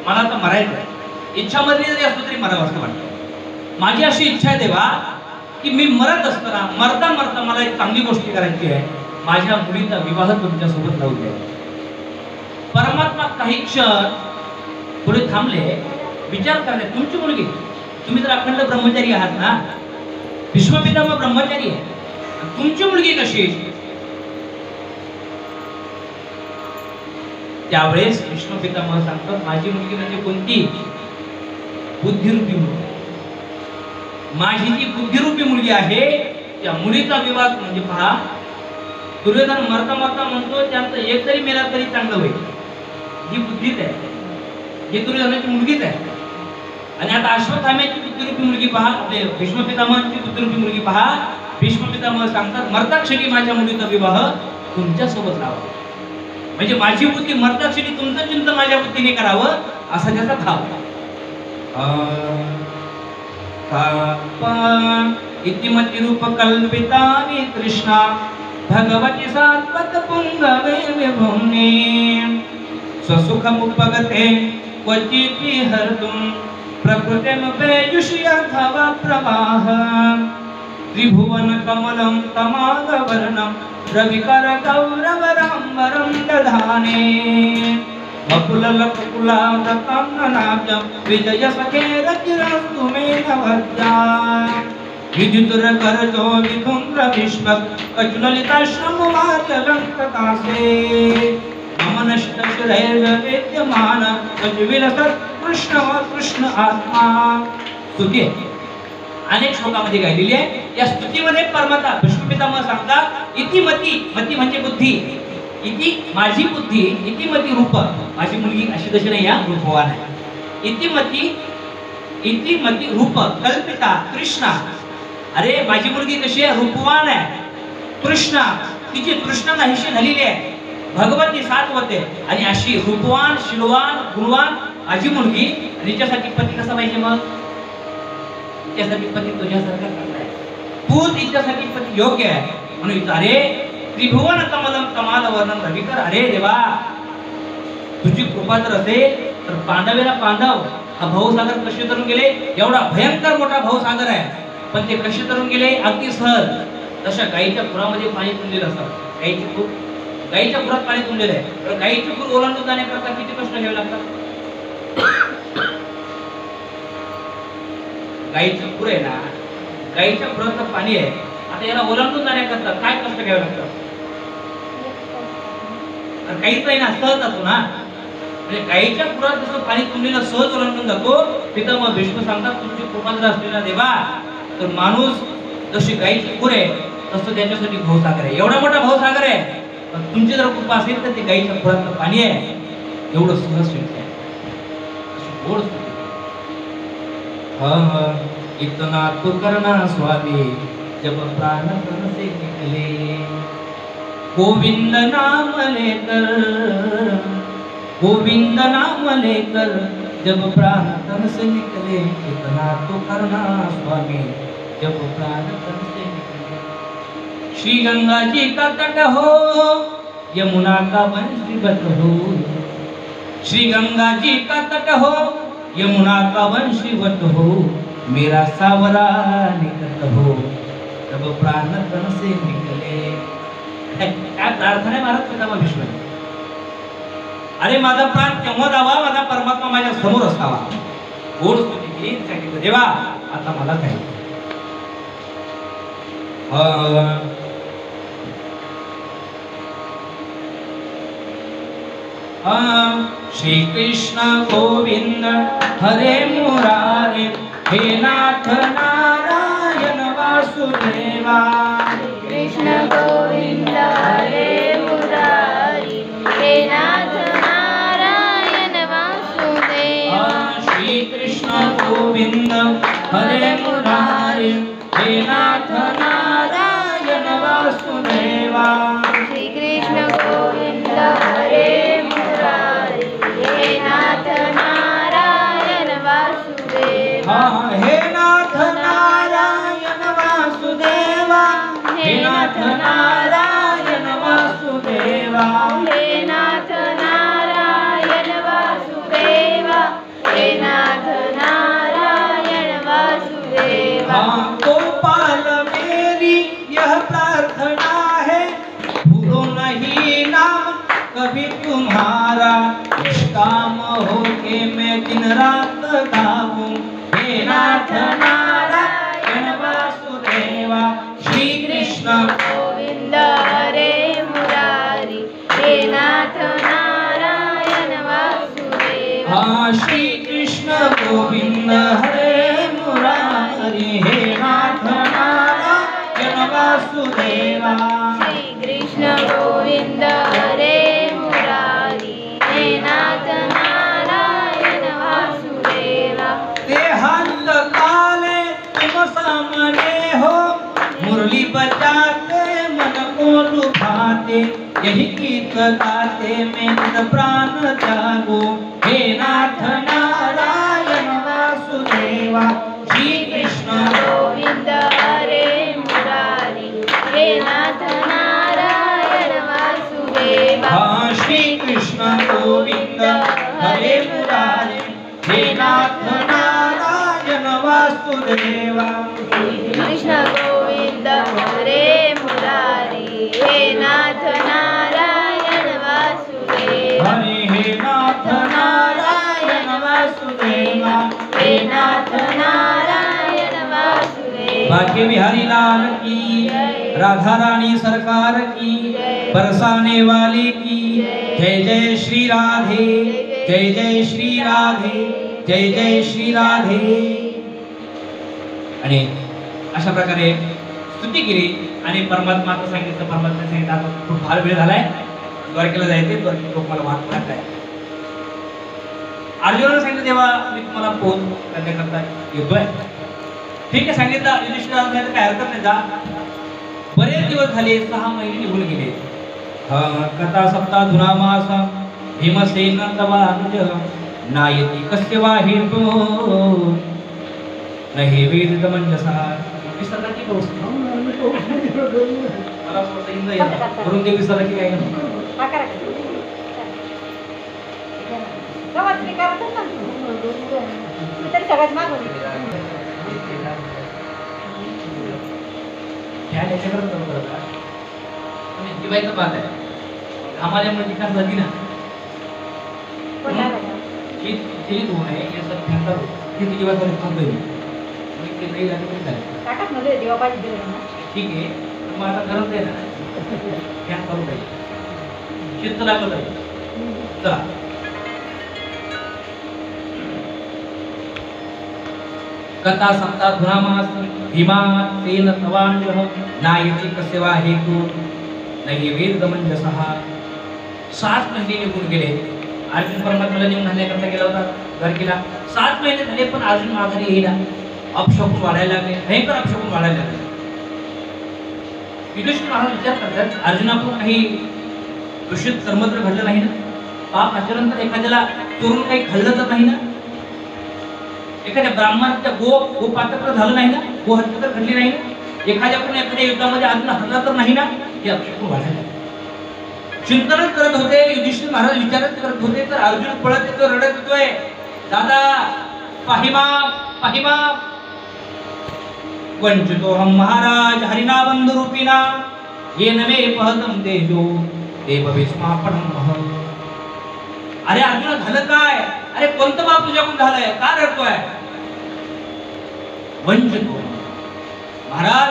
मला आता मरायचं आहे. इच्छा मरली जरी असतो तरी मरावं असं वाटतं. माझी अशी इच्छा आहे देवा की मी मरत असताना, मरता मरता मला एक चांगली गोष्ट करायची आहे, माझ्या मुलीचा विवाह तुमच्यासोबत लावू द्या. परमात्मा काही क्षण पुढे थांबले, विचार करणे. तुमची मुलगी, तुम्ही तर अखंड ब्रह्मचारी आहात ना, भीष्मपितामह ब्रह्मचारी आहे, तुमची मुलगी कशी? त्यावेळेस भीष्मपितामह सांगतात, माझी मुलगी म्हणजे कोणती? बुद्धिरूपी मुलगी. माझी जी बुद्धिरूपी मुलगी आहे त्या मुलीचा विवाह म्हणजे पहा, दुर्योधन मरता मरता म्हणतो त्यांचं एक जरी मेला तरी चांगलं होईल. ही बुद्धीच आहे, ही दुर्योधनाची मुलगीच आहे. आणि आता अश्वत्थाम्याची बुद्धिरूपी मुलगी पहा, आपले भीष्मपितामहांची बुद्धिरूपी मुलगी पहा. भीष्मपितामह सांगतात, मरता क्षणी माझ्या मुलीचा विवाह तुमच्या सोबत लावा. म्हणजे माझी बुद्धी मरता क्षणी तुमचं चिंतन माझ्या बुद्धीने करावं असा त्याचा भाव. इतिमती रूप कल्पिता कृष्णा भगवती सात्वत पुंगवे विभुम्ने स्वसुखमुपगते क्वचिति हर्तुं प्रकृतिं पेयुषि अथवा प्रवाह त्रिभुवन कमलं तमागवर्णं रविकर गौरवराम्बरं दधाने मकुललकुलादकांगनाब्जं विजयसखेरचिरस्तु मे नवद्या विद्युतुरकरजो विधुम्र भीष्मक कचुललिताश्रमवार्यलङ्ककासे मम नष्टशिरैर्विद्यमान विलसत् कृष्ण आत्मा. स्तुती अनेक श्लोकामध्ये गायलेली आहे. या स्तुतीमध्ये परमात्मा भीष्मपितामह सांगतात, इतिमती, मती म्हणजे बुद्धी, इति माझी बुद्धी, इतिमती रूप, माझी मुलगी अशी तशी नाही, या रूपवान आहे. इतिमती रूप कल्पिता कृष्णा. अरे माझी मुलगी कशी आहे? रूपवान आहे. कृष्णा, तिची तृष्णा नाहीशी झालेली आहे. भगवती सात्वते, आणि अशी रूपवान, शीलवान, गुणवान माझी मुलगी. तिच्यासाठी पती कसा पाहिजे? मग त्यासाठी पती तुझ्यासारखा चांगला आहे. तूच हिच्यासाठी पती योग्य आहे म्हणून विचारे त्रिभुवन कमलम कमाल वर्णन रविकर. अरे देवा, तुझी कृपा जर असेल तर पांडवेला पांडव हा भाऊसागर कसे तरून गेले. एवढा भयंकर मोठा भाऊसागर आहे, पण ते कसे तरून गेले अगदी सहज. तशा गाईच्या खुरामध्ये पाणी तुंबलेलं असतं. गाईच्या खुरात पाणी तुंबलेलं आहे, तर गाईची खूर ओलांडून जाण्याकरता किती कष्ट घ्यावे लागतात. गाईची खूर आहे ना, गाईच्या खुरातलं पाणी आहे, आता याला ओलांडून जाण्याकरता काय कष्ट घ्यावे लागतात. तर काहीच नाही ना, सहज जातो ना. म्हणजे गाईच्या खुरात जसं पाणी तुंबलेलं सहज ओलांडून जातो, तिथं मग भीष्म सांगतात तुमची कृपा जर असली ना देवा, तर माणूस जशी गाईची खूर आहे तसं त्याच्यासाठी भाऊसागर आहे. एवढा मोठा भाऊसागर आहे, पण तुमची जर कृपा असेल तर ते गाईच्या खुरातलं पाणी आहे एवढं सहज शिकते. इतना तो करना स्वामी जब प्राण तन से निकले. गोविंद नाम लेकर, गोविंद नाम लेकर जब प्राण तन से निकले. इतना तो करना स्वामी जब प्राण तन से निकले. श्री गंगा जी का तट हो, यमुना का वंशीवत हो. श्री गंगा जी का तट हो, यमुना का वंशीवत हो. मेरा सावरा निकट हो, तब प्राण तन से निकले. काय प्रार्थना आहे महाराज पितामह भीष्म. अरे माझा प्राण तेव्हा जावा माझा परमात्मा माझ्या समोर असावा. गोड स्तुती केली, सांगितलं देवा आता मला काय. श्री कृष्ण गोविंद हरे मुरारे, हे नाथ नारायण वासुदेवा. कृष्ण गोविंद हरे मुरारी, हे नाथ नारायण वासुदेवा. श्री कृष्ण गोविंद हरे मुरारे, हे नाथ नारायण वासुदेवा. श्री कृष्ण गोविंद हरे मुरारी, हे नाथ नारायण वासुदेवा. हे नाथ नारायण वासुदेवा, हे नाथ नारायण वासुदेवा. हे नाथ नारायण वासुदेवा, हे नाथ नारायण वासुदेवा. गोपाल मेरी यह प्रार्थना है, भूलो नहीं नाम कभी तुम्हारा. निष्काम होके मैं दिन रात गाऊं, हे नाथ नारायण वासुदेवा. श्री कृष्ण गोविंद हरे मुरारी, हे नाथ नारायण वासुदेवा. श्री कृष्ण गोविंद हरे मुरारी, हे नाथ नारायण वासुदेवा. श्री कृष्ण गोविंद हरे मुरारी, हे नाथ नारायण वासुदेवा. देहांत काले तुम सामने हो, मुरली बजाते मन को लुभाते. यही गीत गाते मैं निज प्राण जागो, हे नाथ नारायण वासुदेवा. श्री कृष्ण गोविंद हरे मुरारी, हे नाथ नारायण वासुदेवा. श्री कृष्ण गोविंद हरे मुरारी, हे नाथ नारायण वासुदेवा. कृष्ण गोविंद हरे मुरारी, हे नाथ नारायण वासुदेवा. हे नाथ नारायण वासुदेवा, हे नाथ नारायण वासुदेवा. भाग्य बिहारी लाल की, राधा रानी सरकार की, बरसाने वाले की जय. जय श्री राधे, जय जय श्री राधे, जय जय श्री राधे. आणि अशा प्रकारे स्तुती केली आणि परमात्माचं सांगितलं. परमात्मा सांगितलं आता खूप फार वेळ झालाय, द्वारकेला जायचे, द्वारकेत लोक मला वाट पाहत आहे. अर्जुनाला सांगितलं तेव्हा मी तुम्हाला फोन करण्याकरता येतोय. ठीक आहे सांगितलं. युधिष्ठिराला सांगितलं काय हरकत नाही, जा. बरेच दिवस झाले, 6 महिने निघून गेले. कथा सप्ताह धुना मास भीमसेन तवा अनुज नायती कस्य वा हेतु. नाही वेद मंजसा विसरण्याची पाऊस मला वाटतं इंद येणार करून ते विसरण्याची काय दिवायचं पाहत आहे आम्हाला विकास झाली ना होऊ नये याचा किती दिवस थांबतोय ते नाही झाले तरी झाले ठीक आहे मग आता करत आहे ना फॅन करू पाहिजे चित्त लागत आहे चला कथा सप्ता धुरामास भीमा तेन तवांजह नायती कसेवा हेतु नाही वेद मंजसहा 7 महिने निघून गेले अर्जुन परमात्म्याला निघून आणण्याकरता गेला होता द्वारकेला 7 महिने झाले पण अर्जुन माघारी येईना अपशकुन वाढायला लागले भयंकर अपशकुन वाढायला लागले युधिष्ठिर महाराज विचार करतात अर्जुनाकडून काही दूषित कर्म तर घडलं नाही ना पाप आचरण तर एखाद्याला चोरून काही खाल्लं तर नाही ना एखाद्या ब्राह्मणाच्या गोपात्र झालं नाही ना गोहत्या तर घडली नाही ना एखाद्याकडून एखाद्या युद्धामध्ये अर्जुन हरला तर नाही ना हे अपशकुन वाढायला चिंतनच करत होते युधिष्ठिर महाराज विचारच करत होते तर अर्जुन पळत येतो रडत येतोय दादा पाहिमा पाहिमा वंचितो हम महाराज हरिना बंधु रूपिना ये नवे पहतम तेजो देव विस्मापणम अरे अर्जुन झालं काय अरे कोणतं बाप तुझ्याकडून झालंय का रडतोय वंचितो महाराज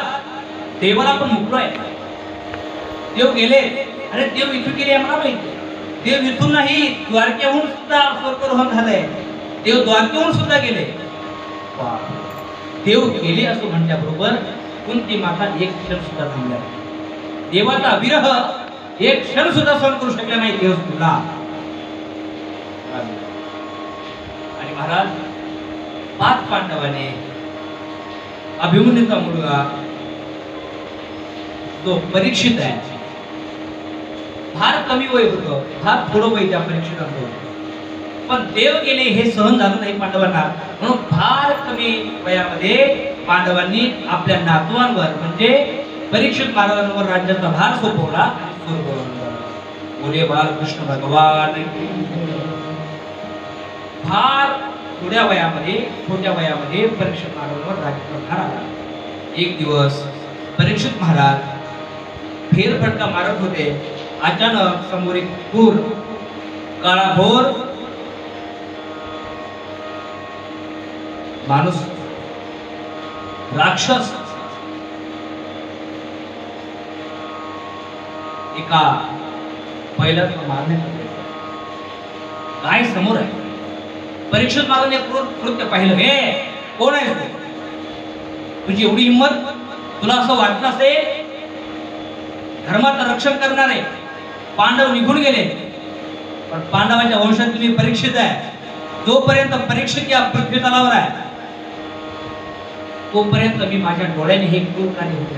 देवाला पण मुकलोय देव गेले अरे देव इथून गेले मला माहिती देव इथून नाही द्वारकेहून सुद्धा स्वर्गरोहण झालंय देव द्वारकेहून सुद्धा गेले देव गेले असं म्हणल्याबरोबर कुंती माता एक क्षण सुद्धा थांबल्या देवाचा विरह एक क्षण सुद्धा सहन करू शकला नाही देव तुला आणि महाराज 5 पांडवाने अभिमन्यूचा मुलगा जो परीक्षित आहे फार कमी वय होतं फार थोडं वय त्या परीक्षितांचं होतं पण देव गेले हे सहन झालं नाही पांडवांना म्हणून फार कमी वयामध्ये पांडवांनी आपल्या नातवांवर म्हणजे परीक्षित महाराजांवर राज्याचा भार सोपवला बोले बालकृष्ण भगवान फार छोट्या वयामध्ये परीक्षित महाराजांवर राज्याचा भार आला एक दिवस परीक्षित महाराज फेरफटका मारत होते अचानक समोर एक क्रूर काळाभोर माणूस राक्षस एका पहिल्याच मारण्याचा काय समोर आहे परीक्षित महाराजांनी क्रूर कृत्य पाहिलं हे कोण आहे तुझी एवढी हिंमत तुला असं वाटलं असेल धर्माचं रक्षण करणारे पांडव निघून गेले पण पांडवांच्या वंशात तुम्ही परीक्षित आहे जोपर्यंत परीक्षित या पृथ्वी तलावर आहे तोपर्यंत मी माझ्या डोळ्याने हे क्रूर कार्य होते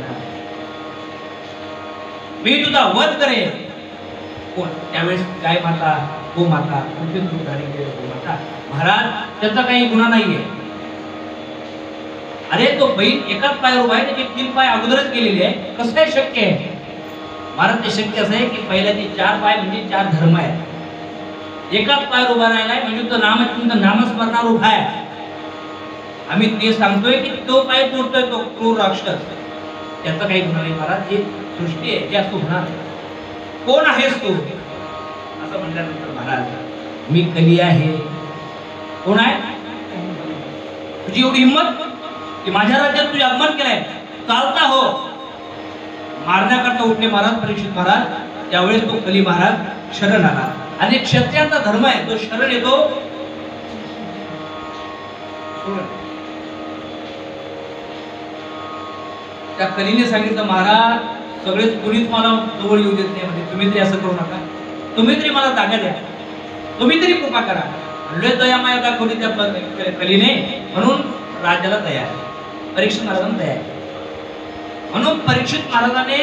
मी तुझा वध करेन कोण त्यावेळेस गाय माता गो माता माता महाराज त्याचा काही गुन्हा नाहीये अरे तो बैल एकाच पायावर उभा आहे त्याचे 3 पाय अगोदरच गेलेले आहे कसं काय शक्य आहे महाराज ते शक्य असं आहे की पहिल्याचे 4 पाय म्हणजे 4 धर्म आहेत एकाच पायावर उभा राहिलाय म्हणजे तो नामस्मरणावर उभा आहे आम्ही ते सांगतोय की तो पाय तोडतोय तो क्रूर राक्षस त्याचा काही गुन्हा नाही महाराज ही सृष्टी आहे जे असतो होणार कोण आहेस तू असं म्हणल्यानंतर महाराज मी कली आहे कोण आहे तुझी एवढी हिंमत की माझ्या राज्यात तुझे अपमान केलाय चालता हो मारण्याकरता उठले महाराज परीक्षित महाराज त्यावेळेस तो कली महाराज शरण आला आणि क्षत्रियांचा धर्म आहे तो शरण येतो त्या कलीने सांगितलं महाराज सगळेच कोणीच मला जवळ येऊ देत नाही म्हणजे तुम्ही तरी असं करू नका तुम्ही तरी मला जागा द्या तुम्ही तरी कृपा करा लय दयामाया दाखवली त्या कलीने म्हणून राज्याला तयार परीक्षित महाराजांना तयार म्हणून परीक्षित महाराजाने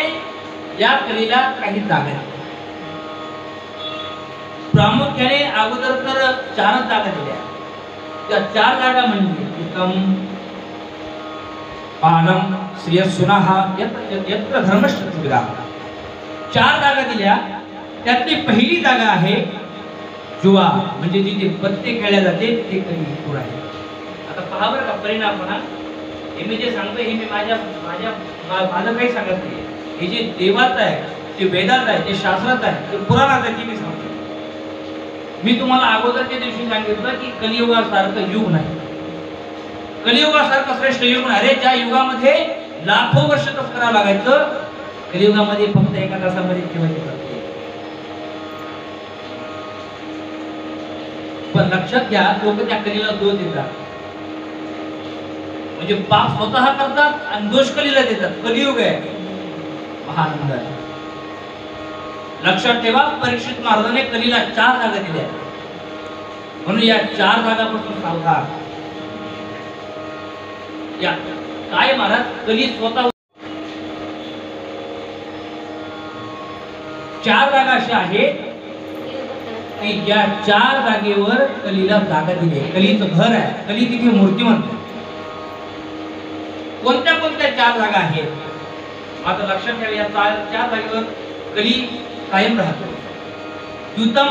या कलीला काही जागा प्रामुख्याने अगोदर तर 4 जागा दिल्या त्या 4 जागा म्हणजे उत्तम पानम श्रियस्सुनः यत्र धर्मश्च। 4 जागा दिल्या, त्यातली पहिली जागा आहे जुवा, म्हणजे जिथे पत्ते खेळले जाते ते कलियुग आहे. आता पहा बरं का परिणामपणा. हे मी जे सांगतोय हे मी माझं काही सांगत नाही. हे जे देवात आहे, जे वेदात आहे, जे शास्त्रात आहे, जे पुराणात आहे, ते मी सांगतो. मी तुम्हाला अगोदरच्या दिवशी सांगितलं की कलियुगासारखं युग नाही, कलियुगासारखं श्रेष्ठ युग नाही. अरे ज्या युगामध्ये लाखो वर्ष तप करावं लागायचं, कलियुगामध्ये फक्त एका तासामध्ये ठेवायचे करते. पण लक्षात घ्या, लोक त्या कलीला दोष देतात, म्हणजे पाप स्वतः करतात आणि दोष कलीला देतात. कलियुग आहे महानंद. लक्षात ठेवा, परीक्षित महाराजांने कलीला 4 जागा दिल्या, म्हणून या 4 जागापासून सावधान. या काय महाराज, कली स्वतः 4 जागा अशा आहेत की या 4 जागेवर कलीला जागा दिली आहे. कलीचं घर आहे, कली तिथे मूर्तिमंत. कोणत्या कोणत्या 4 जागा आहेत आता लक्षात ठेवा. या 4 जागेवर कली कायम राहतो. द्युतम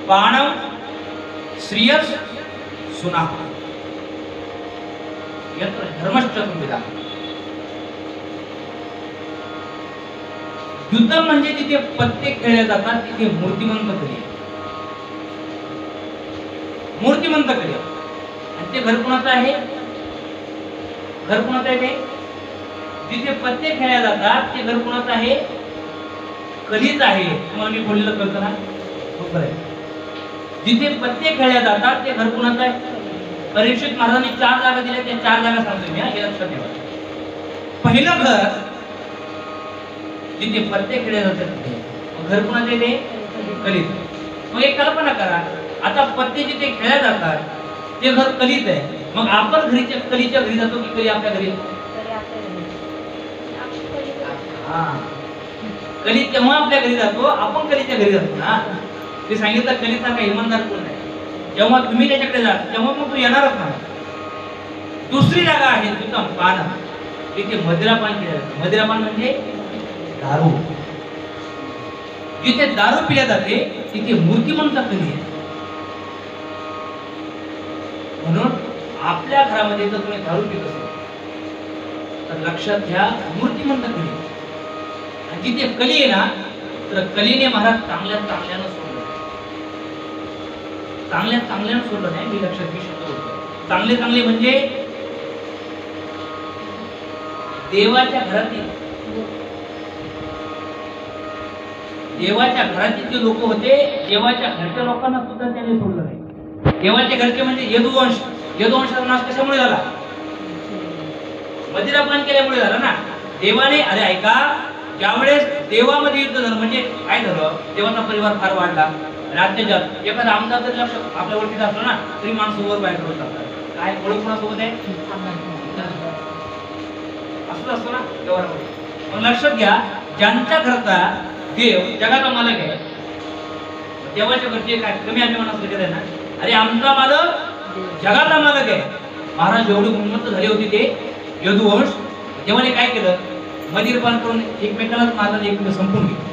बाणम श्रियस सुना यत्र धर्मश्च संविदा. द्युतम म्हणजे जिथे पत्ते खेळले जातात तिथे मूर्तिमंत कली, मूर्तिमंत कली. आणि ते घर कोणाचं आहे? घर कोणाचं आहे? ते जिथे पत्ते खेळले जातात ते घर कोणाचं आहे? कलीच आहे. तुम्हाला मी बोललेलं कळतं ना, बरोबर आहे. जिथे पत्ते खेळले जातात ते घर कोणाचं आहे? परीक्षित महाराजांनी 4 जागा दिल्या, त्या 4 जागा सांगतो मी, हे लक्षात ठेवा. पहिलं घर जिथे पत्ते खेळले जातात तिथे घर कोणाचं आहे? ते कलीत. मग एक कल्पना करा, आता पत्ते जिथे खेळले जातात ते घर कलीत आहे, मग आपण कलीच्या घरी जातो की कली आपल्या घरी? कली तेव्हा आपल्या घरी जातो, आपण कलीच्या घरी जातो ना. ते सांगितलं कलीचा काही इमानदार कोण नाही. जेव्हा तुम्ही त्याच्याकडे जा तेव्हा मग तू येणारच नाही. दुसरी जागा आहे तिथं पान, तिथे मदिरापान केलं जातं. मदिरापान म्हणजे दारू. जिथे दारू पिल्या जाते तिथे मूर्तिमंत कली आहे. म्हणून आपल्या घरामध्ये जर तुम्ही दारू पित असाल तर लक्षात घ्या, मूर्तिमंत कली. आणि जिथे कली आहे ना, तर कलीने महाराज चांगल्यानं सोडलं, चांगल्यानं सोडलं नाही. मी लक्षात घेऊ शकतो. चांगले म्हणजे देवाच्या घरातील जे लोक होते, देवाच्या घरच्या लोकांना सुद्धा त्याने सोडलं नाही. देवाच्या घरचे म्हणजे यदुवंश. यदुवंशाचा नाश कशामुळे झाला? मदिरापान केल्यामुळे झाला ना. देवाने, अरे ऐका, ज्यावेळेस देवामध्ये युद्ध झालं म्हणजे काय झालं, देवाचा परिवार फार वाढला. राज्यात एखादा आमदार जरी लक्ष आपल्या ओळखीचा असला ना तरी माणसं वर बाहेर करून टाकतात. काय ओळख कोणासोबत आहे? असं असतं ना व्यवहारामध्ये. पण लक्षात घ्या, ज्यांच्या घरचा देव जगाचा मालक आहे, देवाच्या घरचे काय कमी अभिमान असलं की ना, अरे आमचा मालक जगाचा मालक आहे. महाराज एवढे उन्नत झाले होते ते यदुवंश, देवाने काय केलं? मदिरपान करून एकमेकालाच मारलं, एकमेक संपून घेतलं.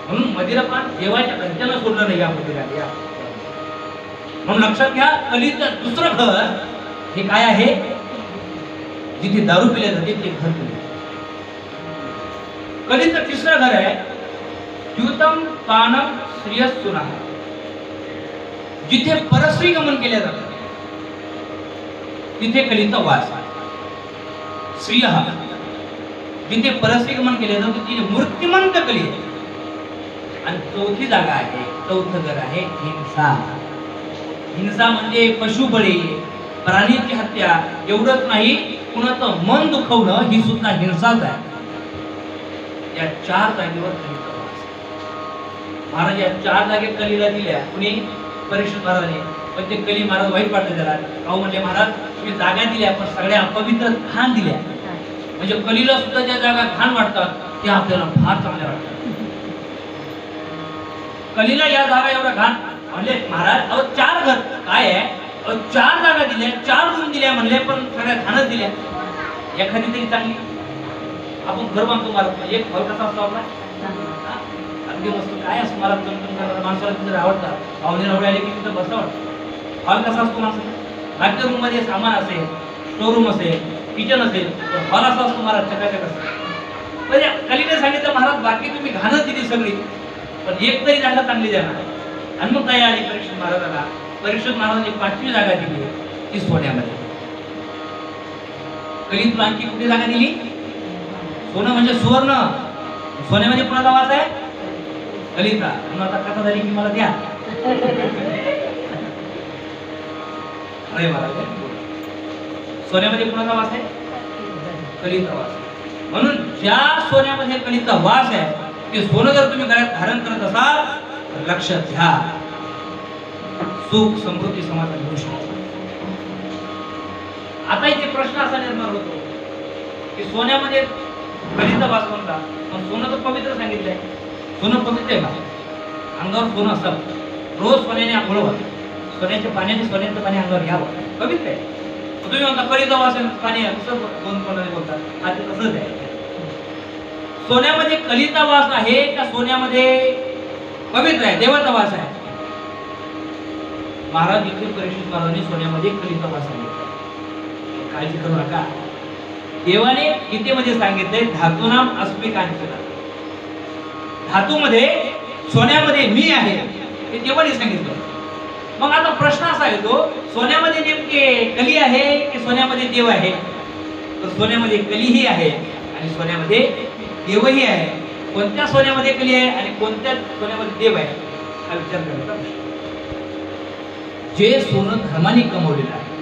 म्हणून मदिरापान देवाच्या घरच्यांना सोडलं नाही. या म्हणून लक्षात घ्या, कलीचं दुसरं घर हे काय आहे? जिथे दारू पिल्या जाते ते घर कली. कलीचं तिसरं घर आहे द्युतम पानम श्रियस्सुना, जिथे परस्त्री गमन केल्या जातं तिथे कलीचा वास. श्रिय जिथे परस्त्री गमन केले जातं तिथे मूर्तिमंत कली आहे. आणि चौथी जागा आहे, चौथं घर आहे हिंसा. हिंसा म्हणजे पशुबळी, प्राणीची हत्या. एवढंच नाही, कुणाचं मन दुखवणं ही सुद्धा हिंसाच आहे. या 4 जागेवर कलीचा वास. महाराज या 4 जागे कलीला दिल्या. कुणी? परीक्षित महाराजांनी. पण ते कली महाराज वाईट वाटलं त्याला. अहो म्हणजे महाराज तुम्ही जागा दिल्या पण सगळ्या अपवित्र घाण दिल्या. म्हणजे कलीला सुद्धा ज्या जागा घाण वाटतात त्या आपल्याला फार चांगल्या वाटतात. कलीला या जागा एवढा घाण म्हणजे महाराज अहो 4 घर काय आहे? 4 जागा दिल्या, 4 रूम दिल्या म्हणले, पण सगळ्या घाणच दिल्या. एखादी तरी चांगली. आपण घर बांधतो मला एक हॉल कसा असतो आपला अगदी मस्त काय असतो मला माणसाला तिथे आवडतात. पाहुणे रावळे आले की तिथं बसता वाटतं. हॉल कसा असतो माणसाला बाकी रूम मध्ये सामान असेल, स्टोर रूम असेल, किचन असेल, हॉल असा असतो महाराज चकाचक असतो. म्हणजे कलीने सांगितलं महाराज बाकी तुम्ही घाणच दिली सगळी पण एक तरी जागा चांगली देणार. आणि मग काय आली परीक्षित महाराजाला. परीक्षित महाराजांनी 5वी जागा दिली ती सोन्यामध्ये. कलीत आणखी कुठे जागा दिली? सोनं म्हणजे सुवर्ण. सोन्यामध्ये कुणाचा वास आहे? कलिता. म्हणून आता कथा झाली की मला द्या. अरे महाराज सोन्यामध्ये कुणाचा वास आहे? कलिता वास. म्हणून ज्या सोन्यामध्ये कलिता वास आहे ते सोनं जर तुम्ही गळ्यात धारण करत असाल तर लक्षात घ्या सुख समृद्धी समाधान मिळू शकतो. आता इथे प्रश्न असा निर्माण होतो की सोन्यामध्ये कलिता वास म्हणता पण सोनं तर पवित्र सांगितलंय. सोनं पवित्र आहे का? अंगावर सोनं असावं. रोज सोन्याने आंघोळ व्हावी. सोन्याच्या पाण्याने सोन्याचं पाणी अंगावर घ्यावं. पवित्र आहे. तुम्ही म्हणता कलिता वास पाणी असं दोन कोणाने बोलतात. आज तसंच आहे. सोन्यामध्ये कलिता वास आहे का सोन्यामध्ये पवित्र आहे देवाचा वास आहे? महाराज इथे परीक्षित महाराजांनी सोन्यामध्ये कलिता वास सांगितलं. काळजी करू नका. देवाने गीतेमध्ये सांगितलंय धातूनाम अस्मिकांचना. धातूमध्ये सोन्यामध्ये मी आहे हे देवाने सांगितलं. मग आता प्रश्न असा येतो सोन्यामध्ये नेमके कली आहे की सोन्यामध्ये देव आहे? तर सोन्यामध्ये कलीही आहे आणि सोन्यामध्ये देवही आहे. कोणत्या सोन्यामध्ये कली आहे आणि कोणत्या सोन्यामध्ये देव आहे हा विचार करायचा प्रश्न. जे सोनं धर्माने कमवलेलं आहे,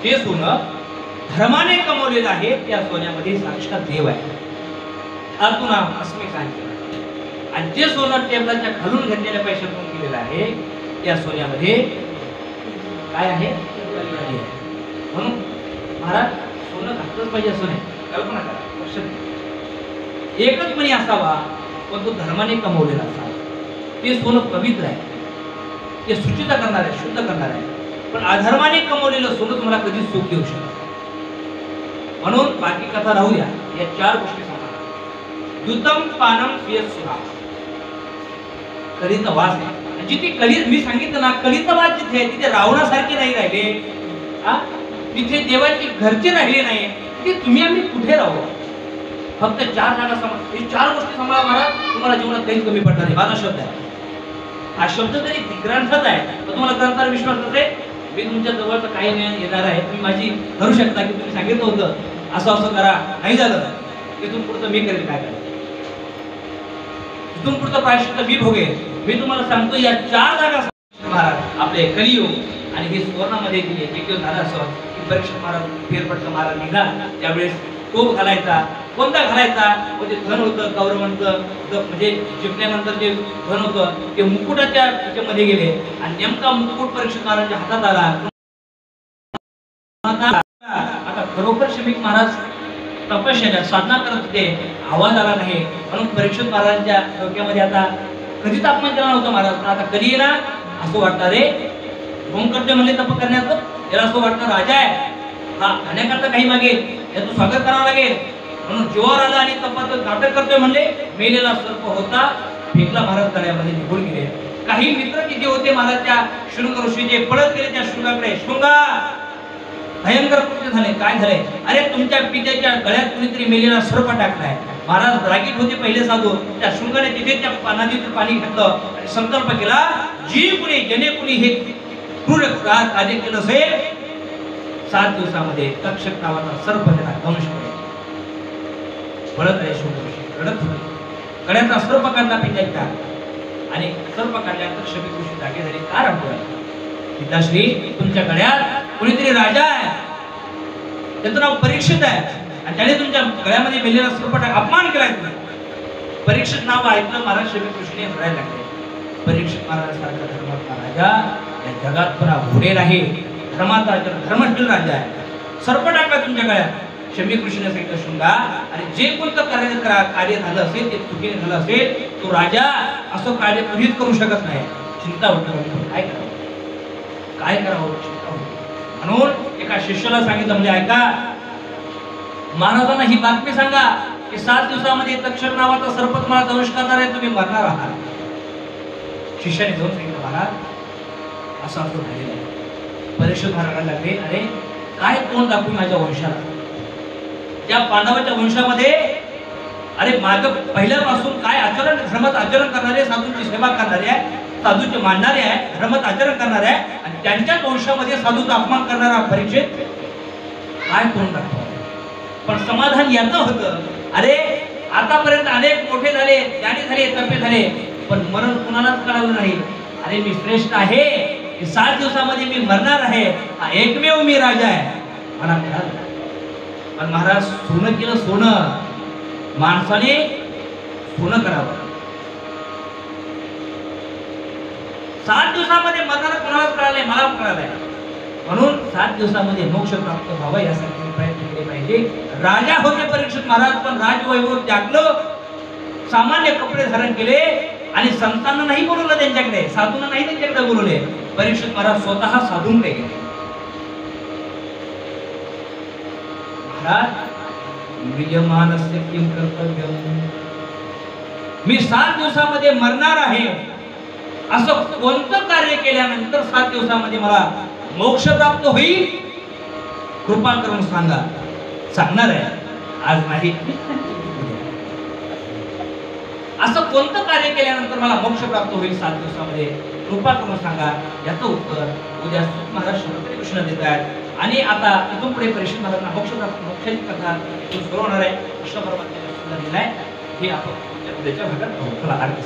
जे सोनं धर्माने कमवलेलं आहे त्या सोन्यामध्ये साक्षात देव आहे. धातूनाम अस्मिकांचना. आणि जे सोनं टेबलाच्या खालून घेतलेल्या पैशातून केलेलं आहे त्या सोन्यामध्ये काय आहे? म्हणून महाराज सोनं घातलंच पाहिजे असं नाही. कल्पना करा. एकच मणी असावा पण तो धर्माने कमवलेला असावा. ते सोनं पवित्र आहे. ते सुचिता करणार आहे, शुद्ध करणार आहे. पण अधर्माने कमवलेलं सोनं तुम्हाला कधीच सुख देऊ शकत. म्हणून बाकी कथा राहू द्या. या 4 गोष्टी सांगा. दुतम पानम पियत सुहा. कलिता वास आहे. जिथे कलित मी सांगितलं ना कलिता वास जिथे आहे तिथे रावणासारखे नाही राहिले. तिथे देवाचे घरचे राहिले नाही. ते तुम्ही आम्ही कुठे राहू? फक्त 4 जागा सांभाळ. हे 4 गोष्टी सांभाळा महाराज तुम्हाला जीवनात काही कमी पडणार नाही. माझा शब्द आहे. हा शब्द तरी ग्रंथात आहे तर तुम्हाला ग्रंथावर विश्वास नसेल. मी तुमच्या जवळचं काही नाही येणार आहे. तुम्ही माझी ठरू शकता की तुम्ही सांगितलं होतं असं असं करा नाही झालं तिथून पुढचं मी करेल काय करायचं. तिथून पुढचं प्रायश्चित्त मी भोगेल. मी तुम्हाला सांगतो या 4 जागा महाराज आपले कलियुग आणि हे सुवर्णामध्ये दिले. एक दिवस झालं असं की परीक्षित महाराज फेरफटका महाराज निघाला त्यावेळेस टोप घालायचा. कोणता घालायचा? म्हणजे धन होतं कौरवांचं म्हणजे जिंकल्यानंतर जे धन होतं ते मुकुटाच्या ह्याच्यामध्ये गेले आणि नेमका मुकुट परीक्षित महाराजांच्या हातात आला. आता खरोखर शमीक महाराज तपश्चर्या साधना करत होते. आवाज आला नाही म्हणून परीक्षित महाराजांच्या डोक्यामध्ये आता कधीच अपमान केला नव्हता महाराज. पण आता कधी ना असं वाटतं रे कोण करते म्हणले तप करण्याचं. याला असं वाटतं राजा आहे हा खाण्याकरता काही मागेल याचं स्वागत करावं लागेल. म्हणून जीवावर आला आणि तपाचं नाटक करतोय म्हणले. मेलेला सर्प होता फेकला महाराज तळ्यामध्ये निघून गेले. काही मित्र किती होते महाराज त्या शृंग ऋषीचे पळत गेले त्या शृंगाकडे. शृंगा भयंकर कृत्य झाले. काय झाले? अरे तुमच्या पित्याच्या गळ्यात कुणीतरी मेलेला सर्प टाकलाय. महाराज रागीट होते पहिले साधू. त्या शृंगाने तिथे त्या नदीतून पाणी घेतलं आणि संकल्प केला जी कुणी जने कुणी हे क्रूर कार्य केलं असेल 7 दिवसामध्ये तक्षक नावाचा सर्प त्याला ध्वंस करेल. पळत आहे शृंग रडत होते. गळ्यातला सर्प काढला पित्याच्या आणि सर्प काढल्यानंतर शमीक ऋषी जागे झाले. का राहतोय पिताश्री तुमच्या गळ्यात कुणीतरी राजा आहे त्याचं नाव परीक्षित आहे आणि त्याने तुमच्या गळ्यामध्ये मेलेला सर्प अपमान केलाय. परीक्षित नाव ऐकलं महाराज शमीक ऋषीने रडायला लागले. परीक्षित महाराजांसारखा धर्मात्मा राजा या जगात पुन्हा घोडे नाही. धर्माचा धर्मशील राजा आहे. सर्प टाकला तुमच्या गळ्यात. शमीक ऋषीने सांगितलं शृंगा आणि जे कोणतं कार्य झालं असेल ते चुकीने झालं असेल तो राजा असं कार्य कधीच करू शकत नाही. चिंता होती. काय करावं काय करावं चिंता होती. म्हणून एका शिष्याला सांगितलं म्हणजे ऐका महाराजांना ही बातमी सांगा की 7 दिवसामध्ये तक्षक नावाचा सर्प तुम्हाला दंश करणार आहे, तुम्ही मरणार आहात. शिष्याने जाऊन सांगितलं महाराज असं असं झालेलं आहे. परीक्षित महाराजांना लागले, अरे काय कोण दाखवू माझ्या वंशाला? त्या पांडवाच्या वंशामध्ये अरे माग पहिल्यापासून काय आचरण, धर्मात आचरण करणारे, साधूंची सेवा करणारे आहे, साधूचे मानणारे आहे, धर्मात आचरण करणारे आहे, आणि त्यांच्याच वंशामध्ये साधूचा अपमान करणारा परीक्षित काय कोण दाखवा? पण समाधान याचं होतं, अरे आतापर्यंत अनेक मोठे झाले, ज्ञानी झाले, तपे झाले, पण मरण कुणालाच कळालं नाही. अरे मी श्रेष्ठ आहे, 7 दिवसामध्ये मी मरणार आहे, हा एकमेव मी राजा आहे, मला कळालं. पण महाराज सोनं केलं, सोनं. माणसाने सोनं करावं. 7 दिवसामध्ये मरणार कोणालाच कळालंय, मला कळालंय. म्हणून 7 दिवसामध्ये मोक्ष प्राप्त व्हावा यासाठी प्रयत्न केले पाहिजे. राजा होते परीक्षित महाराज, पण राजवैभव त्यागलं, सामान्य कपडे धारण केले आणि संतांना नाही बोलवलं त्यांच्याकडे, साधूंना नाही त्यांच्याकडे बोलवले. परीक्षित महाराज स्वतः साधूंकडे गेले. महाराज विजयमानस्य किं कर्तव्यम, मी 7 दिवसामध्ये मरणार आहे, असं कोणतं कार्य केल्यानंतर 7 दिवसामध्ये मला मोक्ष प्राप्त होईल? कृपा करून सांगा. सांगणार आहे, आज नाही. असं कोणतं कार्य केल्यानंतर मला मोक्ष प्राप्त होईल 7 दिवसामध्ये? कृपा करून सांगा. याचं उत्तर उद्या महाराज श्री कृष्ण देत आहेत. आणि आता इथून पुढे परीक्षित महाराजांना मोक्षाची कथा सुरू होणार आहे. कृष्ण परमात्म्याने सुद्धा दिलाय. हे आपण उद्याच्या भागात आरती